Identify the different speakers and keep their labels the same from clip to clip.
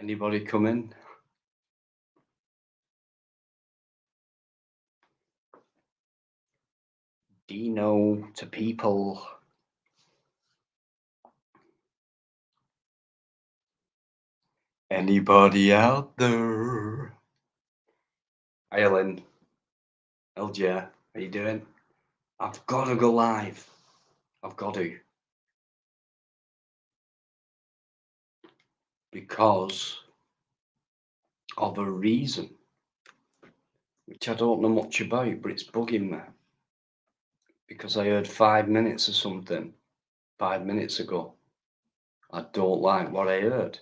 Speaker 1: Anybody come in? Dino to people. Anybody out there? Hi, Ellen. LJ, how you doing? I've got to go live. I've got to. Because of a reason, which I don't know much about, but it's bugging me. Because I heard 5 minutes or something 5 minutes ago. I don't like what I heard.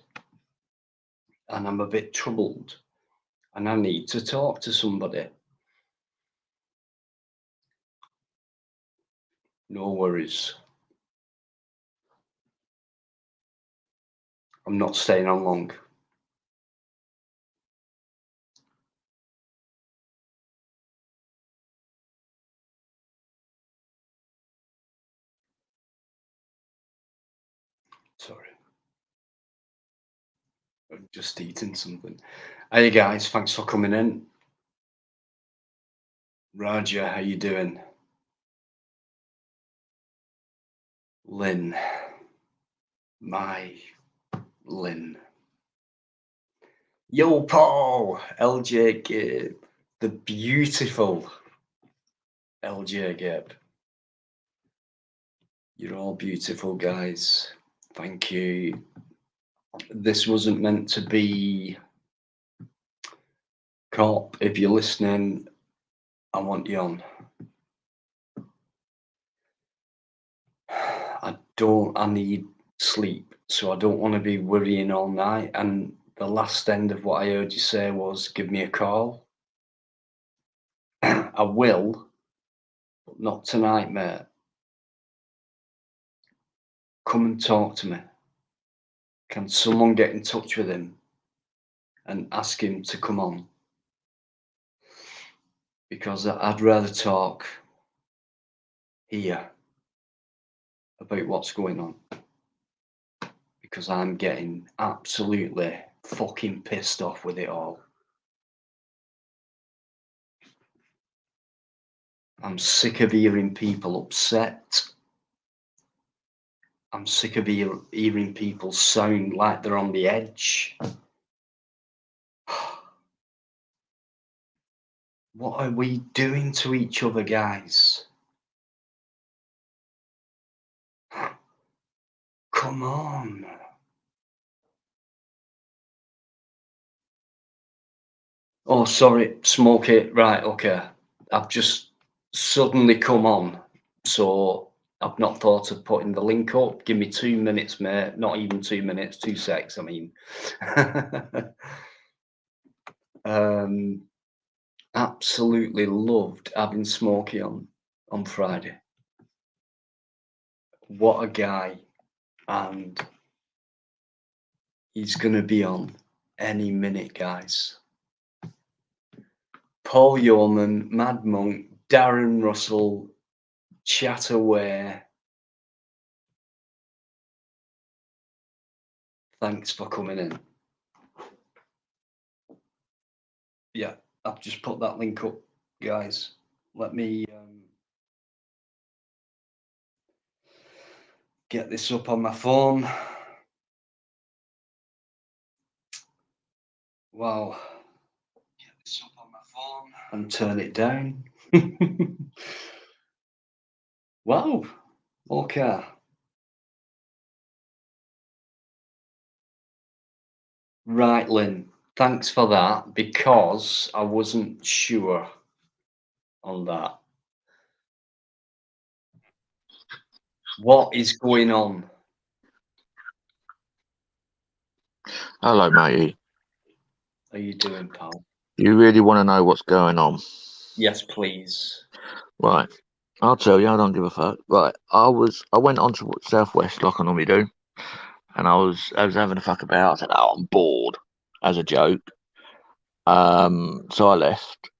Speaker 1: And I'm a bit troubled. And I need to talk to somebody. No worries. I'm not staying on long. Sorry. I'm just eating something. Hey guys, thanks for coming in. Raja, how you doing? Lynn. My Lynn. Yo, Paul! LJ Gabe. The beautiful LJ Gabe. You're all beautiful, guys. Thank you. This wasn't meant to be. Cop, if you're listening, I want you on. I need sleep, so I don't want to be worrying all night. And the last end of what I heard you say was, give me a call. I will, but not tonight, mate. Come and talk to me. Can someone get in touch with him and ask him to come on? Because I'd rather talk here about what's going on. Because I'm getting absolutely fucking pissed off with it all. I'm sick of hearing people upset. I'm sick of hearing people sound like they're on the edge. What are we doing to each other, guys? Come on. Oh, sorry, Smokey. Right, okay. I've just suddenly come on, so I've not thought of putting the link up. Give me 2 minutes, mate. Not even 2 minutes, 2 secs, I mean. Absolutely loved having Smokey on Friday. What a guy. And he's going to be on any minute, guys. Paul Yeoman, Mad Monk, Darren Russell, Chataway. Thanks for coming in. Yeah, I've just put that link up, guys. Let me get this up on my phone. Wow. Get this up on my phone and turn it down. Wow. Okay. Right, Lynn. Thanks for that, because I wasn't sure on that. What is going on?
Speaker 2: Hello, matey.
Speaker 1: How you doing, pal?
Speaker 2: You really want to know what's going on?
Speaker 1: Yes, please.
Speaker 2: Right. I'll tell you, I don't give a fuck. Right. I went on to Southwest like I normally do, and I was having a fuck about. I said, "Oh, I'm bored," as a joke. So I left,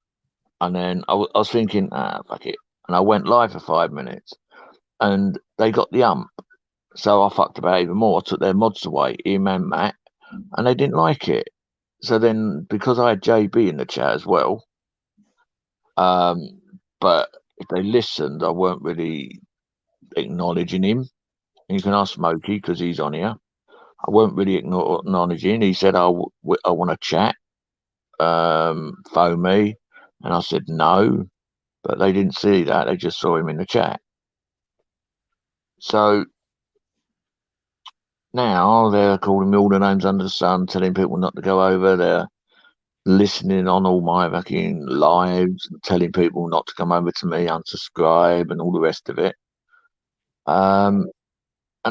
Speaker 2: and then I was thinking, fuck it, and I went live for 5 minutes, and they got the ump. So I fucked about even more. I took their mods away, him and Matt, and they didn't like it. So then, because I had JB in the chat as well, but if they listened, I weren't really acknowledging him. And you can ask Smokey because he's on here. I weren't really acknowledging. He said, I want to chat, phone me. And I said, no, but they didn't see that. They just saw him in the chat. So now they're calling me all the names under the sun, telling people not to go over. They're listening on all my fucking lives and telling people not to come over to me, unsubscribe and all the rest of it. And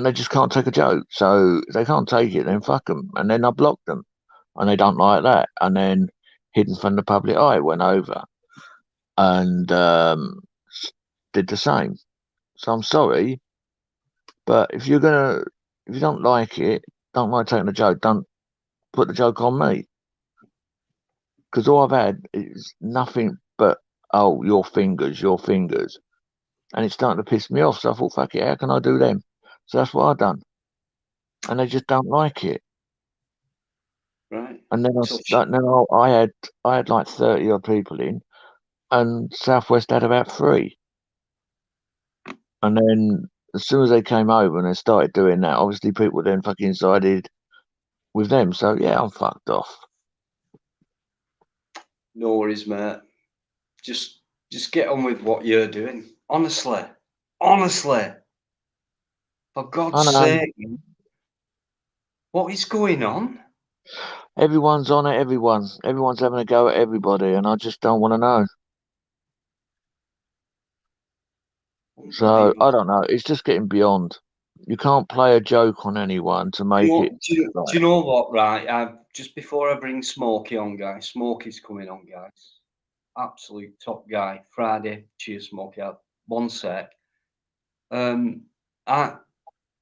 Speaker 2: they just can't take a joke. So if they can't take it, then fuck them. And then I blocked them. And they don't like that. And then Hidden from the Public Eye went over and did the same. So I'm sorry, but if you don't like it, don't like taking a joke, don't put the joke on me. Because all I've had is nothing but, oh, your fingers. And it's starting to piss me off. So I thought, fuck it, how can I do them? So that's what I've done. And they just don't like it.
Speaker 1: Right.
Speaker 2: And then I had like 30 odd people in, and Southwest had about 3. And then as soon as they came over and they started doing that, obviously people then fucking sided with them. So yeah, I'm fucked off.
Speaker 1: No worries, mate. Just get on with what you're doing. Honestly. For God's sake. What is going on?
Speaker 2: Everyone's on it, everyone's having a go at everybody, and I just don't want to know. So I don't know. It's just getting beyond. You can't play a joke on anyone to make it.
Speaker 1: Do you know what? Right, just before I bring Smokey on, guys. Smokey's coming on, guys. Absolute top guy. Friday, cheers, Smokey. One sec.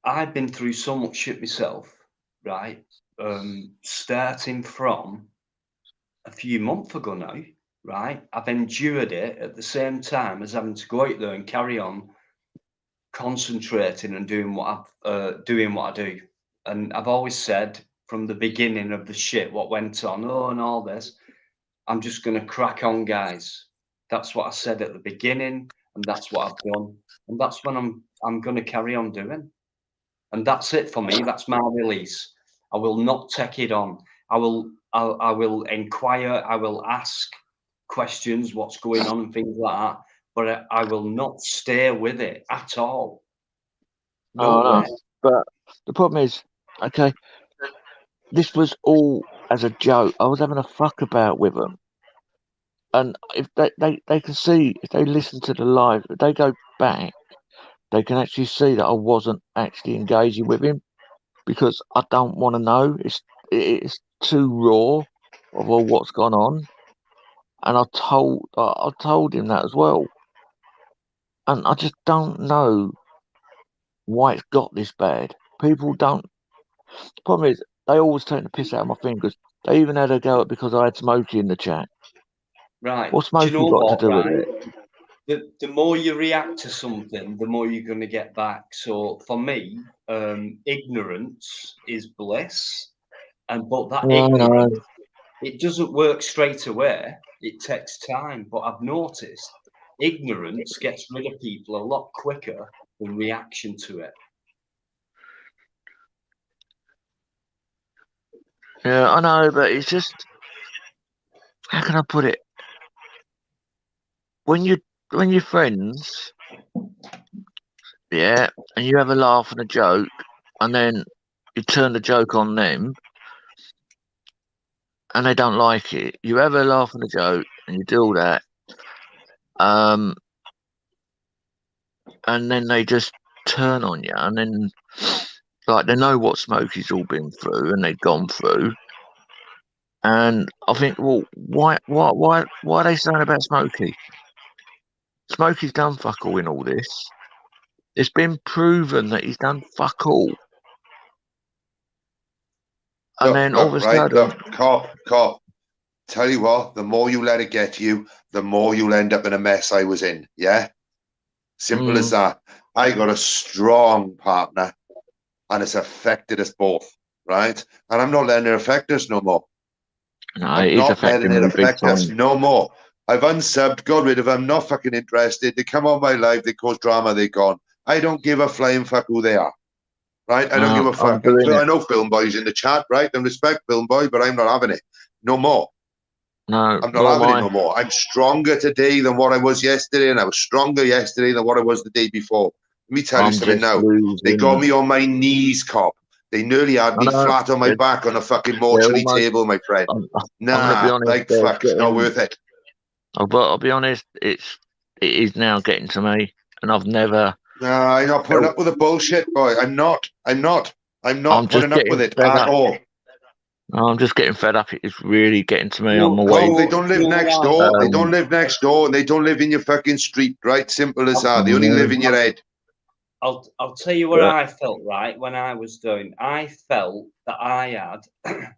Speaker 1: I've been through so much shit myself, right? Starting from a few months ago now, right? I've endured it at the same time as having to go out there and carry on concentrating and doing what I do. And I've always said from the beginning of the shit what went on, and all this, I'm just gonna crack on, guys. That's what I said at the beginning, and that's what I've done, and that's what I'm gonna carry on doing. And that's it for me. That's my release. I will not take it on. I will inquire. I will ask questions, what's going on and things like that. But I will not stay with it at all. No way.
Speaker 2: But the problem is, okay, this was all as a joke. I was having a fuck about with them. And if they can see, if they listen to the live, if they go back, they can actually see that I wasn't actually engaging with him because I don't want to know. It's too raw of all what's gone on, and I told him that as well, and I just don't know why it's got this bad. People don't. The problem is they always take the piss out of my fingers. They even had a go at because I had Smokey in the chat.
Speaker 1: Right.
Speaker 2: What's Smokey got to do with it?
Speaker 1: The more you react to something, the more you're going to get back. So for me, ignorance is bliss, but that ignorance, it doesn't work straight away. It takes time. But I've noticed ignorance gets rid of people a lot quicker than reaction to it.
Speaker 2: Yeah, I know, but it's just, how can I put it? When you're friends, yeah, and you have a laugh and a joke, and then you turn the joke on them, and they don't like it. You have a laugh and a joke, and you do all that, and then they just turn on you, and then like they know what Smokey's all been through, and they've gone through, and I think, well, why are they saying about Smokey? Smokey's done fuck all in all this. It's been proven that he's done fuck all. And then all of a sudden,
Speaker 3: Cop. Tell you what, the more you let it get to you, the more you'll end up in a mess I was in. Yeah, simple as that. I got a strong partner, and it's affected us both. right? And I'm not letting it affect us no more.
Speaker 2: No,
Speaker 3: I'm
Speaker 2: it is
Speaker 3: not letting
Speaker 2: affecting
Speaker 3: it
Speaker 2: me big
Speaker 3: affect us
Speaker 2: time.
Speaker 3: no more. I've unsubbed, got rid of them, not fucking interested. They come on my live, they cause drama, they're gone. I don't give a flying fuck who they are, right? I don't give a
Speaker 2: I'm
Speaker 3: fuck.
Speaker 2: doing
Speaker 3: I
Speaker 2: it.
Speaker 3: know Film Boy's in the chat, right? And respect Film Boy, but I'm not having it. No more.
Speaker 2: No,
Speaker 3: I'm not
Speaker 2: nor am
Speaker 3: having it
Speaker 2: I.
Speaker 3: no more. I'm stronger today than what I was yesterday, and I was stronger yesterday than what I was the day before. Let me tell you
Speaker 2: I'm
Speaker 3: something
Speaker 2: just
Speaker 3: now. They got
Speaker 2: losing.
Speaker 3: me on my knees, cop. They nearly had
Speaker 2: I
Speaker 3: me
Speaker 2: know.
Speaker 3: flat on my
Speaker 2: They're,
Speaker 3: back on a fucking
Speaker 2: they're
Speaker 3: mortuary
Speaker 2: almost.
Speaker 3: table, my friend.
Speaker 2: I'm going to be
Speaker 3: Nah,
Speaker 2: honest.
Speaker 3: like
Speaker 2: They're
Speaker 3: fuck, it's not
Speaker 2: getting.
Speaker 3: worth it.
Speaker 2: But I'll be honest. It is now getting to me, and I've never.
Speaker 3: Nah, I'm not putting up with the bullshit, boy. I'm not
Speaker 2: I'm
Speaker 3: not
Speaker 2: just
Speaker 3: putting up with
Speaker 2: getting
Speaker 3: it
Speaker 2: fed
Speaker 3: at
Speaker 2: up.
Speaker 3: all.
Speaker 2: I'm just getting fed up. It's really getting to me. I'm
Speaker 1: You're,
Speaker 2: away.
Speaker 3: Cop, they
Speaker 1: you're,
Speaker 3: don't live
Speaker 1: you're
Speaker 3: next
Speaker 1: right.
Speaker 3: door. They don't
Speaker 2: Um,
Speaker 3: live next door, and they don't live in your fucking street, right? Simple as that. They only live
Speaker 2: mm,
Speaker 3: in your head.
Speaker 1: I'll tell you what
Speaker 2: but
Speaker 1: I felt, right, when I was doing. I felt that I had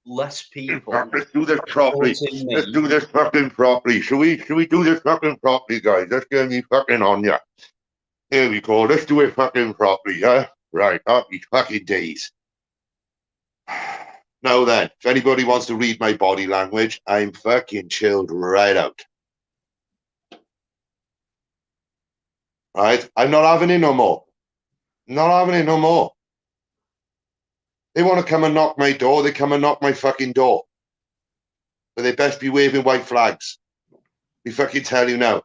Speaker 1: less people
Speaker 3: Let's do this properly.
Speaker 1: supporting
Speaker 3: Let's
Speaker 1: me.
Speaker 3: do this fucking properly. Should we do this fucking properly, guys? Let's get me fucking on ya. Here we go. Let's do it fucking properly, yeah? Right, happy fucking days. Now then, if anybody wants to read my body language, I'm fucking chilled right out. Right? I'm not having it no more. Not having it no more. They want to come and knock my door, they come and knock my fucking door. But they best be waving white flags. We fucking tell you now.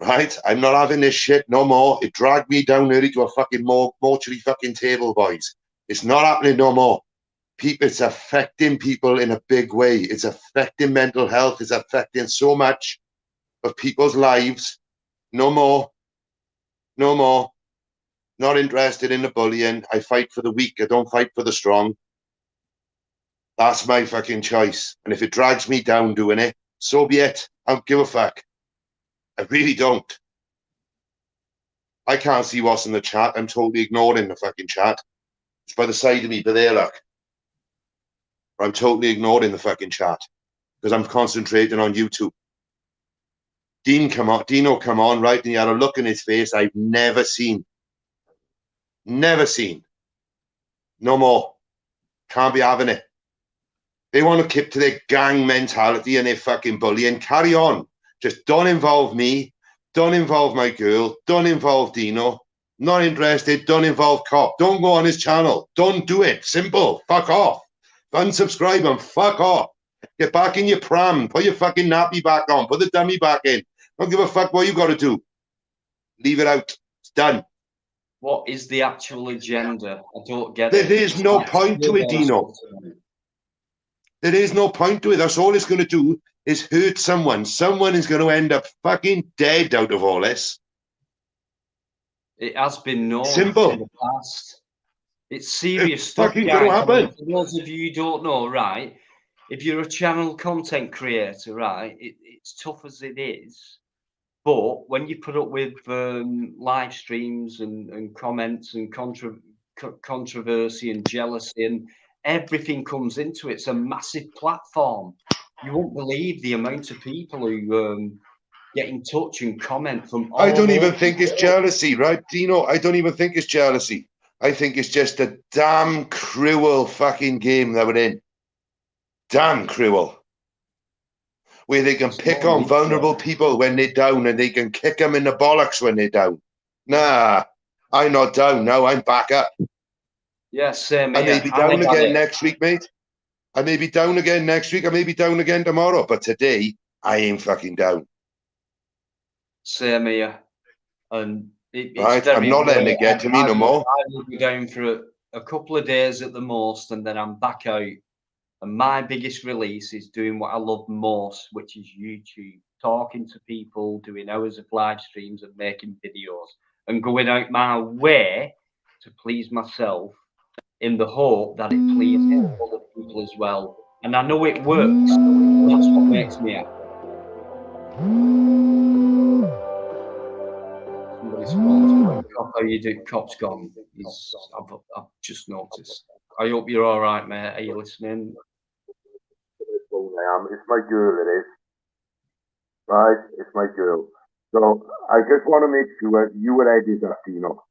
Speaker 3: Right? I'm not having this shit no more. It dragged me down nearly to a fucking mortuary fucking table, boys. It's not happening no more. People, it's affecting people in a big way. It's affecting mental health. It's affecting so much of people's lives. No more. No more. Not interested in the bullying. I fight for the weak. I don't fight for the strong. That's my fucking choice. And if it drags me down doing it, so be it. I don't give a fuck. I really don't. I can't see what's in the chat. I'm totally ignoring the fucking chat. It's by the side of me, but there, look. I'm totally ignoring the fucking chat because I'm concentrating on YouTube. Dino come on, right? And he had a look in his face I've never seen. Never seen. No more. Can't be having it. They want to keep to their gang mentality and their fucking bullying. Carry on. Just don't involve me. Don't involve my girl. Don't involve Dino. Not interested. Don't involve Cop. Don't go on his channel. Don't do it. Simple. Fuck off. Unsubscribe and fuck off. Get back in your pram. Put your fucking nappy back on. Put the dummy back in. Don't give a fuck what you got to do. Leave it out. It's done.
Speaker 1: What is the actual agenda? I don't get it.
Speaker 3: There's no point to it, Dino. There is no point to it. That's all it's going to do is hurt someone. Someone is going to end up fucking dead out of all this.
Speaker 1: It has been known
Speaker 3: Simple.
Speaker 1: in the past. It's serious
Speaker 3: It's
Speaker 1: stuff,
Speaker 3: fucking
Speaker 1: guys.
Speaker 3: going to happen.
Speaker 1: For those of you who don't know, right, if you're a channel content creator, right, it's tough as it is. But when you put up with live streams and comments and controversy and jealousy and everything comes into it, it's a massive platform. You won't believe the amount of people who get in touch and comment from all
Speaker 3: I don't even
Speaker 1: over
Speaker 3: think
Speaker 1: the
Speaker 3: it's
Speaker 1: world.
Speaker 3: jealousy, right, Dino? I don't even think it's jealousy. I think it's just a damn cruel fucking game that we're in. Damn cruel. Where they can pick on vulnerable people when they're down and they can kick them in the bollocks when they're down. Nah, I'm not down now. I'm back up.
Speaker 1: Yeah, same
Speaker 3: I
Speaker 1: here.
Speaker 3: may be down again next week, mate. I may be down again next week. I may be down again tomorrow. But today, I ain't fucking down.
Speaker 1: Same here. And it's
Speaker 3: right?
Speaker 1: very
Speaker 3: I'm not letting it get to me no more.
Speaker 1: I will be down for a couple of days at the most, and then I'm back out. And my biggest release is doing what I love most, which is YouTube, talking to people, doing hours of live streams and making videos and going out my way to please myself in the hope that it pleases other people as well. And I know it works. And that's what makes me happy. Somebody's phone. How you do? Cop's gone. I've just noticed. I hope you're all right, mate. Are you listening?
Speaker 3: I am. It's my girl, it is. Right? It's my girl. So I just want to make sure you were ready, Dino.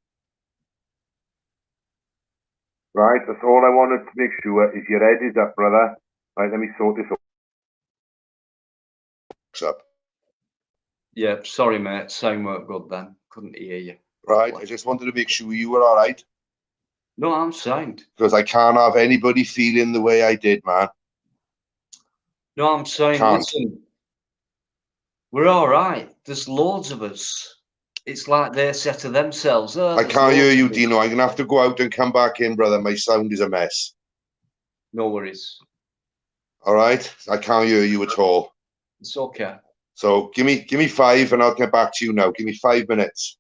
Speaker 3: Right, that's all I wanted to make sure is your head is up, brother. Right, let me sort this up.
Speaker 1: Yeah, sorry, mate. Sound weren't good then. Couldn't hear you.
Speaker 3: Right, I just wanted to make sure you were all right.
Speaker 1: No, I'm sound.
Speaker 3: Because I can't have anybody feeling the way I did, man.
Speaker 1: No, I'm saying,
Speaker 3: Can't.
Speaker 1: listen, we're all right. There's loads of us. It's like they say to themselves, oh,
Speaker 3: I
Speaker 1: there's
Speaker 3: can't hear
Speaker 1: loads
Speaker 3: you,
Speaker 1: of us.
Speaker 3: Dino. I'm going to have to go out and come back in, brother. My sound is a mess.
Speaker 1: No worries.
Speaker 3: All right? I can't hear you at all.
Speaker 1: It's okay.
Speaker 3: So give me 5 and I'll get back to you now. Give me 5 minutes.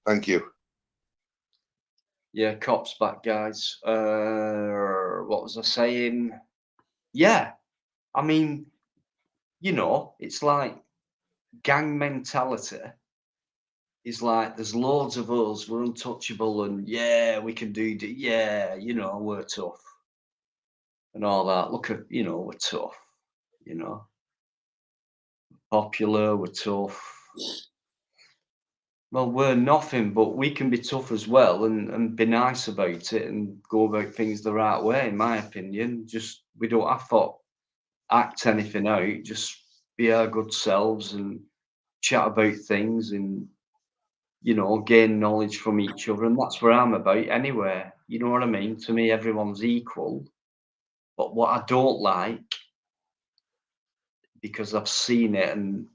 Speaker 3: Thank you.
Speaker 1: Yeah, cops back, guys. What was I saying? Yeah, I mean, you know, it's like gang mentality is like there's loads of us, we're untouchable, and yeah, we can do, yeah, you know, we're tough and all that. Look at, you know, we're tough, you know, popular, we're tough. Well, we're nothing, but we can be tough as well and be nice about it and go about things the right way, in my opinion. Just we don't have to act anything out, just be our good selves and chat about things and, you know, gain knowledge from each other. And that's where I'm about anyway. You know what I mean? To me, everyone's equal. But what I don't like, because I've seen it and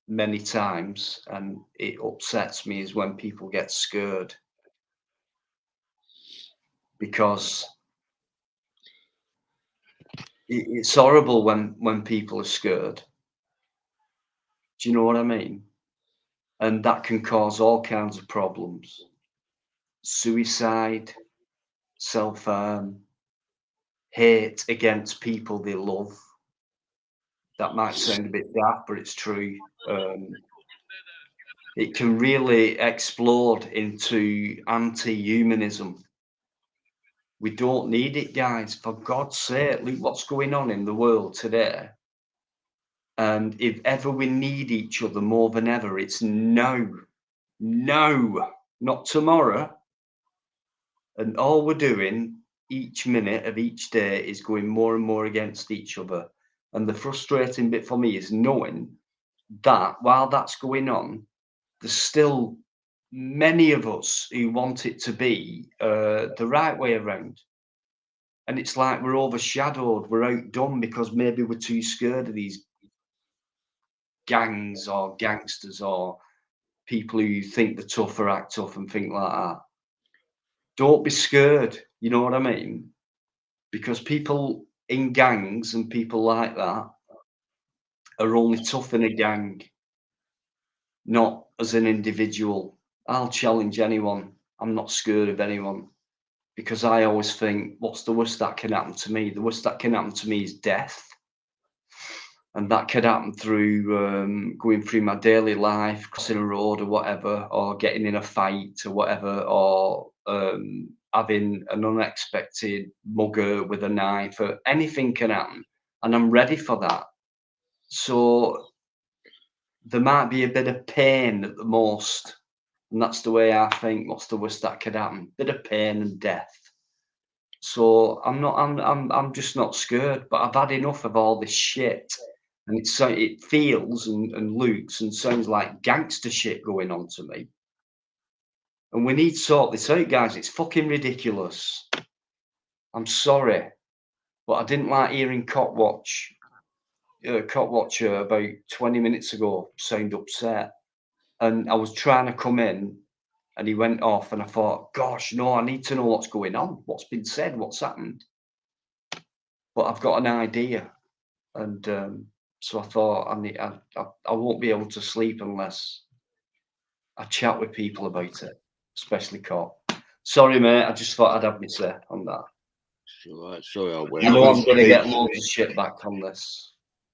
Speaker 1: many times and it upsets me, is when people get scared. Because it's horrible when people are scared. Do you know what I mean? And that can cause all kinds of problems. Suicide, self-harm, hate against people they love. That might sound a bit daft, but it's true. It can really explode into anti-humanism. We don't need it, guys. For God's sake, look what's going on in the world today. And if ever we need each other more than ever, it's now. No, not tomorrow. And all we're doing each minute of each day is going more and more against each other. And the frustrating bit for me is knowing that while that's going on, there's still many of us who want it to be the right way around. And it's like we're overshadowed, we're outdone because maybe we're too scared of these gangs or gangsters or people who think they're tough or act tough and think like that. Don't be scared, you know what I mean? Because people in gangs and people like that are only tough in a gang, not as an individual. I'll challenge anyone. I'm not scared of anyone because I always think, what's the worst that can happen to me? The worst that can happen to me is death. And that could happen through going through my daily life, crossing a road or whatever, or getting in a fight or whatever, or having an unexpected mugger with a knife, or anything can happen. And I'm ready for that. So there might be a bit of pain at the most. And that's the way I think, what's the worst that could happen? Bit of pain and death. So I'm just not scared, but I've had enough of all this shit. And it feels and looks and sounds like gangster shit going on to me. And we need to sort this out, guys. It's fucking ridiculous. I'm sorry, but I didn't like hearing Copwatcher about 20 minutes ago sound upset. And I was trying to come in and he went off and I thought, gosh, no, I need to know what's going on. What's been said, what's happened. But I've got an idea. And so I thought I won't be able to sleep unless I chat with people about it, especially Cop. Sorry, mate. I just thought I'd have my say on that.
Speaker 2: Sorry, I went.
Speaker 1: I know I'm going to get loads of shit back on this.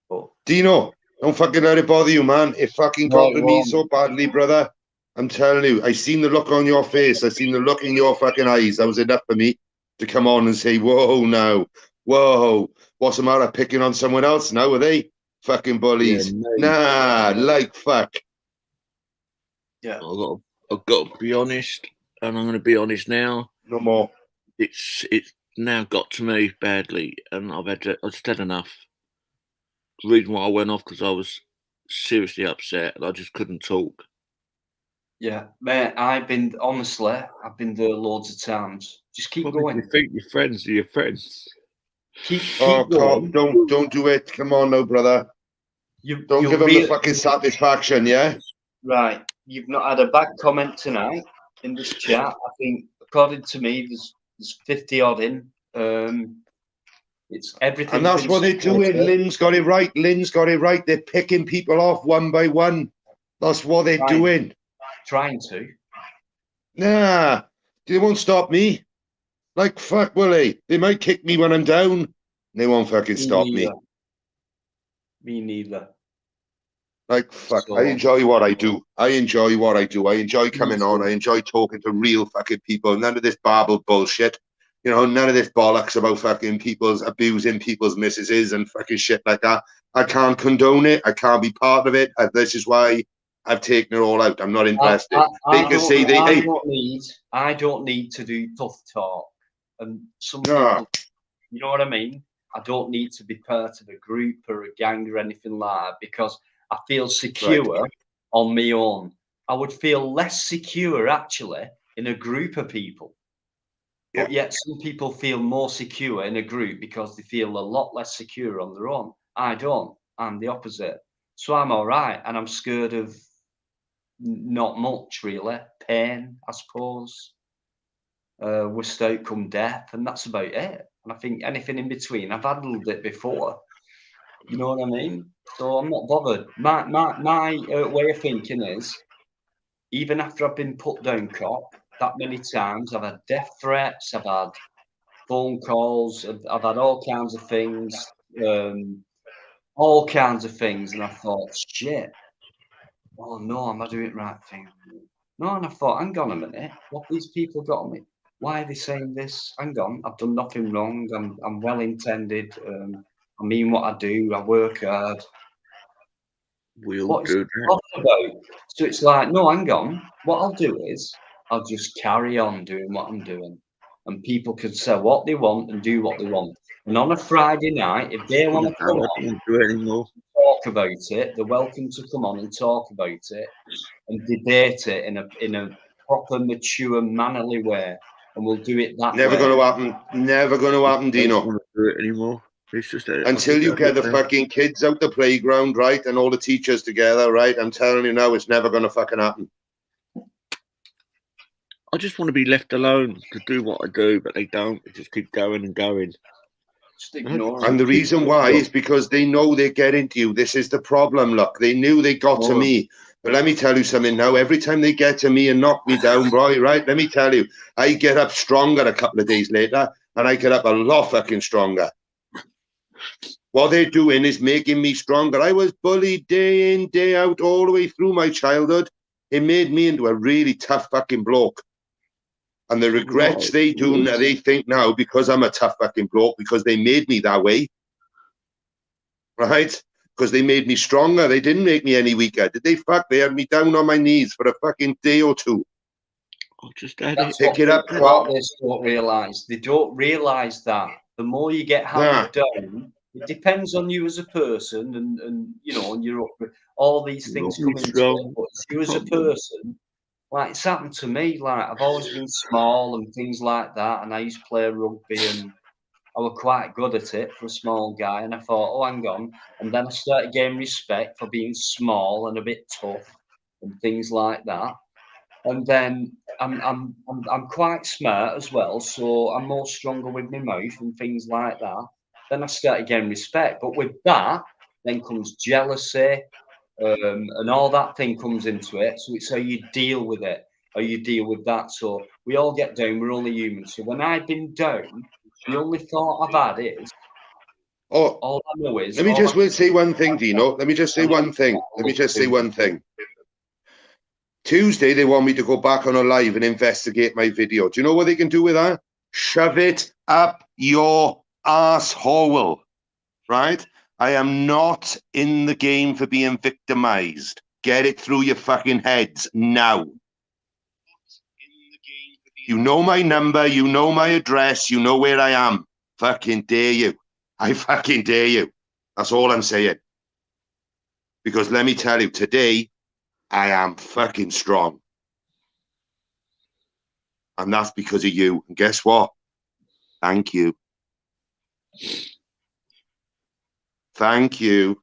Speaker 1: But
Speaker 3: Dino, don't fucking let it bother you, man. It fucking got to me so badly, brother. I'm telling you, I seen the look on your face. I seen the look in your fucking eyes. That was enough for me to come on and say, whoa, now. Whoa. What's the matter? Picking on someone else now, are they? Fucking bullies.
Speaker 2: Yeah,
Speaker 3: nah, like fuck.
Speaker 1: Yeah.
Speaker 2: I've got to be honest, and I'm going to be honest now.
Speaker 3: No more.
Speaker 2: it's now got to me badly, and I've just had enough. The reason why I went off because I was seriously upset and I just couldn't talk.
Speaker 1: Yeah, mate, I've been there loads of times. Just keep going.
Speaker 2: You think your friends are your friends.
Speaker 1: Keep
Speaker 3: Cobb,
Speaker 1: going.
Speaker 3: don't do it. Come on now, brother. Don't give them the fucking satisfaction, yeah?
Speaker 1: Right. You've not had a bad comment tonight in this chat. I think, according to me, there's 50 odd in. It's everything.
Speaker 3: And that's what they're doing. Lynn's got it right. They're picking people off one by one. That's what they're doing.
Speaker 1: Trying to.
Speaker 3: Nah, they won't stop me. Like, fuck, will they? They might kick me when I'm down. They won't fucking stop me.
Speaker 1: Me neither.
Speaker 3: Like, fuck, I enjoy what I do. I enjoy coming on. I enjoy talking to real fucking people. None of this babble bullshit. You know, none of this bollocks about fucking abusing people's missuses and fucking shit like that. I can't condone it. I can't be part of it. This is why I've taken it all out. I'm not interested.
Speaker 1: I don't need to do tough talk. And some people, you know what I mean? I don't need to be part of a group or a gang or anything like that because I feel secure on my own. I would feel less secure actually in a group of people. Yeah. But yet some people feel more secure in a group because they feel a lot less secure on their own. I don't. I'm the opposite. So I'm all right. And I'm scared of not much really. Pain, I suppose. Worst outcome, death. And that's about it. And I think anything in between, I've handled it before. You know what I mean? So I'm not bothered. My way of thinking is, even after I've been put down cop that many times, I've had death threats, I've had phone calls, I've had all kinds of things, and I thought, shit, oh no, am I doing the right thing? No, and I thought, hang on a minute, what these people got on me? Why are they saying this? Hang on, I've done nothing wrong. I'm well intended. I mean what I do. I work hard.
Speaker 2: We all do that.
Speaker 1: About? So it's like, no, hang on. What I'll do is I'll just carry on doing what I'm doing, and people can say what they want and do what they want. And on a Friday night, if they want to come on,
Speaker 2: do it anymore.
Speaker 1: Talk about it, they're welcome to come on and talk about it and debate it in a proper, mature, mannerly way. And we'll do it that way.
Speaker 3: Never going to happen. Never going to happen, Dino.
Speaker 2: I don't want to do it anymore. It's just
Speaker 3: until you get the fucking kids out the playground, right, and all the teachers together, right. I'm telling you now, it's never going to fucking happen.
Speaker 2: I just want to be left alone to do what I do, but they don't. They just keep going and going.
Speaker 1: Just ignore
Speaker 3: and the reason why is because they know they're getting to you. This is the problem. Look, they knew they got to me. But let me tell you something now. Every time they get to me and knock me down, right, let me tell you, I get up stronger a couple of days later, and I get up a lot fucking stronger. What they're doing is making me stronger. I was bullied day in, day out, all the way through my childhood. It made me into a really tough fucking bloke. And the regrets they think now, because I'm a tough fucking bloke, because they made me that way, right? Because they made me stronger. They didn't make me any weaker. Did they? Fuck, they had me down on my knees for a fucking day or two.
Speaker 2: I'll just pick
Speaker 3: it up.
Speaker 1: They don't realise. They don't realise that the more you get hammered down, it depends on you as a person, and you know, and you're up with all these things come into it. But you as a person, like it's happened to me. Like I've always been small and things like that, and I used to play rugby, and I was quite good at it for a small guy. And I thought, oh, hang on, and then I started getting respect for being small and a bit tough and things like that. And then I'm quite smart as well, so I'm more stronger with my mouth and things like that. Then I started getting respect, but with that, then comes jealousy, and all that thing comes into it. So it's how you deal with it, how you deal with that. So we all get down. We're only human. So when I've been down, the only thought I've had is, all I know is.
Speaker 3: Let me just say one thing, Dino. Let me just say one thing. Tuesday, they want me to go back on a live and investigate my video. Do you know what they can do with that? Shove it up your asshole, right? I am not in the game for being victimized. Get it through your fucking heads now. You know my number, you know my address, you know where I am. Fucking dare you. I fucking dare you. That's all I'm saying. Because let me tell you, today, I am fucking strong. And that's because of you. And guess what? Thank you. Thank you.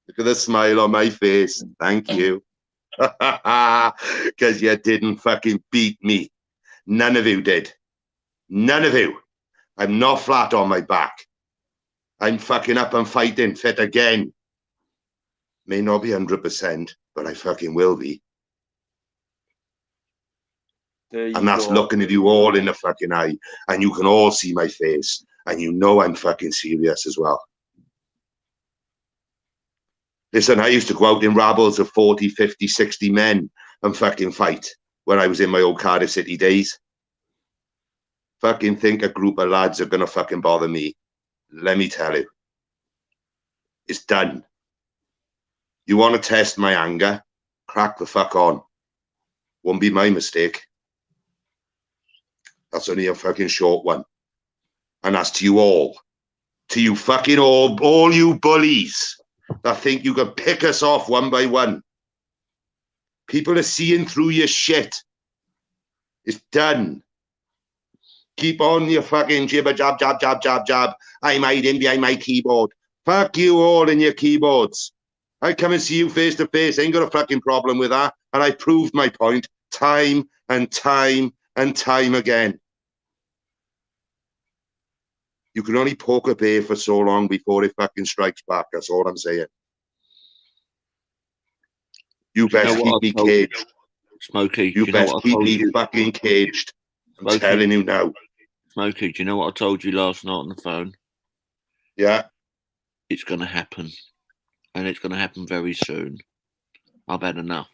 Speaker 3: Look at the smile on my face. Thank you. Because you didn't fucking beat me. None of you did. None of you. I'm not flat on my back. I'm fucking up and fighting fit again. May not be 100%, but I fucking will be. And that's looking at you all in the fucking eye. And you can all see my face. And you know I'm fucking serious as well. Listen, I used to go out in rabbles of 40, 50, 60 men and fucking fight when I was in my old Cardiff City days. Fucking think a group of lads are going to fucking bother me. Let me tell you. It's done. You want to test my anger? Crack the fuck on. Won't be my mistake. That's only a fucking short one. And that's to you all. To you fucking all you bullies that think you can pick us off one by one. People are seeing through your shit. It's done. Keep on your fucking jibber jab, jab, jab, jab, jab. I'm hiding behind my keyboard. Fuck you all in your keyboards. I come and see you face to face. Ain't got a fucking problem with that. And I proved my point time and time and time again. You can only poke a bear for so long before it fucking strikes back. That's all I'm saying. You best keep me caged.
Speaker 2: Smokey,
Speaker 3: you best keep me fucking caged. I'm telling you now.
Speaker 2: Smokey, do you know what I told you last night on the phone?
Speaker 3: Yeah.
Speaker 2: It's going to happen. And it's going to happen very soon. I've had enough.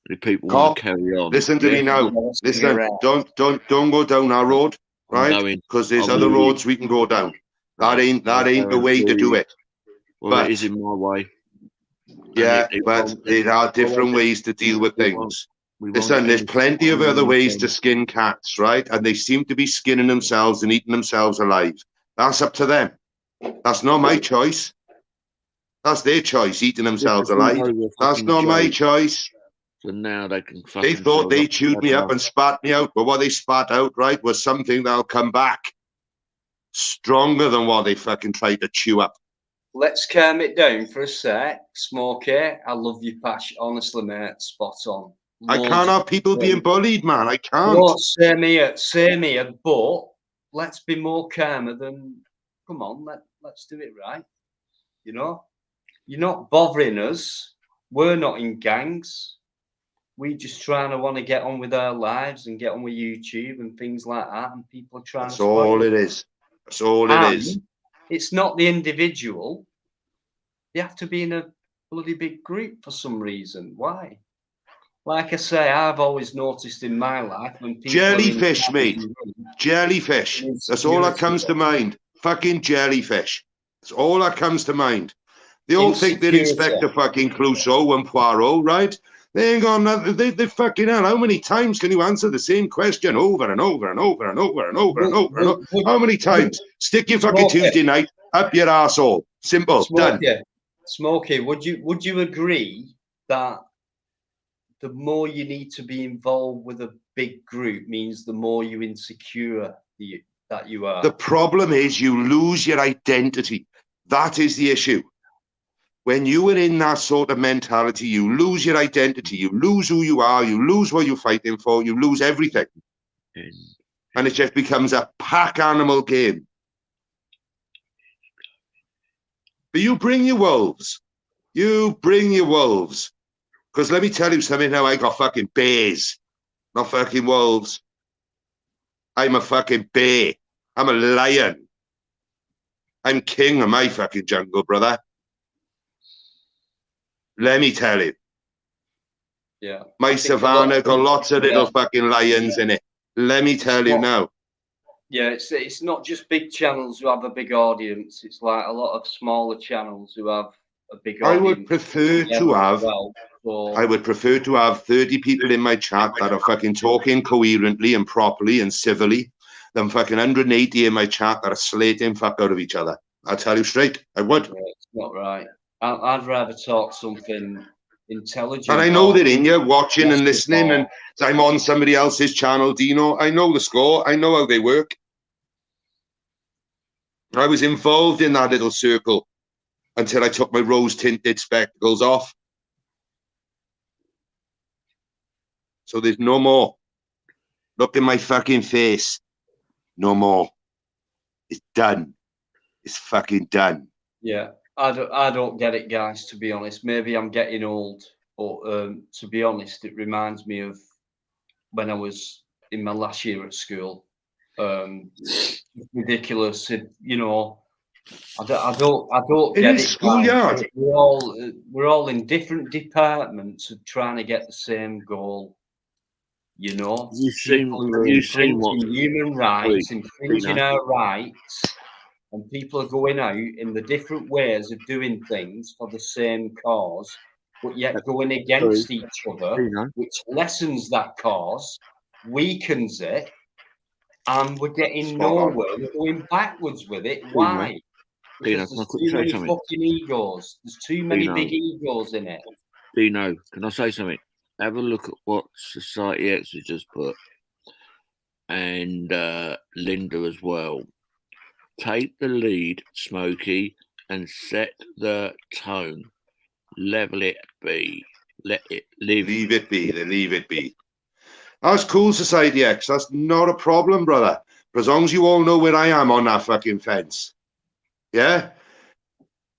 Speaker 2: If people want to carry on.
Speaker 3: Listen to me now. Listen, don't go down that road. Right, because there's other roads we can go down. That ain't the way to do it.
Speaker 2: Well, but it is in my way.
Speaker 3: Yeah, but there are different ways to deal with things. Listen, there's plenty of other ways to skin cats, right? And they seem to be skinning themselves and eating themselves alive. That's up to them. That's not my choice. That's their choice, eating themselves alive. That's not my choice.
Speaker 2: So now they can
Speaker 3: They thought they chewed me up and spat me out, but what they spat out, right, was something that'll come back stronger than what they fucking tried to chew up.
Speaker 1: Let's calm it down for a sec. Smokey, I love your passion. Honestly, mate, spot on.
Speaker 3: I can't have people being bullied, man. I can't.
Speaker 1: No, same here, but let's be more calmer than, come on, let's do it right. You know? You're not bothering us. We're not in gangs. We just trying to want to get on with our lives and get on with YouTube and things like that. And people are trying
Speaker 3: That's all it is. That's all it is.
Speaker 1: It's not the individual. They have to be in a bloody big group for some reason. Why? Like I say, I've always noticed in my life when people
Speaker 3: jellyfish, mate. Jellyfish. That's all that comes to mind. Fucking jellyfish. That's all that comes to mind. They all think they're Inspector fucking Clouseau and Poirot, right? They ain't got nothing. They fucking hell. How many times can you answer the same question over and over and over and over and over and over and over? How many times? Stick your fucking Tuesday night up your arsehole. Simple. Done.
Speaker 1: Smokey, would you agree that the more you need to be involved with a big group means the more you insecure that you are?
Speaker 3: The problem is you lose your identity. That is the issue. When you are in that sort of mentality, you lose your identity, you lose who you are, you lose what you're fighting for, you lose everything. And it just becomes a pack animal game. But you bring your wolves. You bring your wolves. Because let me tell you something now, I got fucking bears, not fucking wolves. I'm a fucking bear. I'm a lion. I'm king of my fucking jungle, brother. Let me tell you.
Speaker 1: Yeah.
Speaker 3: My savannah got lots of little fucking lions in it. Let me tell you now.
Speaker 1: Yeah, it's not just big channels who have a big audience. It's like a lot of smaller channels who have a big
Speaker 3: I would
Speaker 1: audience
Speaker 3: prefer to
Speaker 1: together as
Speaker 3: have.
Speaker 1: well. So,
Speaker 3: I would prefer to have 30 people in my chat that are fucking talking coherently and properly and civilly than fucking 180 in my chat that are slating fuck out of each other. I'll tell you straight, I would.
Speaker 1: yeah, it's not right. I'd rather talk something intelligent.
Speaker 3: And I know
Speaker 1: or
Speaker 3: they're in here watching and
Speaker 1: positive
Speaker 3: listening,
Speaker 1: or-
Speaker 3: and I'm on somebody else's channel, Dino. I know the score. I know how they work. I was involved in that little circle until I took my rose-tinted spectacles off. So there's no more. Look in my fucking face. No more. It's done. It's fucking done.
Speaker 1: Yeah, I don't get it, guys. To be honest, maybe I'm getting old, but to be honest, it reminds me of when I was in my last year at school. Ridiculous, you know. I don't
Speaker 3: It
Speaker 1: get
Speaker 3: is
Speaker 1: it.
Speaker 3: schoolyard.
Speaker 1: Guys. We're all in different departments of trying to get the same goal. You know,
Speaker 2: You
Speaker 1: people who are infringing
Speaker 2: what?
Speaker 1: human rights,
Speaker 2: Wait,
Speaker 1: infringing our rights, and people are going out in the different ways of doing things for the same cause, but yet going against each other, which lessens that cause, weakens it, and we're getting
Speaker 3: Spot on.
Speaker 1: nowhere. We're going backwards with it. Why? Because
Speaker 2: Dino,
Speaker 1: there's too many fucking egos. There's too many big egos in it.
Speaker 2: Dino, can I say something? Have a look at what Society X has just put, and Linda as well. Take the lead, Smokey, and set the tone. Level it be. Let it live.
Speaker 3: Leave it be. They leave it be. That's cool, Society X. That's not a problem, brother. For as long as you all know where I am on that fucking fence. Yeah?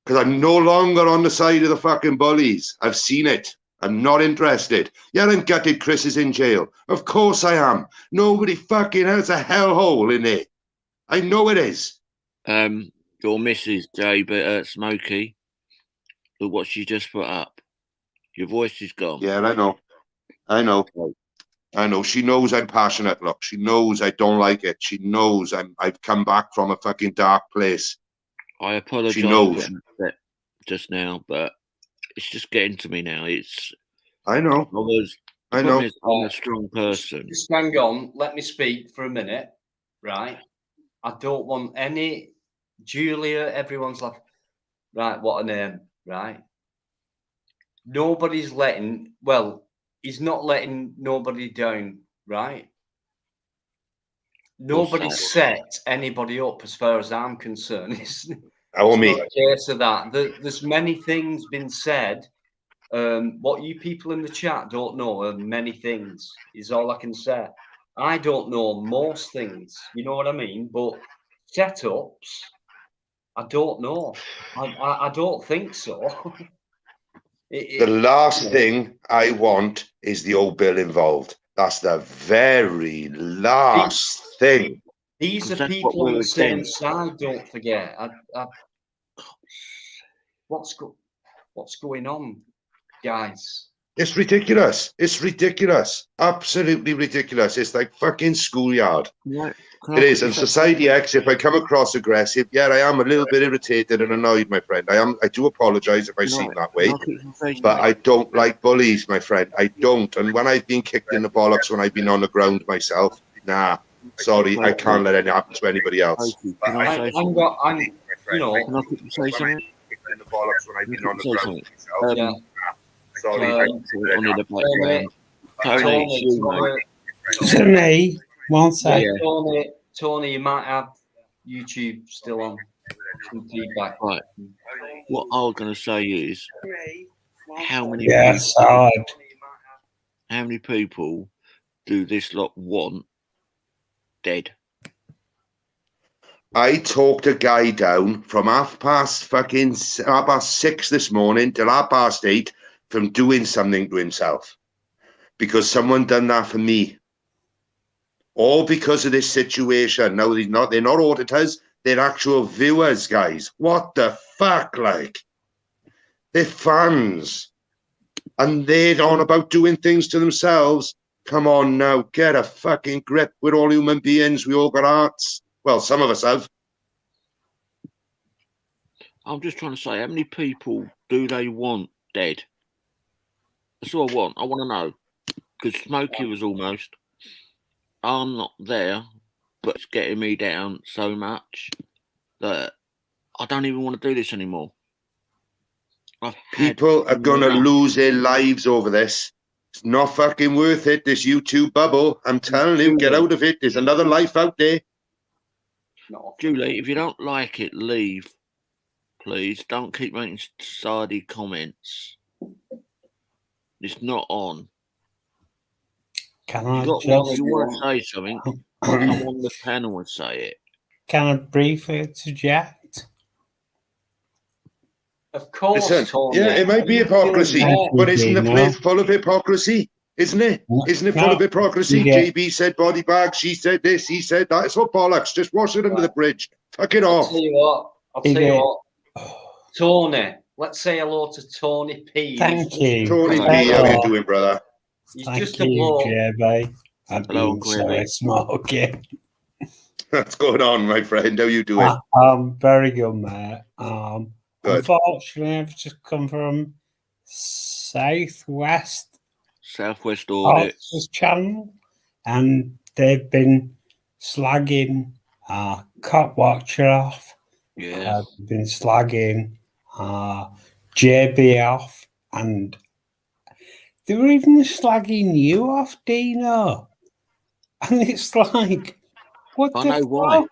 Speaker 3: Because I'm no longer on the side of the fucking bullies. I've seen it. I'm not interested. Yeah, I'm gutted Chris is in jail. Of course I am. Nobody fucking has a hellhole in it. I know it is.
Speaker 2: Your missus, Jay, Smokey, look what she just put up. Your voice is gone.
Speaker 3: Yeah, I know. I know. I know. She knows I'm passionate. Look, she knows I don't like it. She knows I've come back from a fucking dark place.
Speaker 2: I apologize.
Speaker 3: She knows.
Speaker 2: Just now, but it's just getting to me now.
Speaker 3: I know.
Speaker 2: I know. I'm a strong person.
Speaker 1: Just hang on. Let me speak for a minute, right? I don't want any Julia. Everyone's like, right, what a name, right? Nobody's letting. Well, he's not letting nobody down, right? Nobody set anybody up, as far as I'm concerned. It's not a case of that. There's many things been said. What you people in the chat don't know are many things, is all I can say. I don't know most things, you know what I mean? But setups, I don't know. I don't think so.
Speaker 3: The last thing I want is the old bill involved. That's the very last thing.
Speaker 1: These are people on the same side, don't forget. What's going on, guys?
Speaker 3: It's ridiculous. It's ridiculous. Absolutely ridiculous. It's like fucking schoolyard. It is. And Society X, if I come across aggressive, yeah, I am a little bit irritated and annoyed, my friend. I do apologize if I seem that way. But I don't like bullies, my friend. I don't. And when I've been kicked in the bollocks, when I've been on the ground myself, nah, sorry, I can't let it happen to anybody else.
Speaker 2: Can I say something?
Speaker 3: In the bollocks when I've been on the ground myself. Sorry.
Speaker 4: Is it me? One second.
Speaker 1: Tony, you might have YouTube still on. Some feedback.
Speaker 2: Right. What I was going to say is, how many people do this lot want dead?
Speaker 3: I talked a guy down from half past 6 this morning till 8:30 from doing something to himself because someone done that for me. All because of this situation. Now they're not auditors, they're actual viewers, guys. What the fuck, like? They're fans. And they're on about doing things to themselves. Come on now, get a fucking grip. We're all human beings, we all got hearts. Well, some of us have.
Speaker 2: I'm just trying to say, how many people do they want dead? That's all I want. I want to know. Because Smokey was almost. I'm not there, but it's getting me down so much that I don't even want to do this anymore.
Speaker 3: People are going to lose their lives over this. It's not fucking worth it, this YouTube bubble. I'm telling you, get out of it. There's another life out there.
Speaker 1: No.
Speaker 2: Julie, if you don't like it, leave. Please, don't keep making sardy comments. It's not on.
Speaker 4: Can I
Speaker 2: You want to say something, come on the panel and say it.
Speaker 4: Can I briefly interject?
Speaker 1: Of course,
Speaker 3: Listen,
Speaker 1: Tony.
Speaker 3: yeah, it might be hypocrisy, but isn't the place full of hypocrisy? Isn't it? Isn't it full of hypocrisy? JB said body bag, she said this, he said that. It's all bollocks. Just wash it under the bridge. Fuck it off.
Speaker 1: I'll tell you what. Tony, let's say hello to Tony P.
Speaker 4: Thank you.
Speaker 3: Tony P, how you doing, brother?
Speaker 1: He's
Speaker 4: Thank
Speaker 1: just a
Speaker 4: you,
Speaker 1: bloke.
Speaker 4: JB. I've
Speaker 2: Hello,
Speaker 4: been so smoking.
Speaker 3: What's going on, my friend? How you doing?
Speaker 4: Very good, mate.
Speaker 3: Good.
Speaker 4: Unfortunately, I've just come from Southwest
Speaker 2: Audits
Speaker 4: channel, and they've been slagging Cop Watcher off.
Speaker 2: Yeah.
Speaker 4: They've been slagging JB off, and they were even slagging you off, Dino. And it's like, what
Speaker 2: I
Speaker 4: the
Speaker 2: know
Speaker 4: fuck?
Speaker 2: why.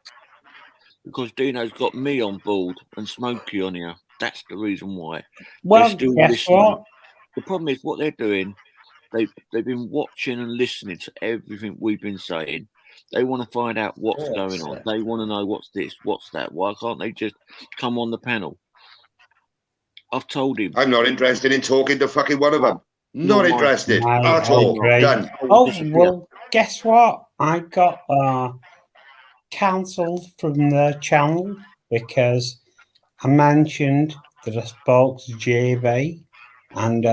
Speaker 2: Because Dino's got me on board and Smokey on here. That's the reason why.
Speaker 4: Well,
Speaker 2: They're still
Speaker 4: guess
Speaker 2: listening.
Speaker 4: what?
Speaker 2: The problem is what they're doing. They've been watching and listening to everything we've been saying. They want to find out what's going on. They want to know what's this, what's that. Why can't they just come on the panel? I've told him.
Speaker 3: I'm not interested in talking to fucking one of them. Not interested at all.
Speaker 4: Great.
Speaker 3: Done.
Speaker 4: Oh, well, guess what? I got cancelled from the channel because I mentioned that I spoke to JB, and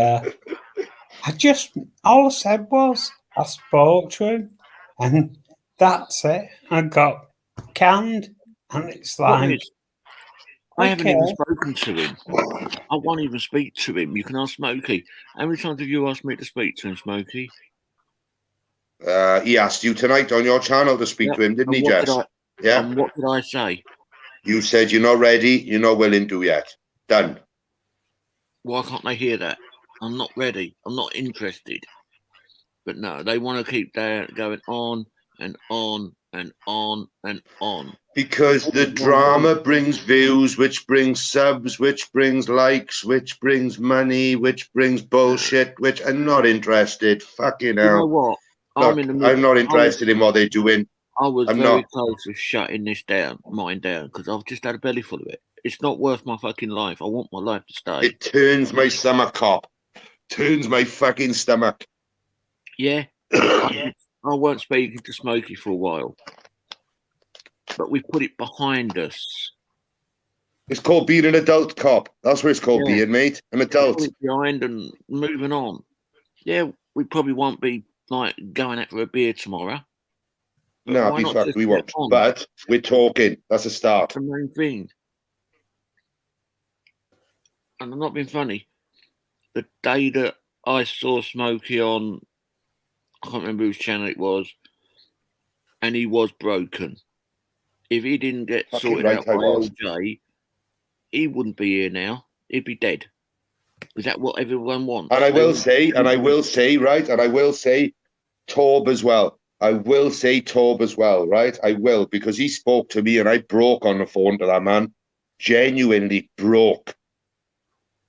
Speaker 4: all I said was I spoke to him, and that's it. I got canned, and it's like,
Speaker 2: I haven't even spoken to him. I won't even speak to him. You can ask Smokey. How many times have you asked me to speak to him, Smokey?
Speaker 3: He asked you tonight on your channel to speak to him, didn't he, Jess? Yeah.
Speaker 2: And what did I say?
Speaker 3: You said you're not ready, you're not willing to yet. Done.
Speaker 2: Why can't they hear that? I'm not ready. I'm not interested. But no, they want to keep going on and on and on and on.
Speaker 3: Because the drama brings views, which brings subs, which brings likes, which brings money, which brings bullshit, which I'm not interested. Fucking hell.
Speaker 2: You know what?
Speaker 3: Look, I'm not interested in what they're doing.
Speaker 2: I was very close to shutting this down, mine down, because I've just had a belly full of it. It's not worth my fucking life. I want my life to stay.
Speaker 3: It turns my stomach, cop. Turns my fucking stomach.
Speaker 2: Yeah. I weren't speaking to Smokey for a while. But we've put it behind us.
Speaker 3: It's called being an adult, cop. That's what it's called being, mate. An adult.
Speaker 2: Put it behind and moving on. Yeah, we probably won't be like going out for a beer tomorrow.
Speaker 3: No, be fucked, we won't. But we're talking. That's a start.
Speaker 2: That's the main thing. And I'm not being funny. The day that I saw Smokey on, I can't remember whose channel it was, and he was broken. If he didn't get sorted out by LJ, he wouldn't be here now. He'd be dead. Is that what everyone wants?
Speaker 3: And I will say, right, and I will say Torb as well. I will say Torb as well, right? I will, because he spoke to me and I broke on the phone to that man. Genuinely broke.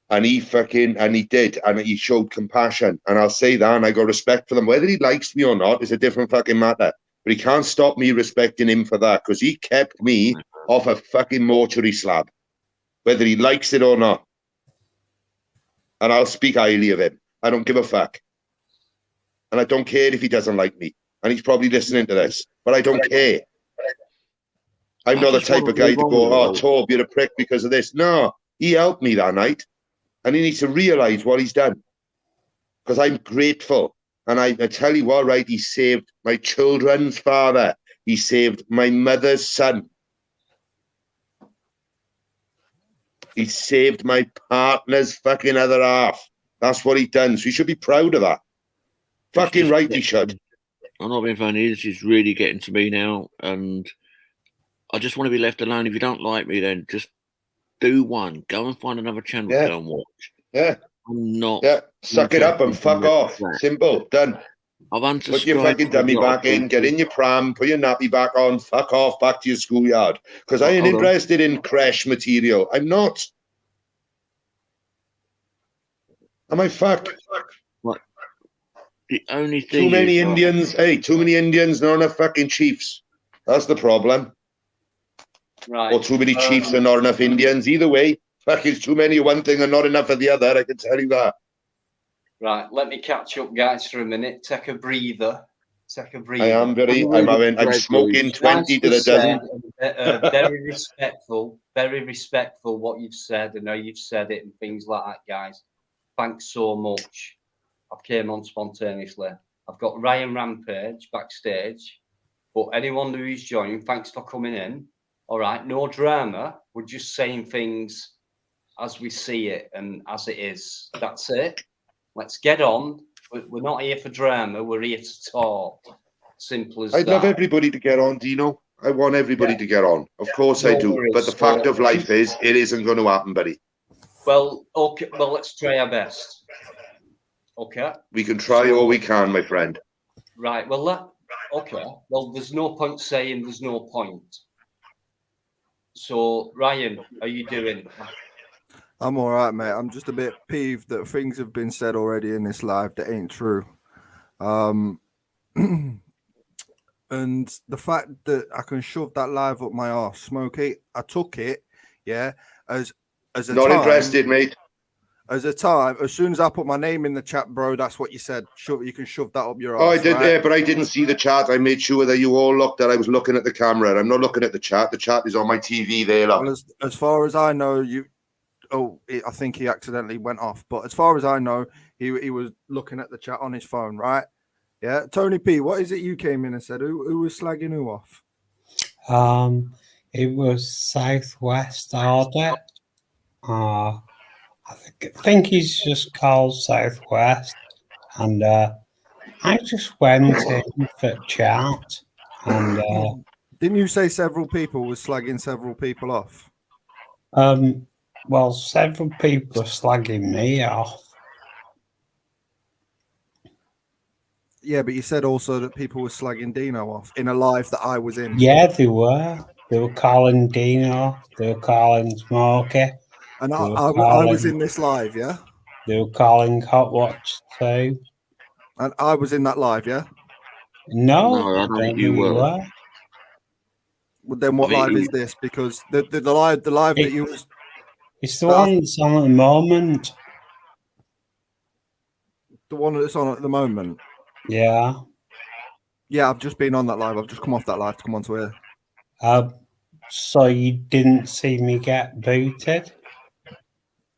Speaker 3: And he did, and he showed compassion. And I'll say that, and I got respect for them. Whether he likes me or not is a different fucking matter. But he can't stop me respecting him for that, because he kept me off a fucking mortuary slab, whether he likes it or not. And I'll speak highly of him. I don't give a fuck. And I don't care if he doesn't like me. And he's probably listening to this, but I don't care. I'm not the type of guy to go, oh, Torb, you're a prick because of this. No, he helped me that night. And he needs to realise what he's done. Because I'm grateful. And I tell you what, right, he saved my children's father. He saved my mother's son. He saved my partner's fucking other half. That's what he done. So he should be proud of that. Fucking right, he should.
Speaker 2: I'm not being funny. This is really getting to me now, and I just want to be left alone. If you don't like me, then just do one. Go and find another channel to go and watch.
Speaker 3: Yeah.
Speaker 2: I'm not.
Speaker 3: Yeah. Suck it up and fuck off. Simple. Done.
Speaker 2: I've unsubscribed.
Speaker 3: Put your fucking dummy back in, get in your pram, put your nappy back on, fuck off, back to your schoolyard. Because I ain't interested in crash material. I'm not. Am I fucked?
Speaker 2: What? The only thing.
Speaker 3: Too many Indians. Hey, too many Indians, not enough fucking chiefs. That's the problem.
Speaker 1: Right.
Speaker 3: Or too many chiefs and not enough Indians. Either way, fuck, it's too many of one thing and not enough of the other. I can tell you that.
Speaker 1: Right, let me catch up, guys, for a minute. Take a breather.
Speaker 3: I'm smoking 20 to the dozen.
Speaker 1: Very respectful what you've said. I know you've said it and things like that, guys. Thanks so much. I've came on spontaneously. I've got Ryan Rampage backstage, but anyone who's joined, thanks for coming in. All right, no drama. We're just saying things as we see it and as it is. That's it. Let's get on. We're not here for drama. We're here to talk. Simple as that.
Speaker 3: I'd love everybody to get on, Dino. I want everybody to get on. Of course I do. But the fact of life is, it isn't going to happen, buddy.
Speaker 1: Well, okay. Well, let's try our best. Okay.
Speaker 3: We can try all we can, my friend.
Speaker 1: Right. Well, okay. Well, there's no point saying there's no point. So, Ryan, how are you doing?
Speaker 5: I'm all right, mate. I'm just a bit peeved that things have been said already in this live that ain't true. And the fact that I can shove that live up my arse, Smokey, I took it, yeah, as a
Speaker 3: not
Speaker 5: time,
Speaker 3: interested, mate.
Speaker 5: As a time, as soon as I put my name in the chat, bro, that's what you said. You can shove that up your arse.
Speaker 3: Oh, I did,
Speaker 5: right?
Speaker 3: yeah, but I didn't see the chat. I made sure that you all looked that I was looking at the camera. I'm not looking at the chat. The chat is on my TV there. Look.
Speaker 5: Well, as far as I know, I think he accidentally went off. But as far as I know, he was looking at the chat on his phone, right? Yeah. Tony P, what is it you came in and said? Who was slagging who off?
Speaker 4: It was Southwest Order. I think he's just called Southwest. And I just went in for chat. And
Speaker 5: didn't you say several people were slagging several people off?
Speaker 4: Well, several people are slagging me off.
Speaker 5: Yeah, but you said also that people were slagging Dino off in a live that I was in.
Speaker 4: Yeah, they were. They were calling Dino. They were calling Smokey.
Speaker 5: And I was in this live, yeah?
Speaker 4: They were calling Hot Watch too.
Speaker 5: And I was in that live, yeah?
Speaker 4: No,
Speaker 2: I don't think you were.
Speaker 5: Well, then what live is this? Because the live that you was...
Speaker 4: It's the one that's on at the moment.
Speaker 5: The one that's on at the moment?
Speaker 4: Yeah.
Speaker 5: Yeah, I've just been on that live. I've just come off that live to come on to here.
Speaker 4: So you didn't see me get booted?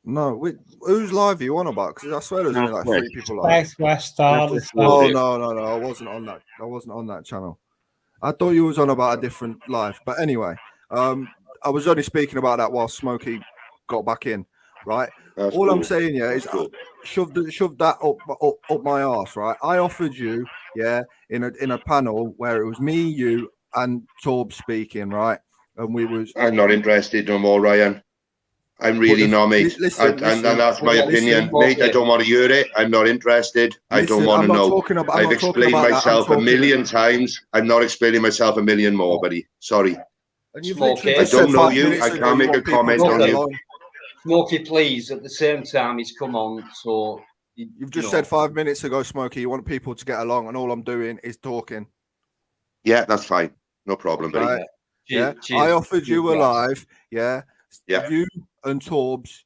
Speaker 5: No. Whose live are you on about? Because I swear there's only like 3 people live.
Speaker 4: Southwest Order.
Speaker 5: Oh, no. I wasn't on that. I wasn't on that channel. I thought you was on about a different live. But anyway, I was only speaking about that while Smokey got back in, right?
Speaker 3: That's
Speaker 5: all
Speaker 3: cool.
Speaker 5: I'm saying, yeah, is shove that up my arse, right? I offered you, yeah, in a panel where it was me, you, and Torb speaking, right? And we was.
Speaker 3: I'm not interested no more, Ryan. I'm really not, mate.
Speaker 5: Listen,
Speaker 3: and that's my opinion, mate. I don't want to hear it. I'm not interested. I don't want to know. I've explained myself a million times. I'm not explaining myself a million more, buddy. Sorry.
Speaker 5: And you've
Speaker 1: Smokey.
Speaker 3: I don't know you. I can't make a comment on you.
Speaker 1: Smokey, please. At the same time, he's come on, so
Speaker 5: you've just said 5 minutes ago, Smokey, you want people to get along, and all I'm doing is talking.
Speaker 3: Yeah, that's fine. No problem, buddy.
Speaker 5: Right. Yeah, I offered you a live. Yeah, you and Torbs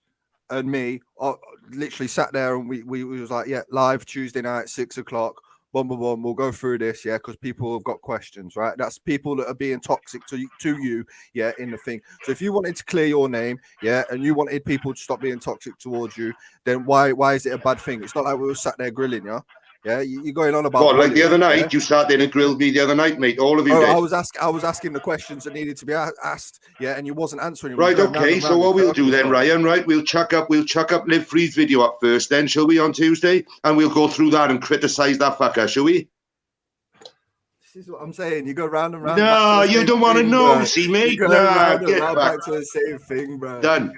Speaker 5: and me literally sat there, and we was like, yeah, live Tuesday night, 6 o'clock. Boom, boom, boom. We'll go through this, yeah, because people have got questions, right? That's people that are being toxic to you, yeah, in the thing. So if you wanted to clear your name, yeah, and you wanted people to stop being toxic towards you, then why is it a bad thing? It's not like we were sat there grilling, yeah. Yeah, you're going on about
Speaker 3: What, like the
Speaker 5: bullying,
Speaker 3: other night?
Speaker 5: yeah?
Speaker 3: You sat there and grilled me the other night, mate. All of you did.
Speaker 5: I was asking the questions that needed to be asked, yeah, and you wasn't answering them.
Speaker 3: Right, okay. So what we'll do then, Ryan, right? We'll chuck up Live Free's video up first, then, shall we, on Tuesday? And we'll go through that and criticize that fucker, shall we?
Speaker 5: This is what I'm saying. You go round and round.
Speaker 3: No, you don't want to know,
Speaker 5: bro.
Speaker 3: see, mate.
Speaker 5: You go round and round back to the same thing, bro.
Speaker 3: Done.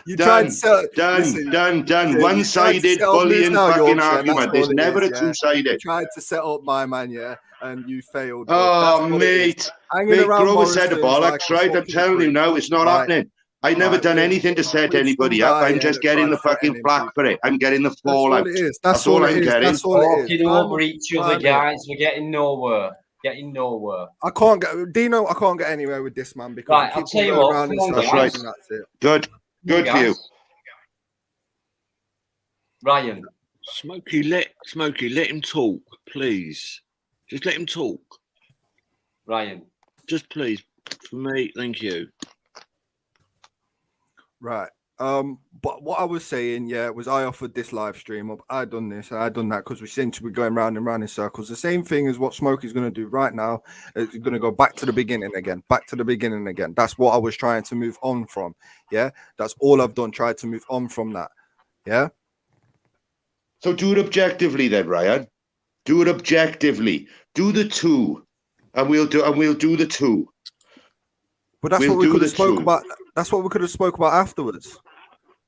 Speaker 5: You tried to sell.
Speaker 3: Done. One-sided bullying fucking argument. There's never a two-sided.
Speaker 5: You tried to set up my man, yeah, and you failed.
Speaker 3: Oh, mate. Mate, Grover said the bollocks, right? I'm telling you now, it's not happening. I never done anything to set anybody up. I'm just getting the fucking flack for it. I'm getting the fallout.
Speaker 5: That's all I'm getting.
Speaker 1: Talking over each other, guys. We're getting nowhere. I
Speaker 5: can't get Dino. I can't get anywhere with this man because
Speaker 1: right, I'll tell you what.
Speaker 3: That's right. That's it. Good for you,
Speaker 1: Ryan.
Speaker 6: Smokey, let him talk, please. Just let him talk,
Speaker 1: Ryan.
Speaker 6: Just please, for me, thank you.
Speaker 5: Right. But what I was saying, yeah, was I offered this live stream up. I done this, I done that because we seem to be going round and round in circles. The same thing as what Smokey's going to do right now. Is going to go back to the beginning again. That's what I was trying to move on from. Yeah, that's all I've done. Tried to move on from that. Yeah.
Speaker 3: So do it objectively, then, Ryan. Do it objectively. Do the two, and we'll do the two.
Speaker 5: But that's what we could have spoke about. That's what we could have spoke about afterwards.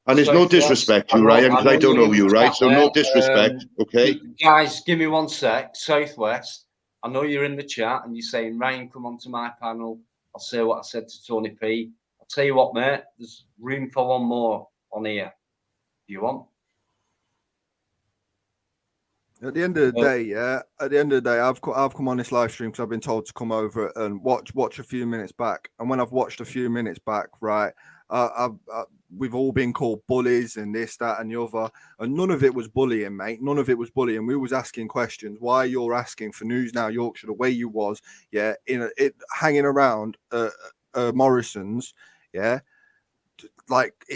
Speaker 3: And there's no disrespect to you, Ryan, because I don't know you, right? So no disrespect, okay?
Speaker 1: Guys, give me 1 sec. Southwest, I know you're in the chat and you're saying, Ryan, come onto my panel. I'll say what I said to Tony P. I'll tell you what, mate, there's room for one more on here. Do you want?
Speaker 5: At the end of the day, yeah. At the end of the day, I've come on this live stream because I've been told to come over and watch a few minutes back. And when I've watched a few minutes back, right, we've all been called bullies and this, that, and the other, and none of it was bullying, mate. None of it was bullying. We was asking questions. Why you're asking for News Now Yorkshire the way you was, yeah, hanging around Morrison's, yeah. Like it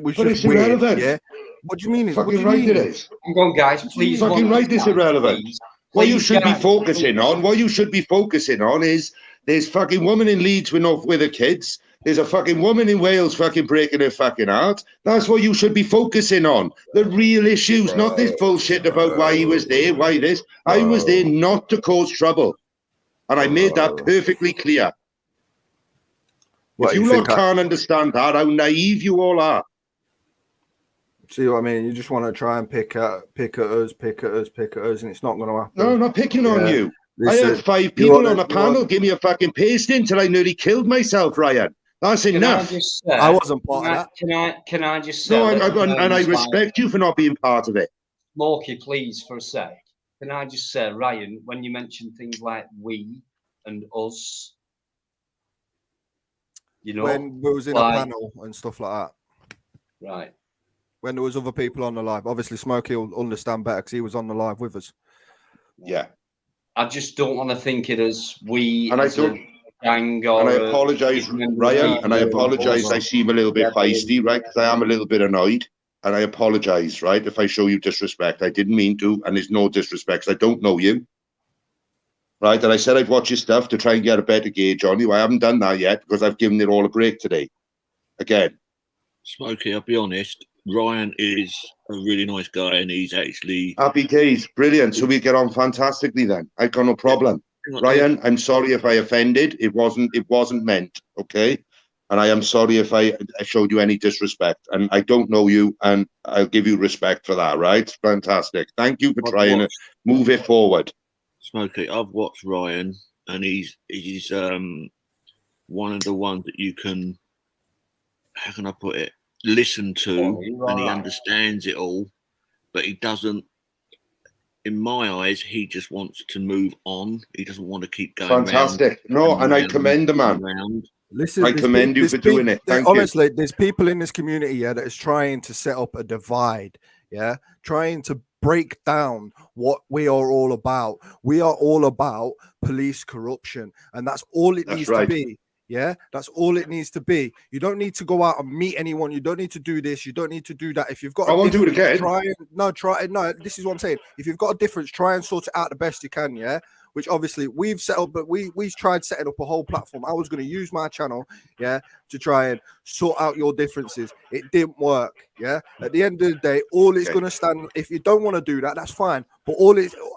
Speaker 5: was just weird, irrelevant. Yeah. What do you mean?
Speaker 3: Fucking right it is.
Speaker 1: Come on, guys, please.
Speaker 3: Fucking right, it's irrelevant. What you should be focusing on is there's fucking woman in Leeds with her kids. There's a fucking woman in Wales fucking breaking her fucking heart. That's what you should be focusing on. The real issues, not this bullshit about why he was there, why this. I was there not to cause trouble. And I made that perfectly clear. If you lot can't understand that, how naive you all are.
Speaker 5: See what I mean? You just want to try and pick at us, and it's not going to happen.
Speaker 3: No, I'm not picking on you. Listen, I had 5 people on a panel give me a fucking pasting until I nearly killed myself, Ryan. That's enough.
Speaker 5: I wasn't part of that.
Speaker 1: Can I just say?
Speaker 3: No, and I respect you for not being part of it.
Speaker 1: Smokey, please, for a sec. Can I just say, Ryan, when you mention things like we and us, you know,
Speaker 5: when we was in a panel and stuff like that,
Speaker 1: right?
Speaker 5: When there was other people on the live, obviously Smokey will understand better because he was on the live with us.
Speaker 3: Yeah,
Speaker 1: I just don't want to think it as we.
Speaker 3: And I don't.
Speaker 1: Gang
Speaker 3: and I apologise, Ryan, and I apologise. I seem a little bit feisty, right? Because I am a little bit annoyed, and I apologise, right? If I show you disrespect, I didn't mean to, and there's no disrespect. 'Cause I don't know you, right? And I said I'd watch your stuff to try and get a better gauge on you. I haven't done that yet because I've given it all a break today. Again,
Speaker 6: Smokey, I'll be honest. Ryan is a really nice guy, and he's actually
Speaker 3: happy days, brilliant. So we get on fantastically then. I've got no problem. Ryan, I'm sorry if I offended. It wasn't meant, okay? And I am sorry if I showed you any disrespect. And I don't know you, and I'll give you respect for that, right? Fantastic. Thank you for trying to move it forward.
Speaker 6: Smokey, I've watched Ryan, and he's one of the ones that you can, how can I put it, listen to, and he understands it all, but he doesn't. In my eyes, he just wants to move on. He doesn't want to keep going.
Speaker 3: Fantastic. And I commend the man. Listen, I commend you for doing it.
Speaker 5: Honestly, there's people in this community, yeah, that is trying to set up a divide, yeah, trying to break down what we are all about. We are all about police corruption, and that's all it needs to be. Yeah, that's all it needs to be. You don't need to go out and meet anyone. You don't need to do this. You don't need to do that. If you've got,
Speaker 3: I won't do it again.
Speaker 5: Try it. No, this is what I'm saying. If you've got a difference, try and sort it out the best you can. Yeah, which obviously we've set up, but we've tried setting up a whole platform. I was going to use my channel, yeah, to try and sort out your differences. It didn't work. Yeah, at the end of the day, all it's going to stand. If you don't want to do that, that's fine. But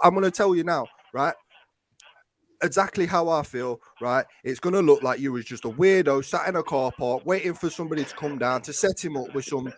Speaker 5: I'm going to tell you now, right? Exactly how I feel, right? It's going to look like you was just a weirdo sat in a car park waiting for somebody to come down to set him up with some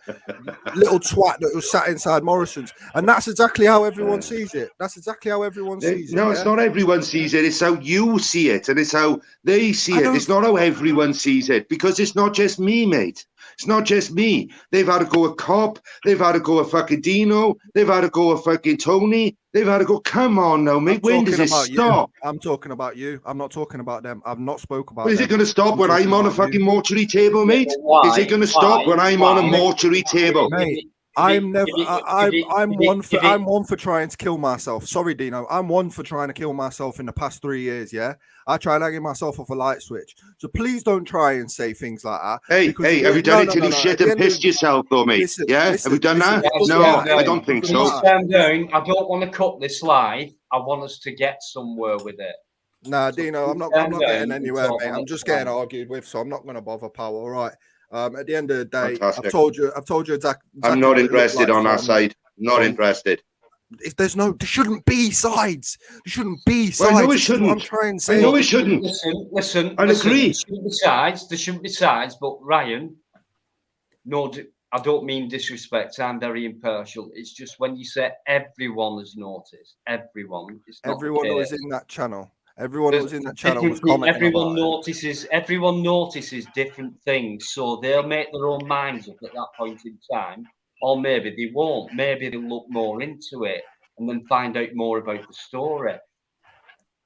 Speaker 5: little twat that was sat inside Morrison's. And that's exactly how everyone sees it. That's exactly how everyone sees it.
Speaker 3: No, it's not everyone sees it. It's how you see it, and it's how they see it. It's not how everyone sees it, because it's not just me, mate. It's not just me. They've had to go a Cop. They've had to go a fucking Dino. They've had to go a fucking Tony. They've had to go. Come on now, mate. When does it stop?
Speaker 5: I'm talking about you. I'm not talking about them. I've not spoke about
Speaker 3: them. Is it going to stop when I'm on a fucking mortuary table, mate? Is it going to stop when I'm on a mortuary table?
Speaker 5: Mate, I'm one for trying to kill myself. Sorry, Dino. I'm one for trying to kill myself in the past 3 years. Yeah, I tried hanging myself off a light switch. So please don't try and say things like that.
Speaker 3: Hey, have you done it till you shit and pissed yourself, though, mate? Have you done that? No, I don't think so.
Speaker 1: Stand down. I don't want to cut this live. I want us to get somewhere with it.
Speaker 5: Nah, Dino, I'm not getting anywhere, mate. I'm just getting argued with, so I'm not going to bother, pal. All right. At the end of the day, I've told you exactly.
Speaker 3: I'm not interested on our side. Not interested.
Speaker 5: There shouldn't be sides. There shouldn't be sides.
Speaker 3: Well, no, it shouldn't.
Speaker 5: I'm trying to say.
Speaker 3: No, it shouldn't.
Speaker 1: Listen.
Speaker 3: I agree.
Speaker 1: There shouldn't be sides. But Ryan, no, I don't mean disrespect. I'm very impartial. It's just when you say everyone has noticed, everyone
Speaker 5: who was in that channel. Everyone who was in that channel was commenting.
Speaker 1: Everyone notices different things, so they'll make their own minds up at that point in time, or maybe they won't. Maybe they'll look more into it and then find out more about the story.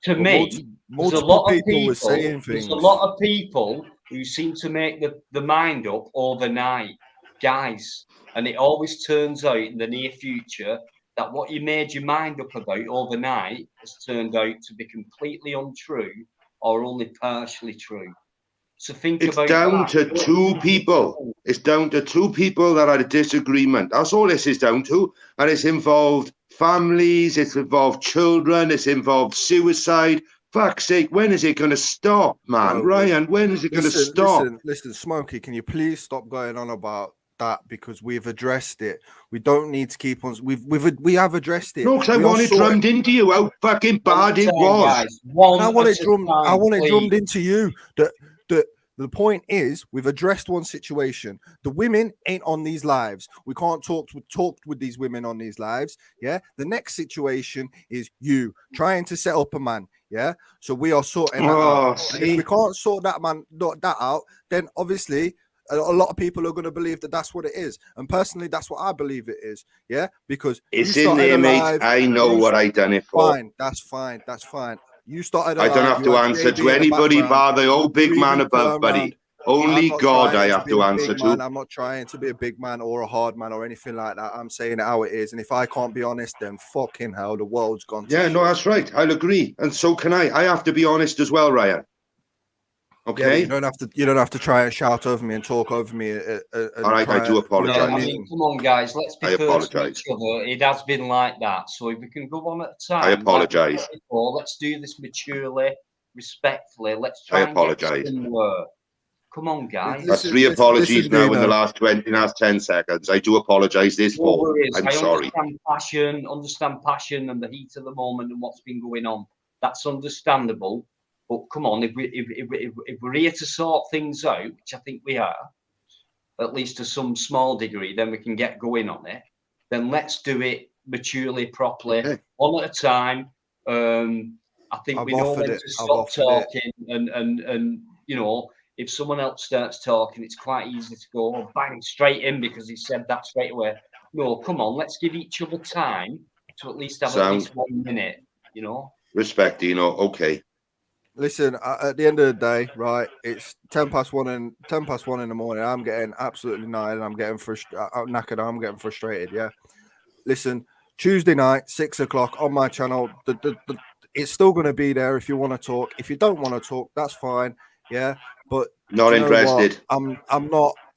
Speaker 1: To me, there's a lot of people who seem to make the mind up overnight, guys, and it always turns out in the near future that what you made your mind up about overnight has turned out to be completely untrue or only partially true. So
Speaker 3: it's down to two people. It's down to two people that had a disagreement. That's all this is down to. And it's involved families, it's involved children, it's involved suicide. Fuck's sake, when is it going to stop, man? Ryan, when is it going to stop?
Speaker 5: Listen, Smokey, can you please stop going on about that, because we've addressed it. We don't need to keep on. We have addressed it.
Speaker 3: No, because I want it drummed into you how fucking bad it was.
Speaker 5: I want it drummed into you. The point is, we've addressed one situation. The women ain't on these lives. We can't talk with these women on these lives. Yeah. The next situation is you trying to set up a man. Yeah. So we are sorting that out. And if we can't sort that out, then obviously a lot of people are going to believe that that's what it is. And personally, that's what I believe it is. Yeah. Because
Speaker 3: it's in there, mate. I know what I done it for.
Speaker 5: Fine. That's fine. You started.
Speaker 3: I don't have to answer to anybody bar the old big man above, buddy. Only God I have to answer to.
Speaker 5: I'm not trying to be a big man or a hard man or anything like that. I'm saying it how it is. And if I can't be honest, then fucking hell, the world's gone.
Speaker 3: Yeah, no, that's right. I'll agree. And so can I. I have to be honest as well, Ryan. Okay.
Speaker 5: Yeah, you don't have to try and shout over me and talk over me.
Speaker 3: All right, I do apologize.
Speaker 1: I mean, come on, guys, let's be fair to each other. It has been like that, so if we can go on at a time.
Speaker 3: I apologize.
Speaker 1: Let's do this maturely, respectfully. Let's try.
Speaker 3: I apologize.
Speaker 1: Come on, guys.
Speaker 3: That's 3 apologies now in the last 10 seconds. I do apologize. This for. I'm sorry.
Speaker 1: Understand passion and the heat of the moment and what's been going on. That's understandable. But come on, if we're here to sort things out, which I think we are, at least to some small degree, then we can get going on it. Then let's do it maturely, properly, one at a time. I think we know when to stop talking, and you know, if someone else starts talking, it's quite easy to go bang straight in because he said that straight away. No, come on, let's give each other time to at least have at least 1 minute. You know,
Speaker 3: respect, Dino. Okay.
Speaker 5: Listen, at the end of the day, right, it's 1:10 in the morning. I'm getting absolutely knackered. I'm getting frustrated, yeah. Listen, Tuesday night, 6 o'clock on my channel. It's still going to be there if you want to talk. If you don't want to talk, that's fine, yeah. But
Speaker 3: Not
Speaker 5: do you know what?
Speaker 3: interested.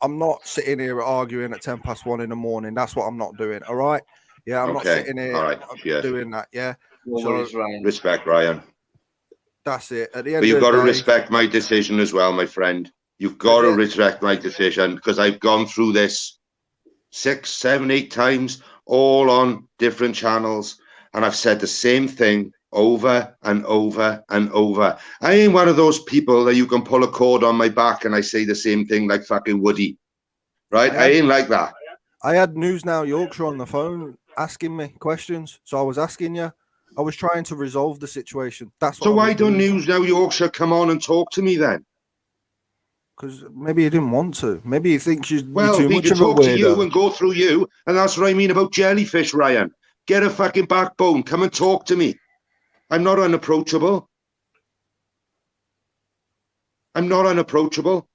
Speaker 5: I'm not sitting here arguing at 1:10 in the morning. That's what I'm not doing. All right. Yeah, I'm not
Speaker 3: Okay.
Speaker 5: sitting here
Speaker 3: All right. Yeah.
Speaker 5: doing that. Yeah.
Speaker 1: No
Speaker 5: So
Speaker 1: worries, Ryan.
Speaker 3: Respect, Ryan.
Speaker 5: that's it. At the end
Speaker 3: But you've
Speaker 5: of
Speaker 3: got
Speaker 5: the
Speaker 3: to
Speaker 5: day,
Speaker 3: respect my decision as well, my friend. You've got to
Speaker 5: Yeah.
Speaker 3: respect my decision because I've gone through this 6, 7, 8 times, all on different channels, and I've said the same thing over and over and over. I ain't one of those people that you can pull a cord on my back and I say the same thing like fucking Woody, right? I ain't like that.
Speaker 5: I had News Now Yorkshire on the phone asking me questions, so I was asking you. I was trying to resolve the situation. That's what
Speaker 3: So why don't News Now Yorkshire come on and talk to me then?
Speaker 5: Because maybe you didn't want to. Maybe you think you're
Speaker 3: Well,
Speaker 5: too
Speaker 3: we
Speaker 5: much
Speaker 3: could
Speaker 5: of a
Speaker 3: talk to you
Speaker 5: weirdo.
Speaker 3: and go through you, and that's what I mean about jellyfish, Ryan. Get a fucking backbone. Come and talk to me. I'm not unapproachable. I'm not unapproachable.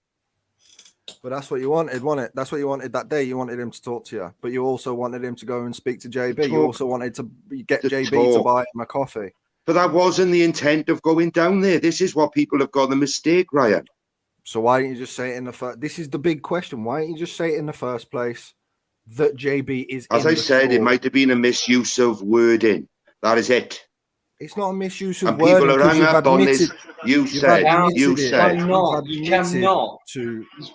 Speaker 5: But that's what you wanted, wasn't it? That's what you wanted that day. You wanted him to talk to you, but you also wanted him to go and speak to JB. You also wanted to get JB to buy him a coffee.
Speaker 3: But that wasn't the intent of going down there. This is what people have got the mistake, Ryan.
Speaker 5: So why didn't you just say it in the first? This is the big question. Why didn't you just say it in the first place that JB is?
Speaker 3: As I said, it might have been a misuse of wording. That is it.
Speaker 5: It's not a misuse of
Speaker 3: and
Speaker 5: wording.
Speaker 3: People are hung up on this. You said.
Speaker 1: You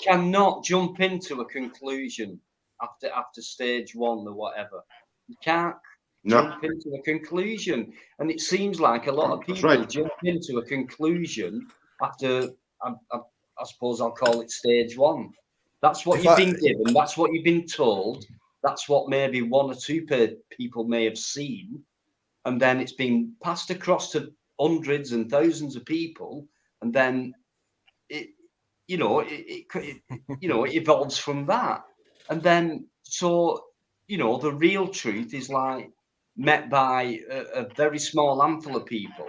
Speaker 1: cannot jump into a conclusion after stage 1 or whatever. You can't jump into a conclusion, and it seems like a lot of people jump into a conclusion after. I suppose I'll call it stage 1. That's what you've been given. That's what you've been told. That's what maybe 1 or 2 people may have seen. And then it's been passed across to hundreds and thousands of people. And then it evolves from that. And then, so, the real truth is like met by a very small handful of people.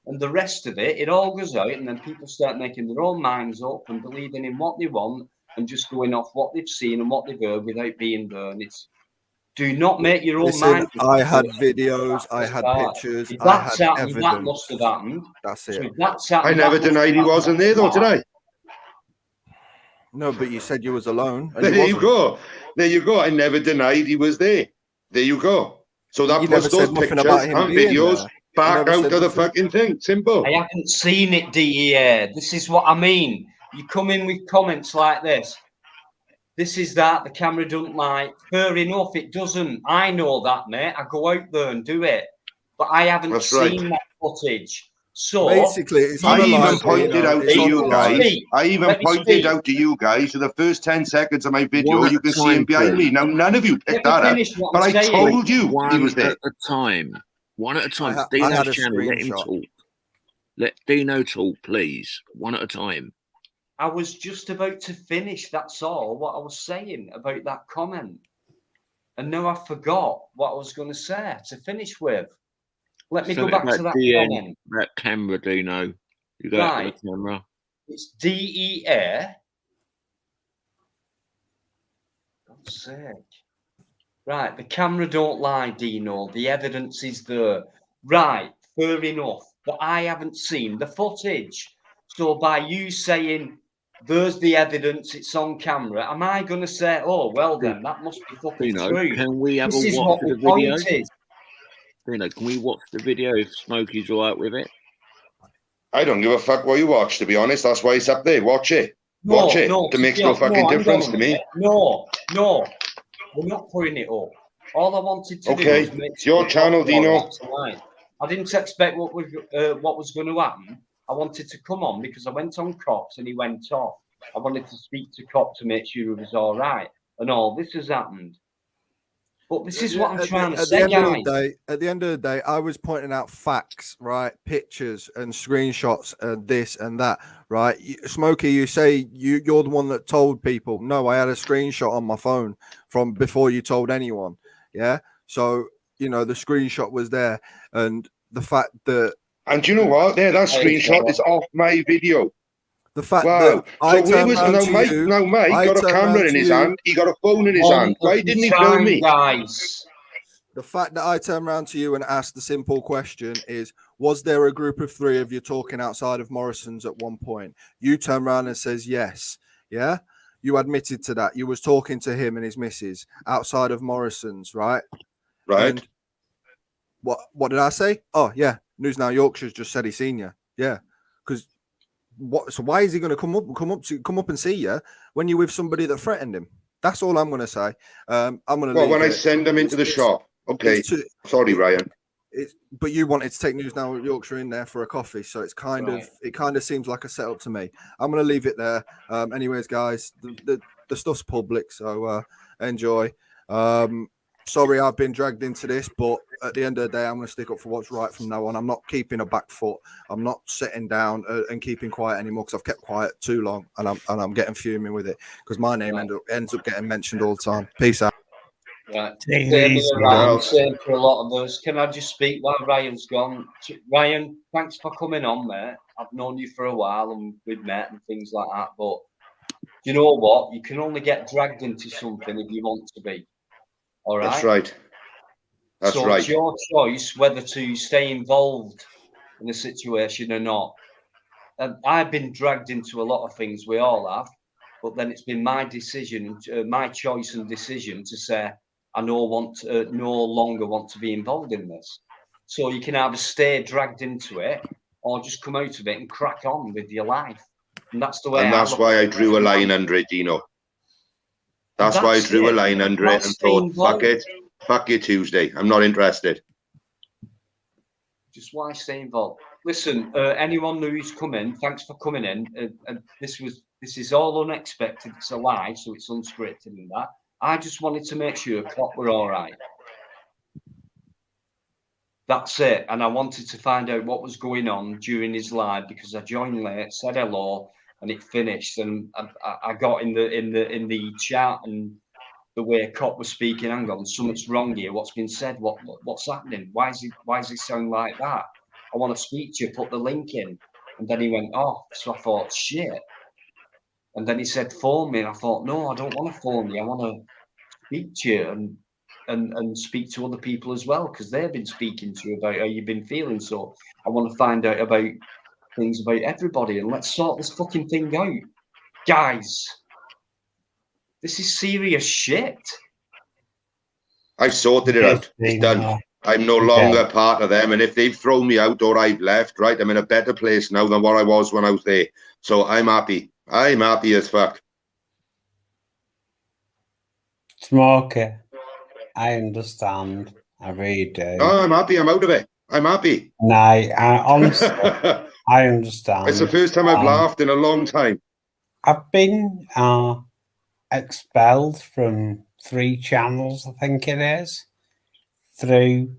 Speaker 1: And the rest of it all goes out, and then people start making their own minds up and believing in what they want and just going off what they've seen and what they've heard without being there. And it's do not make your own mind.
Speaker 5: I had videos, I had pictures, I had evidence.
Speaker 1: That must have happened.
Speaker 5: That's it.
Speaker 3: I never denied he wasn't there, though, did I?
Speaker 5: No, but you said you was alone.
Speaker 3: There you go. There you go. I never denied he was there. There you go. So that puts those pictures and videos back out of the fucking thing. Simple.
Speaker 1: I haven't seen it, DEA. This is what I mean. You come in with comments like this. This is that the camera doesn't like. Fair enough, it doesn't. I know that, mate. I go out there and do it. But I haven't seen that footage. So
Speaker 5: basically, it's
Speaker 3: I even pointed out to you guys. I even pointed out to you guys for the first 10 seconds of my video. You can see him behind me. Now, none of you picked that up, but I told you he was there.
Speaker 6: One at a time. Dino's channel. Let him talk. Let Dino talk, please. One at a time.
Speaker 1: I was just about to finish. That's all. What I was saying about that comment, and now I forgot what I was going to say to finish with. Let me go back to that comment.
Speaker 6: That camera, Dino. You got the camera.
Speaker 1: It's DEA. God's sake. Right, the camera don't lie, Dino. The evidence is there. Right, fair enough. But I haven't seen the footage. So by you saying there's the evidence, it's on camera, am I going to say, oh, well then, that must be fucking true?
Speaker 6: Can we have a watch of the video? Dino, can we watch the video if Smokey's all right with it?
Speaker 3: I don't give a fuck what you watch, to be honest. That's why it's up there. Watch it. Watch it. It makes no fucking difference to me.
Speaker 1: No. We're not putting it up. All I wanted to do was make
Speaker 3: it's your channel, Dino.
Speaker 1: I didn't expect what was going to happen. I wanted to come on because I went on Cox and he went off. I wanted to speak to Cox to make sure he was all right. And all this has happened. But this is what I'm trying to say, guys.
Speaker 5: At the end of the day, I was pointing out facts, right? Pictures and screenshots and this and that, right? Smokey, you say you're the one that told people. No, I had a screenshot on my phone from before you told anyone. Yeah. So, the screenshot was there. And the fact that...
Speaker 3: And you know what? That screenshot is off my video.
Speaker 5: The fact that
Speaker 3: Mike got a camera in his hand. He got a phone in his hand. Why didn't he film me?
Speaker 1: Guys,
Speaker 5: The fact that I turned around to you and asked the simple question is, was there a group of 3 of you talking outside of Morrison's at one point? You turn around and says yes. Yeah? You admitted to that. You was talking to him and his missus outside of Morrison's, right?
Speaker 3: Right.
Speaker 5: And what did I say? Oh, yeah. News Now Yorkshire's just said he's seen you. Yeah. Because so why is he going to come up and see you when you're with somebody that threatened him? That's all I'm going to say. I'm going to.
Speaker 3: Well, when I send them into the shop, okay. Sorry, Ryan.
Speaker 5: But you wanted to take News Now Yorkshire in there for a coffee, so it's kind of seems like a setup to me. I'm going to leave it there. Anyways, guys, the stuff's public, so enjoy. Sorry, I've been dragged into this, but at the end of the day, I'm going to stick up for what's right from now on. I'm not keeping a back foot. I'm not sitting down and keeping quiet anymore because I've kept quiet too long, and I'm getting fuming with it because my name ends up getting mentioned all the time. Peace out.
Speaker 1: Right. Same for a lot of us. Can I just speak while Ryan's gone? Ryan, thanks for coming on, mate. I've known you for a while and we've met and things like that. But you know what? You can only get dragged into something if you want to be. All right.
Speaker 3: That's right. That's right.
Speaker 1: It's your choice whether to stay involved in a situation or not. And I've been dragged into a lot of things. We all have. But then it's been my decision, my choice and decision to say, I no longer want to be involved in this. So you can either stay dragged into it or just come out of it and crack on with your life. And that's the way.
Speaker 3: And that's why I drew a line under it, Dino. That's why I drew a line under it and thought, fuck it, Tuesday. I'm not interested.
Speaker 1: Just why stay involved? Listen, anyone who's come in, thanks for coming in. This is all unexpected. It's a live, so it's unscripted and that. I just wanted to make sure Clock were all right. That's it. And I wanted to find out what was going on during his live because I joined late, said hello, and it finished. And I got in the chat and the way Cop was speaking. Hang on, something's wrong here. What's been said? What's happening? Why is it sound like that? I want to speak to you. Put the link in. And then he went off. So I thought, shit. And then he said, phone me. And I thought, no, I don't want to phone you. I want to speak to you and speak to other people as well, because they've been speaking to you about how you've been feeling. So I want to find out about things about everybody and let's sort this fucking thing out. Guys, this is serious shit.
Speaker 3: I've sorted it out. It's done. I'm no longer part of them. And if they've thrown me out or I've left, right, I'm in a better place now than what I was when I was there. So I'm happy. I'm happy as fuck.
Speaker 4: Smokey, I understand. I really do.
Speaker 3: Oh, I'm happy. I'm out of it. I'm happy.
Speaker 4: No, I honestly, I understand.
Speaker 3: It's the first time I've laughed in a long time.
Speaker 4: I've been expelled from 3 channels, I think it is, through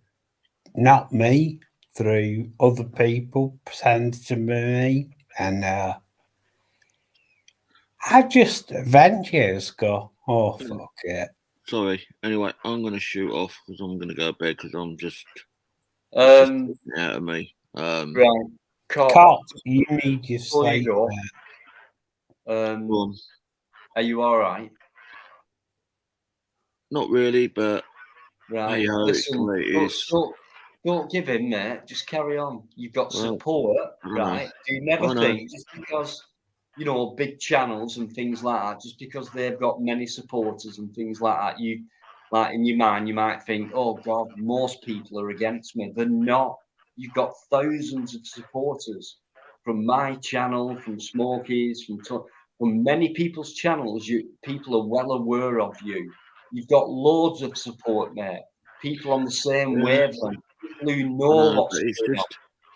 Speaker 4: not me, through other people pretending to be me, and I just eventually go, oh fuck it.
Speaker 6: Sorry. Anyway, I'm going to shoot off because I'm going to go to bed because I'm just
Speaker 1: out
Speaker 6: of me.
Speaker 1: Right.
Speaker 4: Cop, you need your sleep.
Speaker 1: Are you all right?
Speaker 6: Not really, but
Speaker 1: right.
Speaker 6: Hey,
Speaker 1: listen, don't give in, mate. Just carry on. You've got support, right? Do you never think just because big channels and things like that, just because they've got many supporters and things like that, you like in your mind you might think, oh God, most people are against me. They're not. You've got thousands of supporters from my channel, from Smokey's, from many people's channels. People are well aware of you. You've got loads of support, mate. People on the same wavelength. People who know what's going on.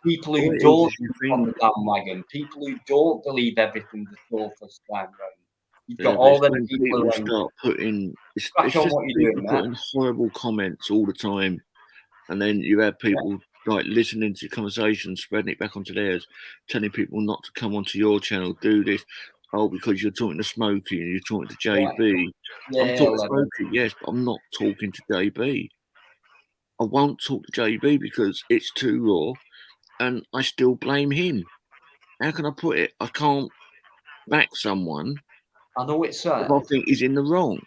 Speaker 1: People who don't jump on the bandwagon. People who don't believe everything the surface time round. You've got all them people around.
Speaker 6: Start putting, it's just what you're doing, putting horrible comments all the time, and then you have people like listening to conversations, spreading it back onto theirs, telling people not to come onto your channel, do this. Oh, because you're talking to Smokey and you're talking to JB. Yeah, I'm talking to Smokey, yes, but I'm not talking to JB. I won't talk to JB because it's too raw, and I still blame him. How can I put it? I can't back someone.
Speaker 1: I know it's
Speaker 6: I think he's in the wrong.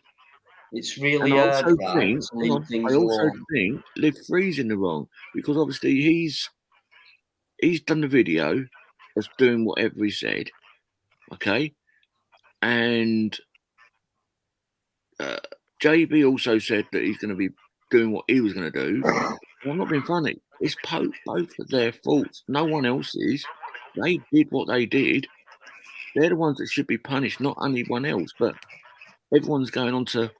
Speaker 1: It's really
Speaker 6: And I
Speaker 1: hard,
Speaker 6: also
Speaker 1: right,
Speaker 6: think,
Speaker 1: to
Speaker 6: hang
Speaker 1: leave
Speaker 6: on,
Speaker 1: things
Speaker 6: I also
Speaker 1: alone.
Speaker 6: think Liv Free's in the wrong because obviously he's done the video of doing whatever he said, okay, and JB also said that he's going to be doing what he was going to do. Well, I'm not being funny. It's both of their faults. No one else's. They did what they did. They're the ones that should be punished, not anyone else. But everyone's going on to,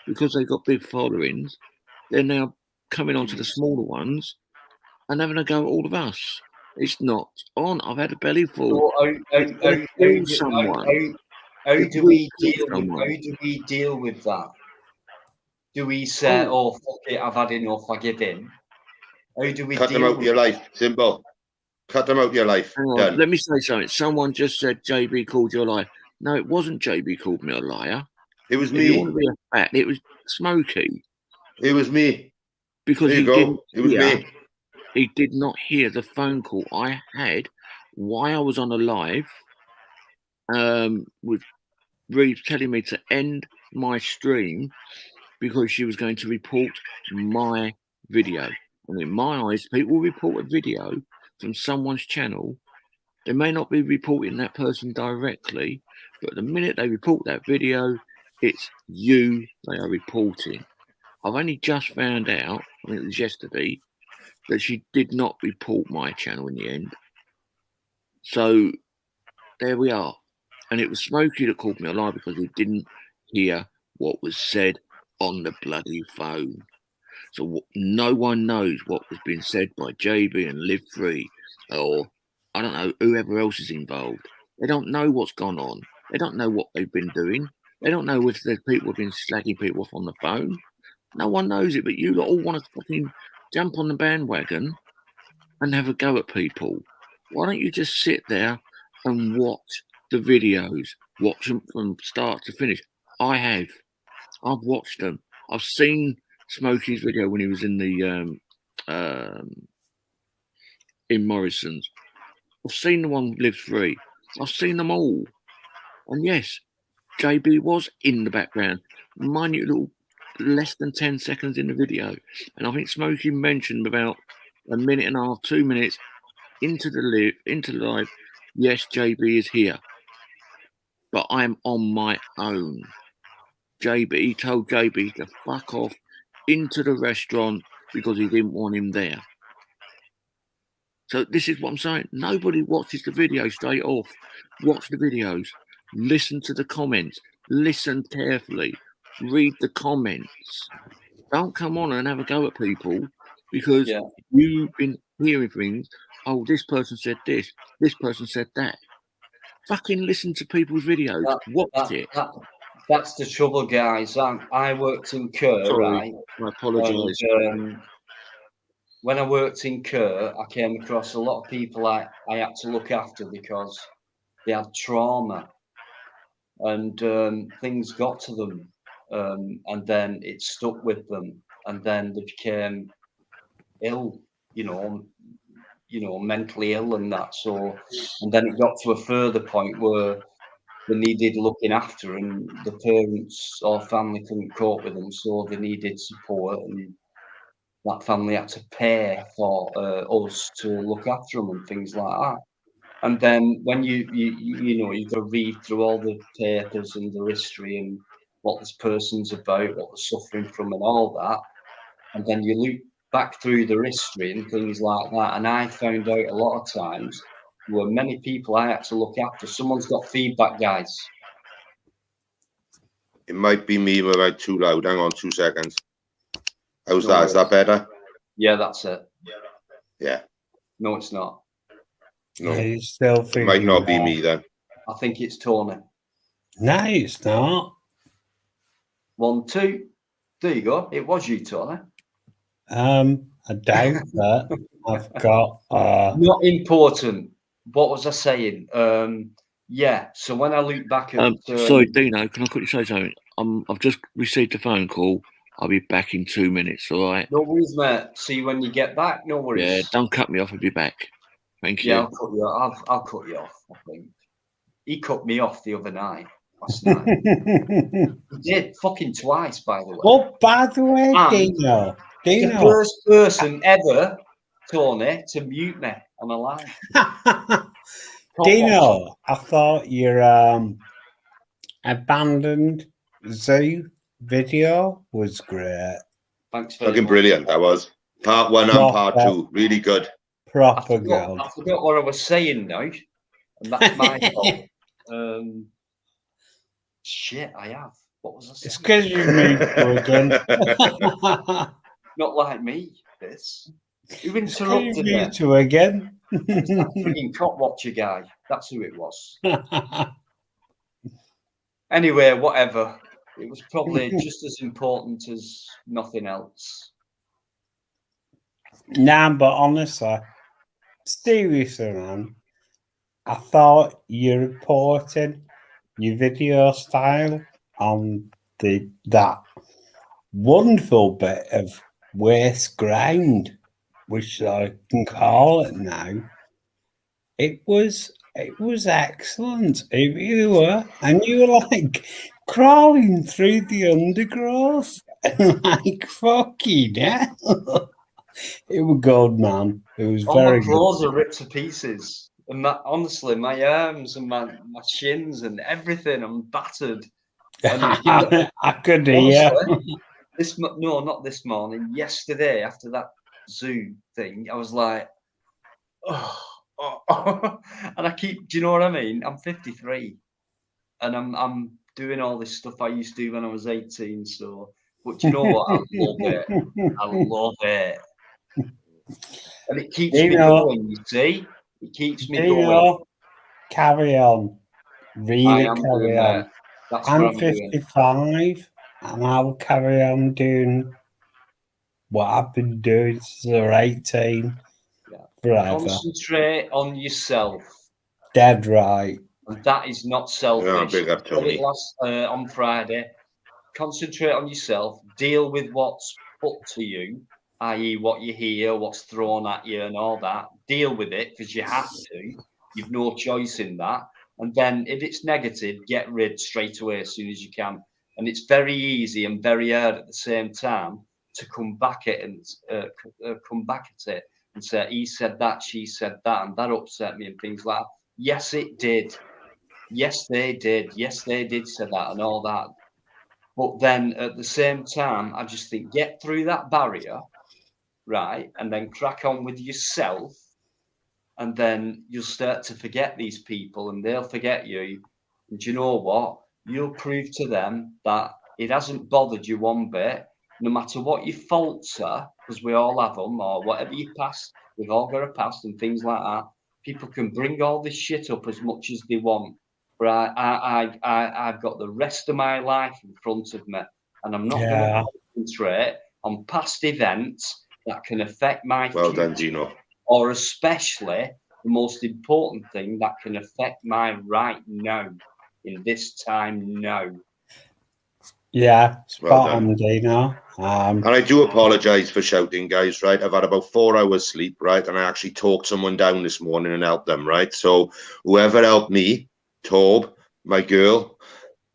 Speaker 6: because they've got big followings, they're now coming on to the smaller ones and having a go at all of us. It's not on. I've had a belly full.
Speaker 1: So how do we deal with that? Do we say, "Oh, fuck it, I've had enough, I give in"? How do we
Speaker 3: cut them out of your life? Simple. Cut them out of your life. Done.
Speaker 6: Let me say something. Someone just said JB called you a liar. No, it wasn't JB called me a liar.
Speaker 3: It was
Speaker 6: If
Speaker 3: me.
Speaker 6: you want to be a fact, it was Smokey.
Speaker 3: It was me.
Speaker 6: Because
Speaker 3: there you go. It was me.
Speaker 6: He did not hear the phone call I had while I was on a live with Reeves telling me to end my stream because she was going to report my video. And in my eyes, people report a video from someone's channel. They may not be reporting that person directly, but the minute they report that video, it's you they are reporting. I've only just found out, I think it was yesterday, that she did not report my channel in the end. So there we are. And it was Smokey that called me a liar because he didn't hear what was said on the bloody phone. So no one knows what was being said by JB and Liv Free, or I don't know, whoever else is involved. They don't know what's gone on. They don't know what they've been doing. They don't know if there's people have been slagging people off on the phone. No one knows it, but you lot all want to fucking jump on the bandwagon and have a go at people. Why don't you just sit there and watch the videos, watch them from start to finish? I have. I've watched them. I've seen Smokey's video when he was in the in Morrison's. I've seen the one Live Free. I've seen them all. And yes, JB was in the background. Minute little less than 10 seconds in the video. And I think Smokey mentioned about a minute and a half, 2 minutes into the live. Yes, JB is here. But I'm on my own. He told JB to fuck off into the restaurant because he didn't want him there. So this is what I'm saying. Nobody watches the video straight off. Watch the videos. Listen to the comments. Listen carefully. Read the comments. Don't come on and have a go at people because you've been hearing things. Oh, this person said this. This person said that. Fucking listen to people's videos. Watch it.
Speaker 1: That's the trouble, guys. I worked in Kerr, right?
Speaker 6: I apologise.
Speaker 1: When I worked in Kerr, I came across a lot of people I had to look after because they had trauma and things got to them, and then it stuck with them, and then they became ill, mentally ill and that. So, and then it got to a further point where they needed looking after, and the parents or family couldn't cope with them, so they needed support, and that family had to pay for us to look after them and things like that. And then when you got to read through all the papers and the history and what this person's about, what they're suffering from, and all that, and then you look back through the history and things like that. And I found out a lot of times there were many people I had to look after. Someone's got feedback, guys.
Speaker 3: It might be me, but I'm too loud. Hang on 2 seconds. How's that? Is that better?
Speaker 1: Yeah, that's it.
Speaker 3: Yeah.
Speaker 1: No, it's not.
Speaker 3: No.
Speaker 4: It's still
Speaker 3: it might not be me then.
Speaker 1: I think it's Tony.
Speaker 4: No, it's not.
Speaker 1: 1, 2. There you go. It was you, Tony.
Speaker 4: I doubt that. I've got
Speaker 6: Not
Speaker 1: important. What was I saying? Yeah. So when I look back at
Speaker 6: sorry, Dino, can I quickly say something? I've just received a phone call. I'll be back in 2 minutes, all right?
Speaker 1: No worries, mate. See you when you get back. No worries.
Speaker 6: Yeah, don't cut me off. I'll be back. Thank you.
Speaker 1: Yeah, I'll cut you off, I think. He cut me off the other night. last night. He did fucking twice, by the way.
Speaker 4: Oh, by the way,
Speaker 1: And
Speaker 4: Dino.
Speaker 1: the first person ever, Tony, to mute me on a live.
Speaker 4: Dino, I thought your abandoned zoo video was great.
Speaker 1: Thanks
Speaker 3: very much. Brilliant, that was. Part 1 and part 2. Really good.
Speaker 4: Proper good.
Speaker 1: I forgot what I was saying now. And that's my fault. Shit, I have. What was I saying?
Speaker 4: It's because you moved to again.
Speaker 1: Not like me, this. Who interrupted me?
Speaker 4: You to again.
Speaker 1: Freaking cop watcher guy. That's who it was. Anyway, whatever. It was probably just as important as nothing else.
Speaker 4: Nah, but honestly, seriously, man, I thought you reported your video style on that wonderful bit of waste ground, which I can call it now. It was excellent. It really were, and you were like crawling through the undergrowth, and like fucking hell. It was gold, man. It was
Speaker 1: all
Speaker 4: very
Speaker 1: my clothes
Speaker 4: good.
Speaker 1: are ripped to pieces. And honestly, my arms and my shins and everything, I'm battered. And,
Speaker 4: I could hear.
Speaker 1: No, not this morning. Yesterday, after that zoo thing, I was like, oh. And I keep, do you know what I mean? I'm 53, and I'm doing all this stuff I used to do when I was 18. So, but you know what? I love it. I love it, and it keeps me going. You see, it keeps me going.
Speaker 4: Carry on, really carry on. I'm 55, and I'll carry on doing what I've been doing since I was 18. Forever.
Speaker 1: Concentrate on yourself.
Speaker 4: Dead right.
Speaker 1: And that is not selfish.
Speaker 3: Yeah, big up, Tony.
Speaker 1: On Friday. Concentrate on yourself. Deal with what's put to you, i.e. what you hear, what's thrown at you and all that. Deal with it because you have to. You've no choice in that. And then if it's negative, get rid straight away as soon as you can. And it's very easy and very hard at the same time to come back at it. And say, he said that, she said that, and that upset me and things like that. Yes, it did. Yes, they did. Yes, they did say that and all that. But then at the same time, I just think get through that barrier, right? And then crack on with yourself. And then you'll start to forget these people and they'll forget you. And do you know what? You'll prove to them that it hasn't bothered you one bit. No matter what your faults are, because we all have them, or whatever you past, we've all got a past and things like that. People can bring all this shit up as much as they want, but I've got the rest of my life in front of me, and I'm not going to concentrate on past events that can affect my future.
Speaker 3: Well done, Gino.
Speaker 1: Or especially the most important thing that can affect my right now, in this time now.
Speaker 4: Yeah, spot on, Dino.
Speaker 3: And I do apologise for shouting, guys, right? I've had about 4 hours sleep, right? And I actually talked someone down this morning and helped them, right? So whoever helped me, Torb, my girl,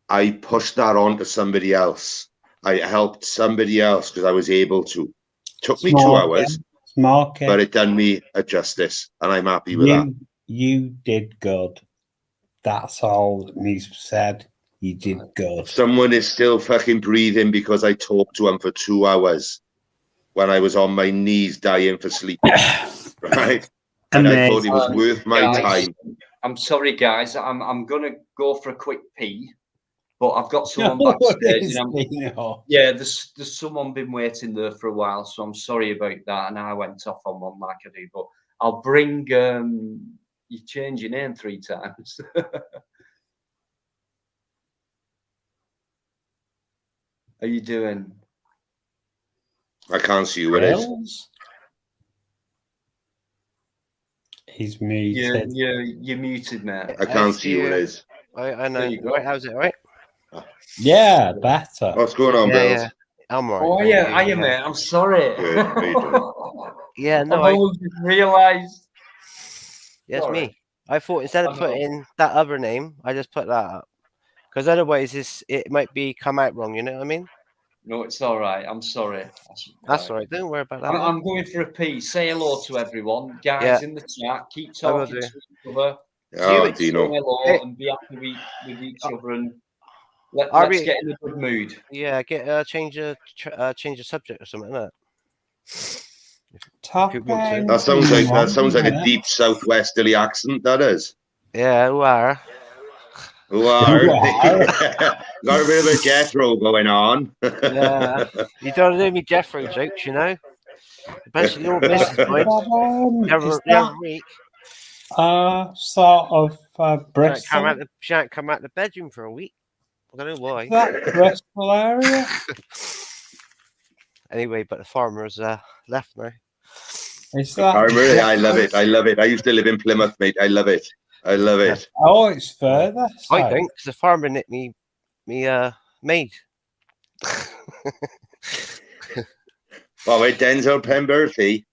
Speaker 3: I pushed that on to somebody else. I helped somebody else because I was able to. Took me 2 hours, but it done me a justice, and I'm happy with that.
Speaker 4: You did good. That's all that needs to be said. You did good.
Speaker 3: Someone is still fucking breathing because I talked to him for 2 hours when I was on my knees dying for sleep. Right? And I thought it was worth my time.
Speaker 1: I'm sorry, guys. I'm going to go for a quick pee, but I've got someone backstage. Yeah, there's someone been waiting there for a while, so I'm sorry about that. And I went off on one like I do, but I'll bring you change your name 3 times. How you doing?
Speaker 3: I can't see who it is.
Speaker 4: He's muted.
Speaker 1: You're muted, mate.
Speaker 3: I can't see who it is.
Speaker 7: I know. Right, how's it, right?
Speaker 4: Yeah, better.
Speaker 3: What's going on, Bill?
Speaker 7: Yeah. I'm right.
Speaker 1: Oh, yeah, are you, mate? I'm sorry.
Speaker 7: Yeah, no,
Speaker 1: I just realised.
Speaker 7: Yes, me. I thought instead of putting that other name, I just put that up. Because otherwise, it might be come out wrong. You know what I mean?
Speaker 1: No, it's all right. I'm sorry.
Speaker 7: That's all right. Don't worry about that.
Speaker 1: I'm going for a pee. Say hello to everyone, guys,
Speaker 7: Yeah.
Speaker 1: in the chat. Keep
Speaker 7: I will
Speaker 1: talking
Speaker 7: do.
Speaker 1: to each other.
Speaker 3: Oh,
Speaker 1: Say
Speaker 3: Dino.
Speaker 1: hello and be happy with each other, and
Speaker 7: Are
Speaker 1: let's
Speaker 7: we-
Speaker 1: get in a good mood.
Speaker 7: Yeah, change the subject or something like that.
Speaker 4: Top
Speaker 7: If you want to.
Speaker 4: end.
Speaker 3: That sounds like a deep southwesterly accent. That is.
Speaker 7: Yeah, who are?
Speaker 3: Who are?
Speaker 4: Wow.
Speaker 3: Got a bit of a Jethro going on.
Speaker 7: Yeah. You don't do me Jeffrey jokes, you know. Especially your missus, boy.
Speaker 4: Is
Speaker 7: The other week,
Speaker 4: sort of Bristol?
Speaker 7: she ain't come out the bedroom for a week. I don't know why.
Speaker 4: That Bristol area?
Speaker 7: Anyway, but the farmer's left now.
Speaker 4: Is that?
Speaker 3: I love it. I love it. I used to live in Plymouth, mate. I love it. I love it.
Speaker 4: Oh, it's further.
Speaker 7: I don't, because the farmer nicked me maid.
Speaker 3: Oh, wait, Denzel Pemberthy.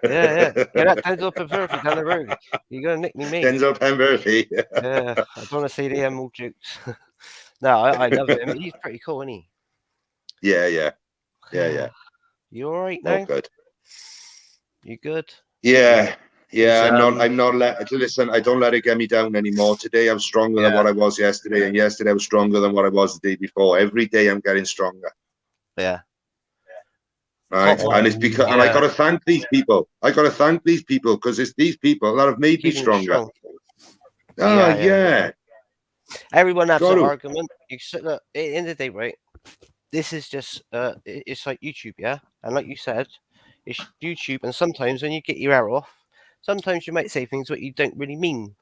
Speaker 7: Yeah. Get that Denzel Pemberthy down the road. You're gonna nick me maid.
Speaker 3: Denzel Pemberthy.
Speaker 7: Yeah, I don't want to say the all jokes. No, I love him. He's pretty cool, isn't he?
Speaker 3: Yeah.
Speaker 7: You all right now?
Speaker 3: Oh, good.
Speaker 7: You good?
Speaker 3: Yeah.
Speaker 7: He's,
Speaker 3: I'm not listen, I don't let it get me down anymore. Today I'm stronger than what I was yesterday, and yesterday I was stronger than what I was the day before. Every day I'm getting stronger.
Speaker 7: Yeah.
Speaker 3: Right. And it's because and I gotta thank these people. Because it's these people that have made me stronger.
Speaker 7: Oh,
Speaker 3: yeah.
Speaker 7: Everyone has
Speaker 3: Got
Speaker 7: an
Speaker 3: to.
Speaker 7: argument. You look, at the end of the day, right? This is just it's like YouTube, yeah? And like you said, it's YouTube, and sometimes when you get your hair off, sometimes you might say things that you don't really mean.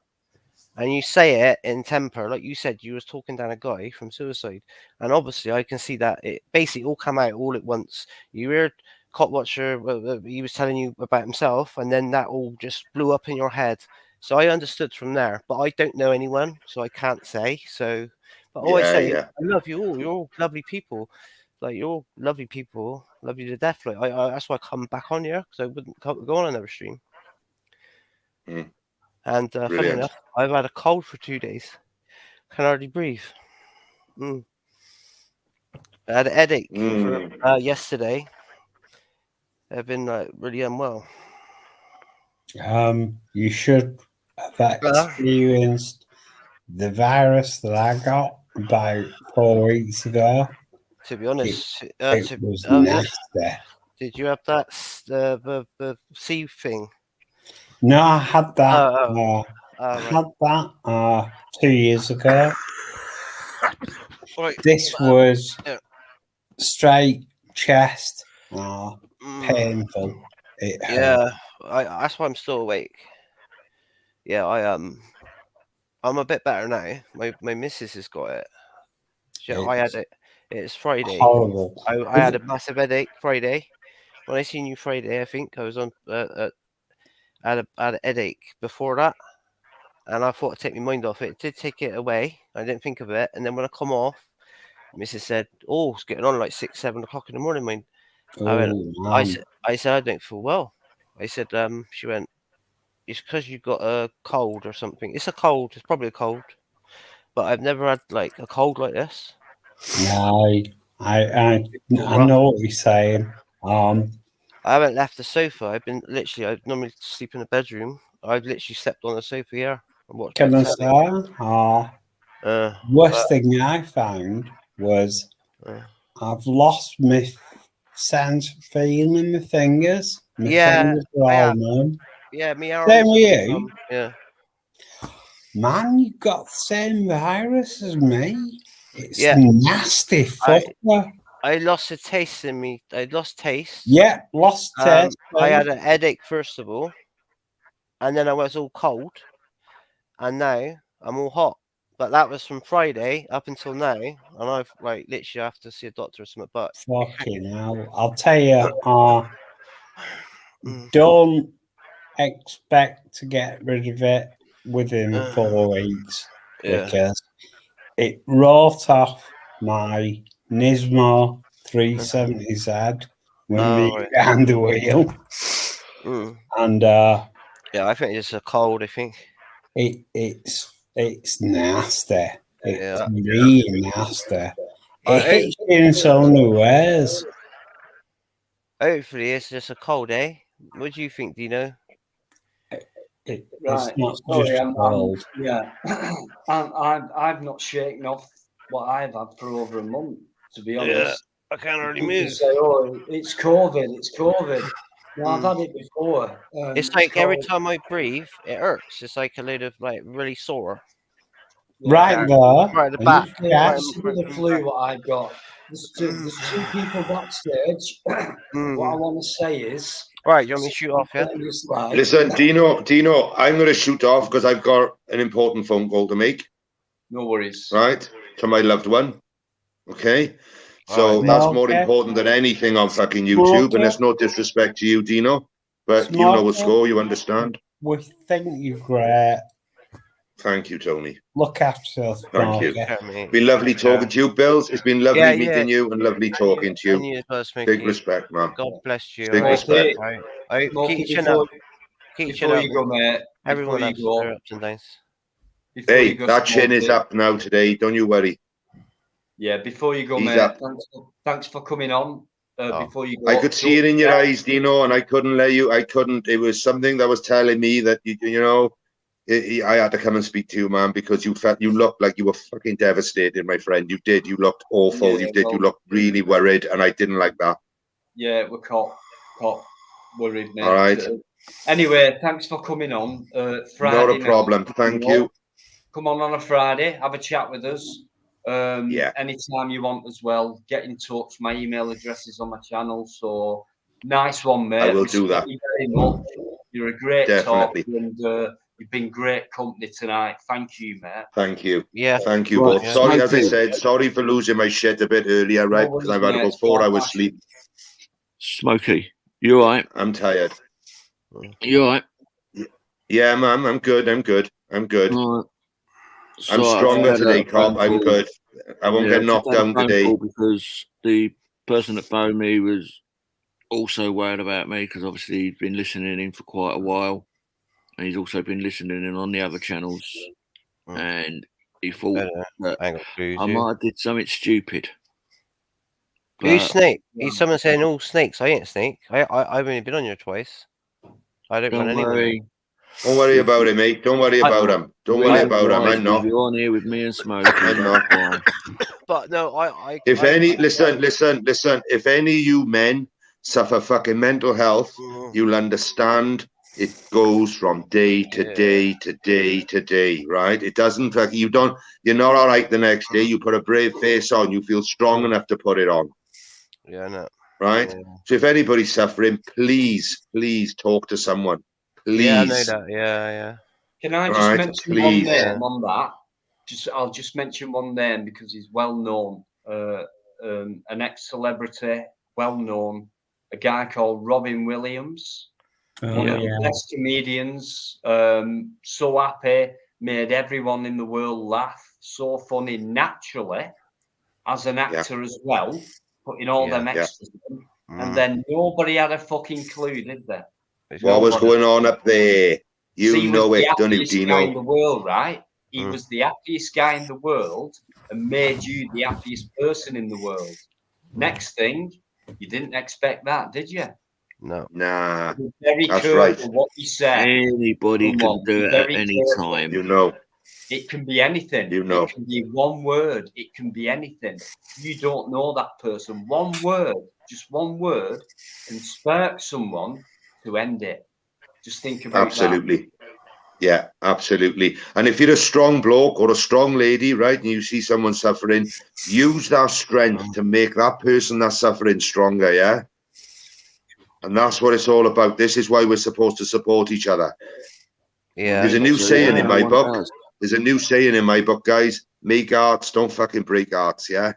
Speaker 7: And you say it in temper, like you said, you was talking down a guy from suicide, and obviously I can see that it basically all come out all at once. You heard Cotwatcher, he was telling you about himself, and then that all just blew up in your head. So I understood from there, but I don't know anyone, so I can't say. So, but all I say, I love you all. You're all lovely people. Like, you're all lovely people, lovely to death. Like, I that's why I come back on here, because I wouldn't go on another stream. And funny enough, I've had a cold for 2 days. Can hardly breathe. I had a headache yesterday. I've been really unwell.
Speaker 4: You should have experienced the virus that I got about 4 weeks ago.
Speaker 7: To be honest,
Speaker 4: it was nasty.
Speaker 7: Did you have that the sea thing?
Speaker 4: No, I had that. I had that 2 years ago.
Speaker 7: Right.
Speaker 4: This was straight chest, painful. It hurt.
Speaker 7: That's why I'm still awake. Yeah, I'm a bit better now. My missus has got it. I had it. It's Friday.
Speaker 4: Horrible.
Speaker 7: I had a massive headache Friday. When I seen you Friday, I think I was on. I had a headache before that, and I thought I'd take my mind off it. It did take it away. I didn't think of it, and then when I come off, Mrs. said, "Oh, it's getting on like 6, 7 o'clock in the morning, mate." I said, "I don't feel well." I said, she went, "It's because you got a cold or something." It's a cold. It's probably a cold, but I've never had like a cold like this.
Speaker 4: No, I know what you're saying.
Speaker 7: I haven't left the sofa. I normally sleep in the bedroom. I've literally slept on the sofa here and watched.
Speaker 4: Can I say? Worst thing I found was I've lost my sense of feeling in my fingers. My fingers are all numb.
Speaker 7: Yeah, me arms.
Speaker 4: Same with you.
Speaker 7: Yeah.
Speaker 4: Man, you got the same virus as me. It's nasty.
Speaker 7: I lost the taste in me. I lost taste.
Speaker 4: Yeah, lost taste.
Speaker 7: I had a headache first of all, and then I was all cold, and now I'm all hot. But that was from Friday up until now, and I've like literally have to see a doctor or something. But
Speaker 4: fucking hell, I'll tell you, don't expect to get rid of it within 4 weeks because it wrote off my Nismo 370Z when we behind the wheel. And
Speaker 7: I think it's a cold. I think
Speaker 4: it's nasty. It's really nasty. It
Speaker 7: I-
Speaker 4: hits you in so many ways.
Speaker 7: Hopefully, it's just a cold, eh? What do you think, Dino?
Speaker 4: It's
Speaker 1: Right.
Speaker 4: not
Speaker 1: Sorry,
Speaker 4: just
Speaker 1: I'm
Speaker 4: cold.
Speaker 1: yeah. I've not shaken off what I've had for over a month, to be honest.
Speaker 7: I can't hardly
Speaker 1: People
Speaker 7: move.
Speaker 1: say, "Oh, it's COVID. It's COVID." No, I've had it before.
Speaker 7: It's like every
Speaker 1: called-
Speaker 7: time I breathe, it hurts. It's like a load of like really sore.
Speaker 4: Right there.
Speaker 7: Right at the
Speaker 4: on
Speaker 7: back.
Speaker 4: your
Speaker 1: Yeah,
Speaker 4: chest.
Speaker 1: this is the flu what I've got. There's two people backstage. What I want to say is,
Speaker 7: Right, you want me to shoot off, yeah?
Speaker 1: it's like-
Speaker 3: Listen, Dino, I'm going to shoot off because I've got an important phone call to make,
Speaker 1: no worries.
Speaker 3: right? To my loved one. Okay? So
Speaker 7: Alright,
Speaker 3: that's
Speaker 4: mate.
Speaker 3: more
Speaker 4: Okay.
Speaker 3: important than anything on fucking YouTube. And there's no disrespect to you, Dino, but you know the score, you understand?
Speaker 4: We think you're great.
Speaker 3: Thank you, Tony.
Speaker 4: Look after yourself.
Speaker 3: Thank you.
Speaker 4: Smokey.
Speaker 3: It's been lovely talking to you, Bills. It's been lovely
Speaker 7: Yeah,
Speaker 3: meeting you and lovely talking to
Speaker 7: And
Speaker 3: you.
Speaker 7: you as well, Smokey.
Speaker 3: Big respect, man.
Speaker 7: God bless you.
Speaker 3: Big
Speaker 7: alright?
Speaker 3: respect.
Speaker 7: Alright. Alright,
Speaker 1: Smokey,
Speaker 7: keep each
Speaker 1: before,
Speaker 7: up. Keep each
Speaker 1: before
Speaker 7: up.
Speaker 1: you go, mate.
Speaker 7: Everyone
Speaker 1: before
Speaker 7: has
Speaker 1: you go,
Speaker 7: their ups and downs.
Speaker 1: before
Speaker 3: Hey,
Speaker 1: you go,
Speaker 3: that chin is
Speaker 1: Smokey,
Speaker 3: up now today. Don't you worry.
Speaker 1: Yeah, before you go,
Speaker 3: He's
Speaker 1: mate.
Speaker 3: up.
Speaker 1: Thanks for coming on.
Speaker 7: Oh.
Speaker 1: Before you go,
Speaker 3: I could see it in your eyes, Dino, and I couldn't let you. I couldn't. It was something that was telling me that you know, I had to come and speak to you, man, because you looked like you were fucking devastated, my friend. You did. You looked awful.
Speaker 1: Yeah,
Speaker 3: You did.
Speaker 1: well-
Speaker 3: You looked really worried, and I didn't like that.
Speaker 1: Yeah, we're caught worried, mate.
Speaker 3: All right.
Speaker 1: Anyway, thanks for coming on. Friday
Speaker 3: Not a
Speaker 1: night,
Speaker 3: problem. Thank you.
Speaker 1: Come on a Friday, have a chat with us.
Speaker 3: Yeah.
Speaker 1: Anytime you want as well, get in touch. My email address is on my channel. So nice one, mate.
Speaker 3: I will do
Speaker 1: Respect
Speaker 3: that.
Speaker 1: you very much. You're a great
Speaker 3: Definitely.
Speaker 1: talker, and you've been great company tonight. Thank you, mate.
Speaker 3: Thank you.
Speaker 7: Yeah.
Speaker 3: Thank you
Speaker 6: Right,
Speaker 3: both.
Speaker 6: yeah.
Speaker 3: Sorry, as I
Speaker 6: Smokey.
Speaker 3: said, sorry for losing my shit a bit earlier, right?
Speaker 1: No
Speaker 3: Because
Speaker 1: worries,
Speaker 3: I've had
Speaker 1: mate.
Speaker 3: about 4
Speaker 1: Don't
Speaker 3: hours
Speaker 1: mash
Speaker 3: sleep.
Speaker 6: Smokey, you all right?
Speaker 3: I'm tired.
Speaker 6: You all right?
Speaker 3: Yeah, man. I'm good. I'm good. I'm good.
Speaker 6: All right.
Speaker 3: I'm
Speaker 6: So I've
Speaker 3: stronger
Speaker 6: had a
Speaker 3: today,
Speaker 6: phone
Speaker 3: Cobb. I'm
Speaker 6: call.
Speaker 3: good. I won't
Speaker 6: Yeah,
Speaker 3: get
Speaker 6: I've
Speaker 3: knocked
Speaker 6: just had a
Speaker 3: down
Speaker 6: phone
Speaker 3: today.
Speaker 6: call because the person that phoned me was also worried about me because obviously he'd been listening in for quite a while, and he's also been listening in on the other channels, and he thought that
Speaker 7: I ain't got clues.
Speaker 6: I might have did something stupid.
Speaker 7: Who's
Speaker 6: But
Speaker 7: Snake? He's someone saying all snakes. I ain't Snake. I've only been on here twice. I don't run
Speaker 6: don't
Speaker 7: anyone.
Speaker 6: worry.
Speaker 3: Don't worry about it, mate. Don't worry about him. Don't worry about him. I'm not.
Speaker 6: You're on here with me and Smokey.
Speaker 3: I'm not.
Speaker 7: But no, I
Speaker 3: If any, listen. If any of you men suffer fucking mental health, you'll understand. It goes from day to day to day to day, right? It doesn't. You're not all right the next day. You put a brave face on. You feel strong enough to put it on,
Speaker 7: Yeah, no.
Speaker 3: right?
Speaker 7: Yeah.
Speaker 3: So if anybody's suffering, please talk to someone. Please.
Speaker 7: Yeah, I know that. Yeah.
Speaker 1: Can I just
Speaker 3: Right,
Speaker 1: mention
Speaker 3: please.
Speaker 1: one name on that? I'll just mention one name because he's well known. An ex-celebrity, well known, a guy called Robin Williams. One of the best comedians. So happy, made everyone in the world laugh. So funny naturally, as an actor as well, putting all them extras in. And then nobody had a fucking clue, did they?
Speaker 3: What was going on up there? You know it, don't you,
Speaker 1: He was the happiest guy in
Speaker 3: Dino?
Speaker 1: the world, right? He was the happiest guy in the world and made you the happiest person in the world. Next thing, you didn't expect that, did you?
Speaker 7: No.
Speaker 3: Nah,
Speaker 1: Very
Speaker 3: that's
Speaker 1: careful
Speaker 3: right.
Speaker 1: what you say.
Speaker 6: Anybody
Speaker 1: Come
Speaker 6: can
Speaker 1: on,
Speaker 6: do it
Speaker 1: very
Speaker 6: at any
Speaker 1: careful.
Speaker 6: time.
Speaker 3: You know.
Speaker 1: It can be anything.
Speaker 3: You know.
Speaker 1: It can be one word. It can be anything. You don't know that person. One word, just one word, can spark someone to end it. Just think about
Speaker 3: Absolutely. Yeah, absolutely. And if you're a strong bloke or a strong lady, right, and you see someone suffering, use that strength to make that person that's suffering stronger, yeah? And that's what it's all about. This is why we're supposed to support each other.
Speaker 7: Yeah.
Speaker 3: There's a new saying in my
Speaker 6: Everyone
Speaker 3: book.
Speaker 6: does.
Speaker 3: There's a new saying in my book, guys. Make arts, don't fucking break arts, yeah?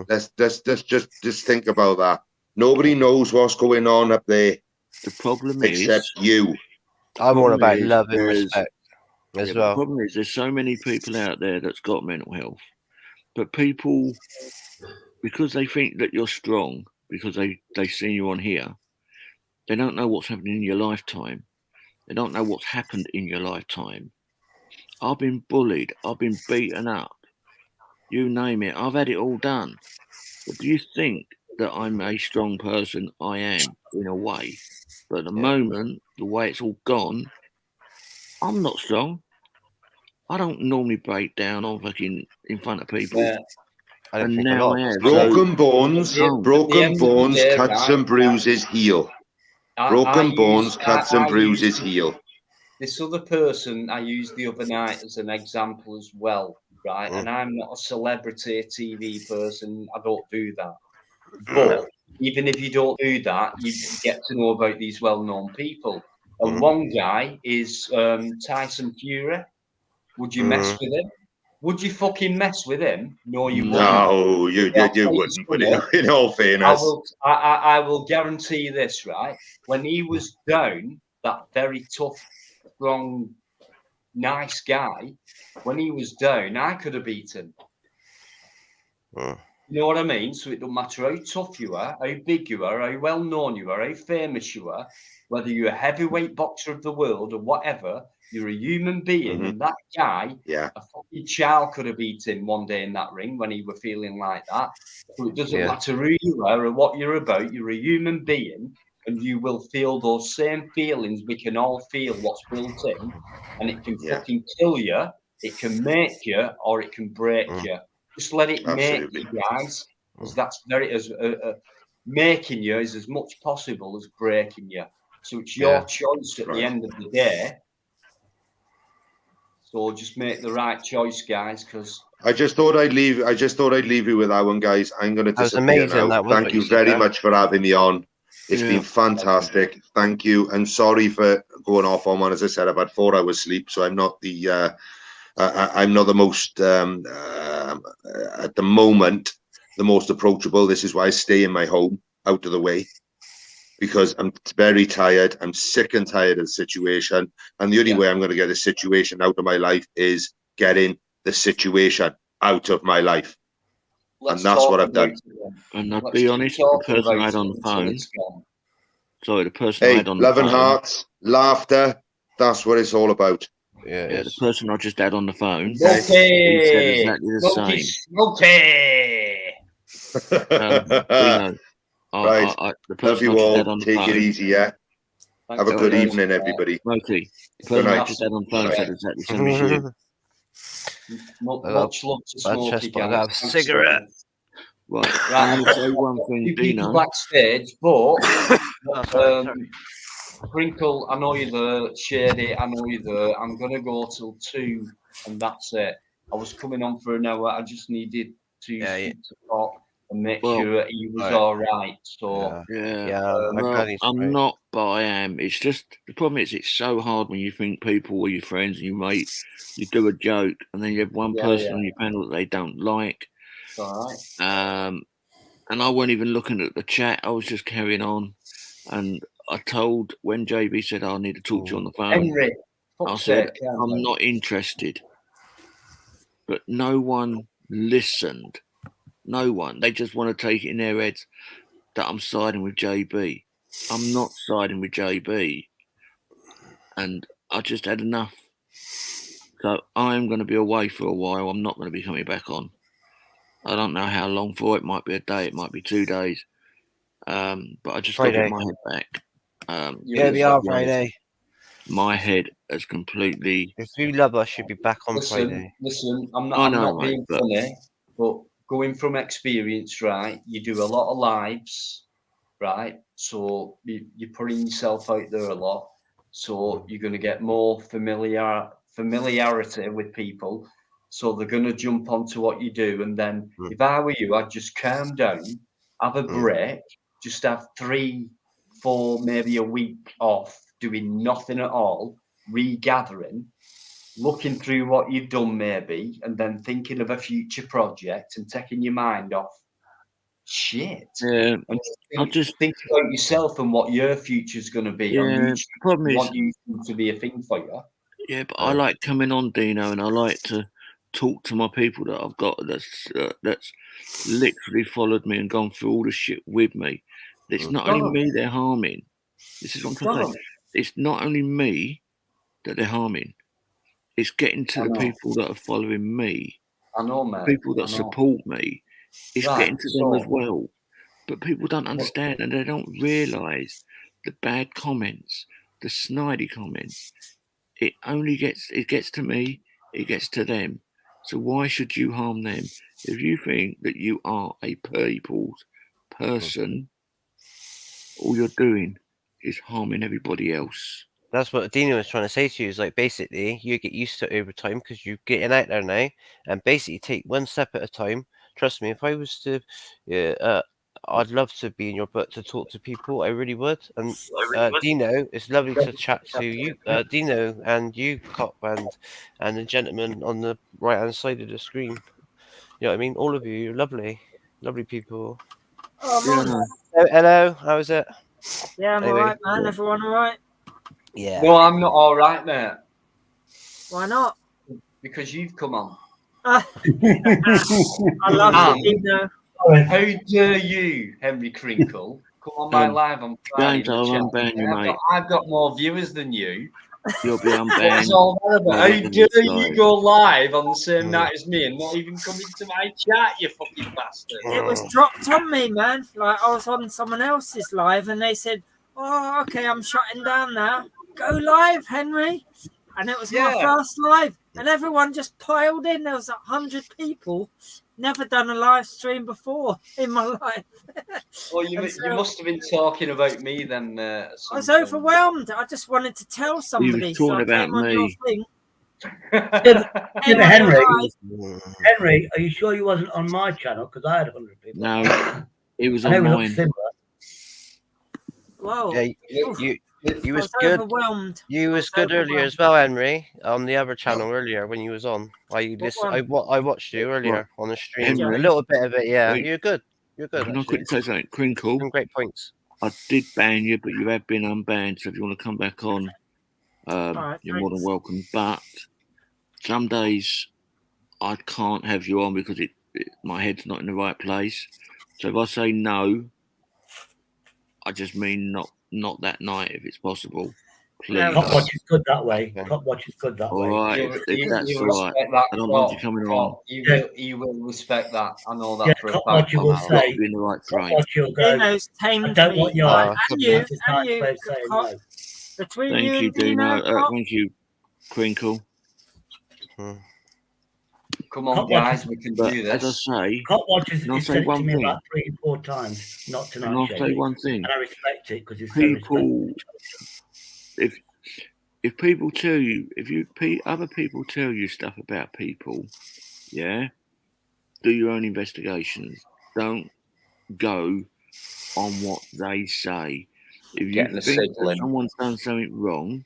Speaker 3: Let's just think about that. Nobody knows what's going on up there
Speaker 6: The problem
Speaker 3: except
Speaker 6: is,
Speaker 3: you.
Speaker 7: I'm all
Speaker 6: problem
Speaker 7: about
Speaker 6: is
Speaker 7: love and
Speaker 6: there's-
Speaker 7: respect as
Speaker 6: yeah, but the
Speaker 7: well.
Speaker 6: problem is there's so many people out there that's got mental health, but people, because they think that you're strong, because they see you on here, they don't know what's happening in your lifetime. They don't know what's happened in your lifetime. I've been bullied. I've been beaten up you name it. I've had it all done. But do you think that I'm a strong person? I am, in a way. But at the moment, the way it's all gone, I'm not strong. I don't normally break down on fucking in front of people.
Speaker 1: Yeah.
Speaker 7: I don't
Speaker 6: And
Speaker 7: think a
Speaker 6: now
Speaker 7: lot.
Speaker 6: I have.
Speaker 3: Broken bones,
Speaker 1: At the end
Speaker 3: broken
Speaker 1: of the
Speaker 3: bones,
Speaker 1: day,
Speaker 3: cuts
Speaker 1: right,
Speaker 3: and bruises heal.
Speaker 1: I
Speaker 3: Broken bones,
Speaker 1: use-
Speaker 3: cuts
Speaker 1: I
Speaker 3: and bruises
Speaker 1: use-
Speaker 3: heal.
Speaker 1: This other person I used the other night as an example as well, right? And I'm not a celebrity TV person. I don't do that. But even if you don't do that, you get to know about these well-known people. And one guy is Tyson Fury. Would you mess with him? Would you fucking mess with him? No, you wouldn't.
Speaker 3: No, you wouldn't. But in all fairness,
Speaker 1: I will guarantee this, right? When he was down, that very tough, strong, nice guy, when he was down, I could have beaten. You know what I mean? So it don't matter how tough you are, how big you are, how well known you are, how famous you are, whether you're a heavyweight boxer of the world or whatever, you're a human being. And that guy, a fucking child could have beat him one day in that ring when he were feeling like that. So it doesn't matter who you are or what you're about, you're a human being and you will feel those same feelings. We can all feel what's built in, and it can fucking kill you, it can make you, or it can break you. Just let it make you, guys, because that's very making you is as much possible as breaking you. So it's your choice at the end of the day. So just make the right choice, guys. Because
Speaker 3: I just thought I'd leave you with that one, guys. I'm going to disappear now. Thank you very much for having me on. It's been fantastic. Thank you, and sorry for going off on one. As I said, I've had 4 hours sleep, so I'm not the I'm not the most at the moment the most approachable. This is why I stay in my home, out of the way, because I'm very tired. I'm sick and tired of the situation, and the only way I'm going to get the situation out of my life is getting the situation out of my life. And that's what I've done.
Speaker 6: And I'll be honest, the person I had on the phone. Sorry, the person I had on the
Speaker 3: love
Speaker 6: phone.
Speaker 3: and hearts, laughter. That's what it's all about.
Speaker 6: Yeah, the person I just had on the phone.
Speaker 1: Okay.
Speaker 6: He said exactly the same.
Speaker 1: Okay.
Speaker 3: Right. Love you all. Take it easy, yeah. Have a good evening, everybody.
Speaker 6: Smokey. The person I just had on the phone said exactly the same as you.
Speaker 1: Much love to Smokey, guys.
Speaker 7: Have a cigarette.
Speaker 6: Right. I'm going to say one thing, Dino.
Speaker 1: Backstage, but Crinkle, I know you're there. Shady, I know you're there. I'm going to go till 2, and that's it. I was coming on for an hour. I just needed to speak to Pop and make sure he was all right. So
Speaker 6: I'm not, but I am. It's just the problem is it's so hard when you think people are your friends and you do a joke and then you have one person on your panel that they don't like.
Speaker 1: All right.
Speaker 6: And I wasn't even looking at the chat. I was just carrying on, and I told when JB said I need to talk to you on the phone.
Speaker 1: Henry,
Speaker 6: I said I'm not interested, but no one listened. No one. They just want to take it in their heads that I'm siding with JB. I'm not siding with JB. And I just had enough. So I'm going to be away for a while. I'm not going to be coming back on. I don't know how long for. It might be a day. It might be 2 days. But I just got to get my head back.
Speaker 7: Friday.
Speaker 6: My head has completely...
Speaker 7: If you love us, you'll be back on Friday.
Speaker 1: Listen, I'm not being funny, but going from experience, right, you do a lot of lives, right? So you're putting yourself out there a lot. So you're going to get more familiarity with people. So they're going to jump onto what you do. And then if I were you, I'd just calm down, have a break, just have 3, 4, maybe a week off, doing nothing at all, regathering, looking through what you've done maybe, and then thinking of a future project and taking your mind off shit.
Speaker 6: Yeah,
Speaker 1: and just think about yourself and what your future's going to be.
Speaker 6: Yeah,
Speaker 1: the problem is, want YouTube to be a thing for you.
Speaker 6: Yeah, but I like coming on, Dino, and I like to talk to my people that I've got that's literally followed me and gone through all the shit with me. It's not only me they're harming. This is what I'm trying to say. It's not only me that they're harming. It's getting to the people that are following me
Speaker 1: I know, mate.
Speaker 6: people that
Speaker 1: I know.
Speaker 6: support me, it's
Speaker 1: Right,
Speaker 6: getting to them as
Speaker 1: so-
Speaker 6: well. But people don't understand and they don't realise the bad comments, the snidey comments. It gets to me, it gets to them. So why should you harm them? If you think that you are a people's person, all you're doing is harming everybody else.
Speaker 7: That's what Dino was trying to say to you. Is like basically you get used to it over time because you're getting out there now, and basically take one step at a time. Trust me, if I was to, I'd love to be in your book to talk to people. I really would. And Dino, it's lovely to chat to you, Dino, and you, Cop, and the gentleman on the right hand side of the screen. You know what I mean? All of you, you're lovely, lovely people.
Speaker 8: Oh, morning.
Speaker 7: Hello, how is it?
Speaker 8: Yeah, I'm
Speaker 7: Anyway.
Speaker 8: alright, man. Everyone alright?
Speaker 7: Yeah.
Speaker 1: No, I'm not all right, mate.
Speaker 8: Why not?
Speaker 1: Because you've come on.
Speaker 8: I love
Speaker 1: And
Speaker 8: it, Dino.
Speaker 1: how dare you, Henry Crinkle, come on my live on Friday?
Speaker 6: James, I'll unban you, mate.
Speaker 1: I've got more viewers than you.
Speaker 6: You'll be
Speaker 1: What's
Speaker 6: unbanned.
Speaker 1: all that about? How
Speaker 6: on
Speaker 1: dare
Speaker 6: this
Speaker 1: you
Speaker 6: side.
Speaker 1: go live on the same night as me and not even come into my chat, you fucking bastard?
Speaker 8: It was dropped on me, man. Like I was on someone else's live and they said, "Oh, okay, I'm shutting down now. Go live, Henry." And it was my
Speaker 1: Yeah.
Speaker 8: first live, and everyone just piled in. There was 100 people. Never done a live stream before in my life.
Speaker 1: Well, you
Speaker 8: And so-
Speaker 1: you must have been talking about me then.
Speaker 8: I was overwhelmed. I just wanted to tell somebody.
Speaker 6: talking
Speaker 8: I
Speaker 6: about
Speaker 8: came on your
Speaker 6: me.
Speaker 8: thing.
Speaker 9: Yeah,
Speaker 8: Came
Speaker 9: but
Speaker 8: on
Speaker 9: Henry,
Speaker 8: your live.
Speaker 9: Henry, are you sure you wasn't on my channel? Because I had 100 people.
Speaker 6: No, it was
Speaker 9: I know
Speaker 6: on
Speaker 9: we look
Speaker 6: mine.
Speaker 9: similar.
Speaker 8: Whoa.
Speaker 7: Yeah, you
Speaker 8: I
Speaker 7: was
Speaker 8: was
Speaker 7: good.
Speaker 8: overwhelmed.
Speaker 7: You was good earlier as well, Henry, on the other channel earlier when you was on. I watched you earlier on the stream.
Speaker 6: Henry?
Speaker 7: A little bit of it, yeah.
Speaker 6: Wait.
Speaker 7: You're good. You're good.
Speaker 6: Can I
Speaker 7: actually.
Speaker 6: quickly say something? Crinkle,
Speaker 7: Some great points.
Speaker 6: I did ban you, but you have been unbanned. So if you want to come back on,
Speaker 8: Alright,
Speaker 6: you're more than
Speaker 8: thanks.
Speaker 6: welcome. But some days I can't have you on because my head's not in the right place. So if I say no, I just mean not that night if it's possible. Please.
Speaker 9: Cop watch is good that way.
Speaker 7: Okay.
Speaker 9: Cop watch is good that
Speaker 6: All
Speaker 9: way.
Speaker 6: right, if that's all right.
Speaker 1: respect that.
Speaker 6: I don't mind you coming on.
Speaker 1: You will respect that. I know that
Speaker 9: Yeah,
Speaker 1: for a
Speaker 9: Cop
Speaker 1: fact.
Speaker 9: watch you will
Speaker 6: I've got
Speaker 9: say.
Speaker 6: to be in the right
Speaker 9: Cop
Speaker 6: frame.
Speaker 9: watch you'll go.
Speaker 8: Dino's
Speaker 9: I
Speaker 8: tamed
Speaker 9: don't
Speaker 8: me.
Speaker 9: want your
Speaker 7: Oh,
Speaker 8: and you,
Speaker 9: That's a nice way of saying
Speaker 8: Cop,
Speaker 9: no.
Speaker 8: between
Speaker 6: Thank
Speaker 8: you
Speaker 6: you,
Speaker 8: and Dino,
Speaker 6: Dino.
Speaker 8: Cop,
Speaker 6: Thank you, Crinkle.
Speaker 1: Come on,
Speaker 9: Cop watch
Speaker 1: guys,
Speaker 9: is-
Speaker 1: we can
Speaker 6: But
Speaker 1: do
Speaker 6: as I
Speaker 1: this.
Speaker 6: say,
Speaker 9: Cop watch is
Speaker 6: Can I
Speaker 9: is
Speaker 6: say
Speaker 9: said it to
Speaker 6: one
Speaker 9: me
Speaker 6: thing?
Speaker 9: about 3 or 4 times. Not
Speaker 6: can
Speaker 9: tonight,
Speaker 6: I say
Speaker 9: Jamie.
Speaker 6: one thing?
Speaker 9: And I respect it because it's so respectful.
Speaker 6: People, if people tell you, other people tell you stuff about people, yeah, do your own investigations. Don't go on what they say. If you
Speaker 1: Getting a
Speaker 6: think
Speaker 1: signal
Speaker 6: that
Speaker 1: in.
Speaker 6: someone's done something wrong,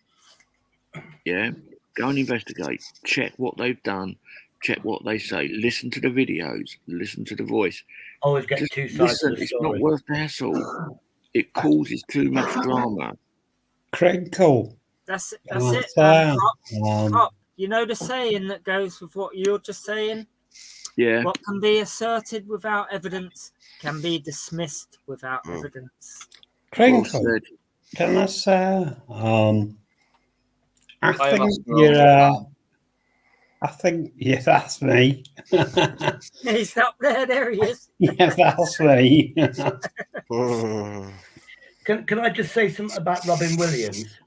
Speaker 6: yeah, go and investigate. Check what they've done. Check what they say. Listen to the videos. Listen to the voice.
Speaker 9: Always get
Speaker 6: Just
Speaker 9: 2 sides
Speaker 6: listen.
Speaker 9: of the
Speaker 6: It's not
Speaker 9: story.
Speaker 6: worth the hassle. It causes too much drama.
Speaker 4: Crinkle.
Speaker 8: that's
Speaker 4: Can
Speaker 8: it.
Speaker 4: I say,
Speaker 8: Cop, you know the saying that goes with what you're just saying?
Speaker 6: Yeah.
Speaker 8: What can be asserted without evidence can be dismissed without evidence.
Speaker 6: Well
Speaker 4: Crinkle.
Speaker 6: said.
Speaker 4: Can I say, I
Speaker 1: have
Speaker 4: think
Speaker 1: asked for
Speaker 4: you're,
Speaker 1: all
Speaker 4: I think, yeah, that's me.
Speaker 8: He's up there. There he is.
Speaker 4: Yeah, that's me.
Speaker 9: Can I just say something about Robin Williams?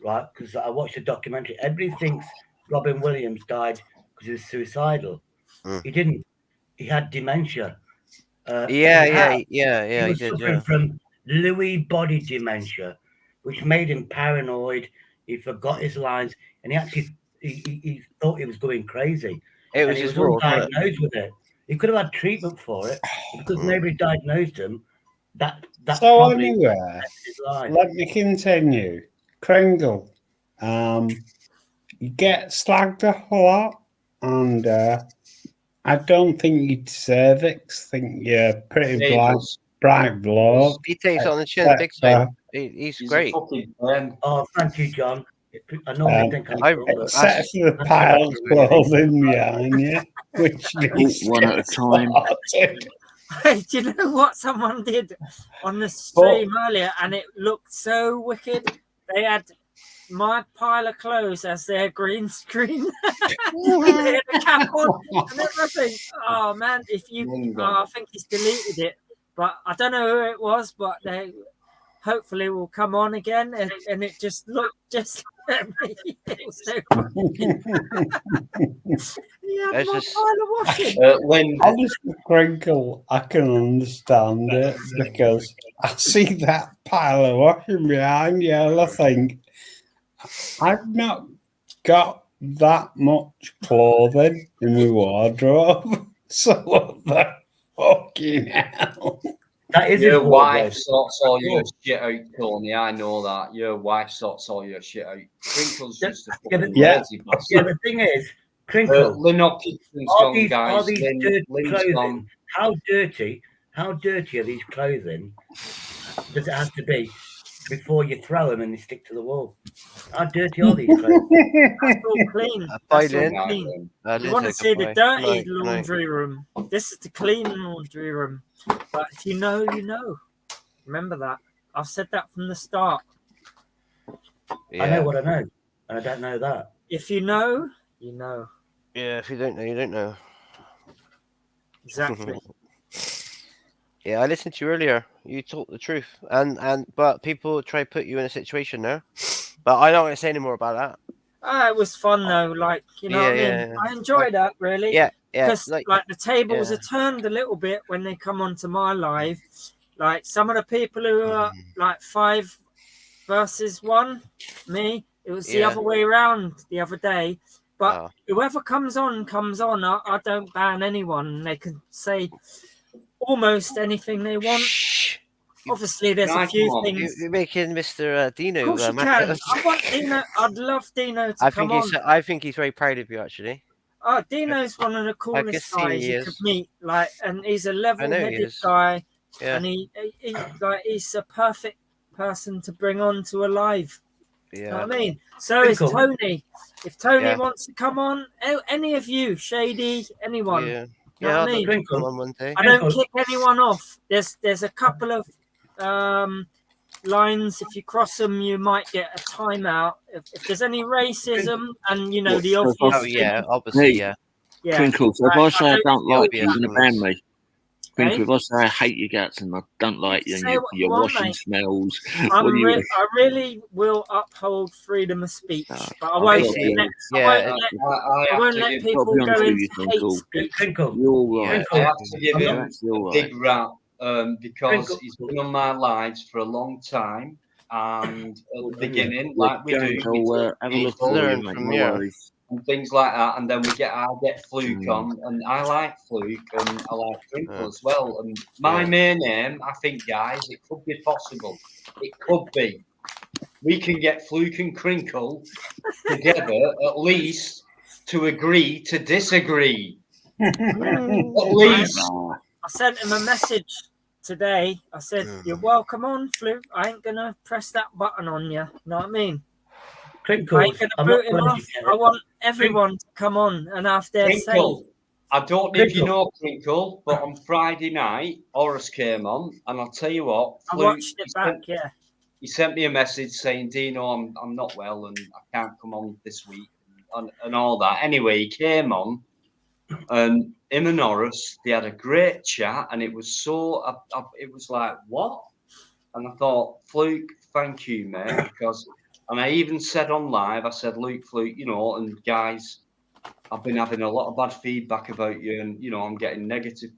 Speaker 9: Right, because I watched a documentary. Everybody thinks Robin Williams died because he was suicidal. He didn't. He had dementia. He was
Speaker 7: he did,
Speaker 9: suffering from Lewy body dementia, which made him paranoid. He forgot his lines, and he actually he thought he was going crazy.
Speaker 7: It was
Speaker 9: and he
Speaker 7: his
Speaker 9: was
Speaker 7: world, wasn't it?
Speaker 9: undiagnosed with it. He could have had treatment for it because nobody diagnosed him. That
Speaker 4: So
Speaker 9: probably
Speaker 4: anyway,
Speaker 9: affected his life.
Speaker 4: let me continue. Kringle, you get slagged off a lot, and I don't think you deserve it. 'Cause I think you're pretty bright bloke.
Speaker 7: He takes it on the chin big time. He's great.
Speaker 9: Oh, thank you, John. I normally think I'm wrong, but
Speaker 4: Except for the pile of clothing behind you, which needs
Speaker 6: One at a time.
Speaker 8: Hey, do you know what someone did on the stream earlier? And it looked so wicked. They had my pile of clothes as their green screen. They had the cap on and everything. Oh man, if you, I think he's deleted it, but I don't know who it was, but they hopefully will come on again, and it just looked just like me. It was so yeah,
Speaker 7: It's
Speaker 8: my
Speaker 7: just-
Speaker 8: pile of washing.
Speaker 1: When
Speaker 4: Honestly, Crinkle, I can understand it because I see that pile of washing behind you and I think, I've not got that much clothing in my wardrobe. So what the fucking hell?
Speaker 9: That is
Speaker 1: your
Speaker 9: his
Speaker 1: wife
Speaker 9: wardrobe.
Speaker 1: sorts all your shit out, Tony. I know that. Your wife sorts all your shit out. Crinkle's just a fucking
Speaker 9: Yeah,
Speaker 1: lazy bastard.
Speaker 9: Yeah, the thing is, Crinkle,
Speaker 1: Lynn Hopkinson's
Speaker 9: are
Speaker 1: gone,
Speaker 9: these
Speaker 1: guys.
Speaker 9: dirty
Speaker 1: Lynn's
Speaker 9: clothing?
Speaker 1: gone.
Speaker 9: How dirty are these clothing? Does it have to be before you throw them and they stick to the wall? How dirty are these clothing?
Speaker 8: That's all clean.
Speaker 7: Bye,
Speaker 8: That's all
Speaker 7: Lynn.
Speaker 8: clean.
Speaker 7: Lynn
Speaker 8: You want to
Speaker 7: said
Speaker 8: see the
Speaker 7: goodbye.
Speaker 8: dirty
Speaker 7: Good night, good night.
Speaker 8: laundry room. This is the clean laundry room. But if you know, you know. Remember that. I've said that from the start.
Speaker 9: I know what I know, and I don't know that.
Speaker 8: If you know, you know.
Speaker 7: Yeah, if you don't know, you don't know.
Speaker 8: Exactly.
Speaker 7: Yeah, I listened to you earlier. You talk the truth, but people try to put you in a situation there. But I don't want to say any more about that.
Speaker 8: It was fun though. Like, you know what I mean?
Speaker 7: Yeah.
Speaker 8: I enjoy that really.
Speaker 7: Yeah, yeah.
Speaker 8: Because like the tables
Speaker 7: yeah.
Speaker 8: are turned a little bit when they come onto my live. Like some of the people who are like 5 versus 1, me, it was the other way around the other day. But whoever comes on. I don't ban anyone. They can say almost anything they want. Obviously, there's a few things.
Speaker 7: You're making Mr. Dino.
Speaker 8: Of course you can. I want Dino. I'd love Dino to come on.
Speaker 7: I think he's very proud of you, actually.
Speaker 8: Oh, Dino's one of the coolest guys you could meet. Like, and he's a level-headed guy.
Speaker 7: Yeah.
Speaker 8: And he's a perfect person to bring on to a live.
Speaker 7: Yeah.
Speaker 8: You know what I mean? So is Tony. If Tony wants to come on, any of you, Shady, anyone.
Speaker 7: Yeah.
Speaker 8: You know what I mean?
Speaker 7: I
Speaker 8: don't kick anyone off. There's a couple of lines. If you cross them, you might get a timeout. If there's any racism and you know the obvious.
Speaker 7: Oh yeah, obviously, yeah.
Speaker 6: Crinkle, so if I say I don't like you, you're gonna ban me. Crinkle,
Speaker 8: Eh?
Speaker 6: if I say I hate your guts and I don't like you and
Speaker 8: Say what you
Speaker 6: your
Speaker 8: want,
Speaker 6: washing
Speaker 8: mate.
Speaker 6: smells,
Speaker 8: I
Speaker 6: what do you
Speaker 8: really will uphold freedom of speech, but I
Speaker 6: I've
Speaker 8: won't
Speaker 6: got to
Speaker 8: I won't let people
Speaker 6: be honest
Speaker 8: go
Speaker 6: with
Speaker 8: into
Speaker 6: you,
Speaker 8: hate
Speaker 6: Crinkle.
Speaker 8: speech.
Speaker 6: You're right.
Speaker 1: I have to give him
Speaker 6: You're
Speaker 1: a
Speaker 6: right.
Speaker 1: big rap because he's been on my lives for a long time. And at the beginning, like we do,
Speaker 6: Have a look at
Speaker 7: learn
Speaker 6: mate,
Speaker 7: from
Speaker 6: no
Speaker 7: you.
Speaker 6: worries.
Speaker 1: and things like that. And then I get Fluke on, and I like Fluke, and I like Crinkle as well. And my main name, I think, guys, it could be possible. It could be. We can get Fluke and Crinkle together, at least, to agree to disagree. At least.
Speaker 8: I sent him a message today. I said, "You're welcome on, Fluke. I ain't gonna press that button on you." You know what I mean?
Speaker 9: Crinkle,
Speaker 8: I ain't gonna boot him off. I want everyone to come on and have their say.
Speaker 1: Crinkle. I don't know if you know Crinkle, but on Friday night, Horace came on, and I'll tell you what.
Speaker 8: I
Speaker 1: Fluke,
Speaker 8: watched it back.
Speaker 1: He sent me a message saying, "Dino, I'm not well and I can't come on this week," and all that. Anyway, he came on, and him and Horace, they had a great chat, and it was so. It was like, what? And I thought, Fluke, thank you, mate, because. And I even said on live, I said, Luke, Fluke, you know, and guys, I've been having a lot of bad feedback about you, and you know, I'm getting negative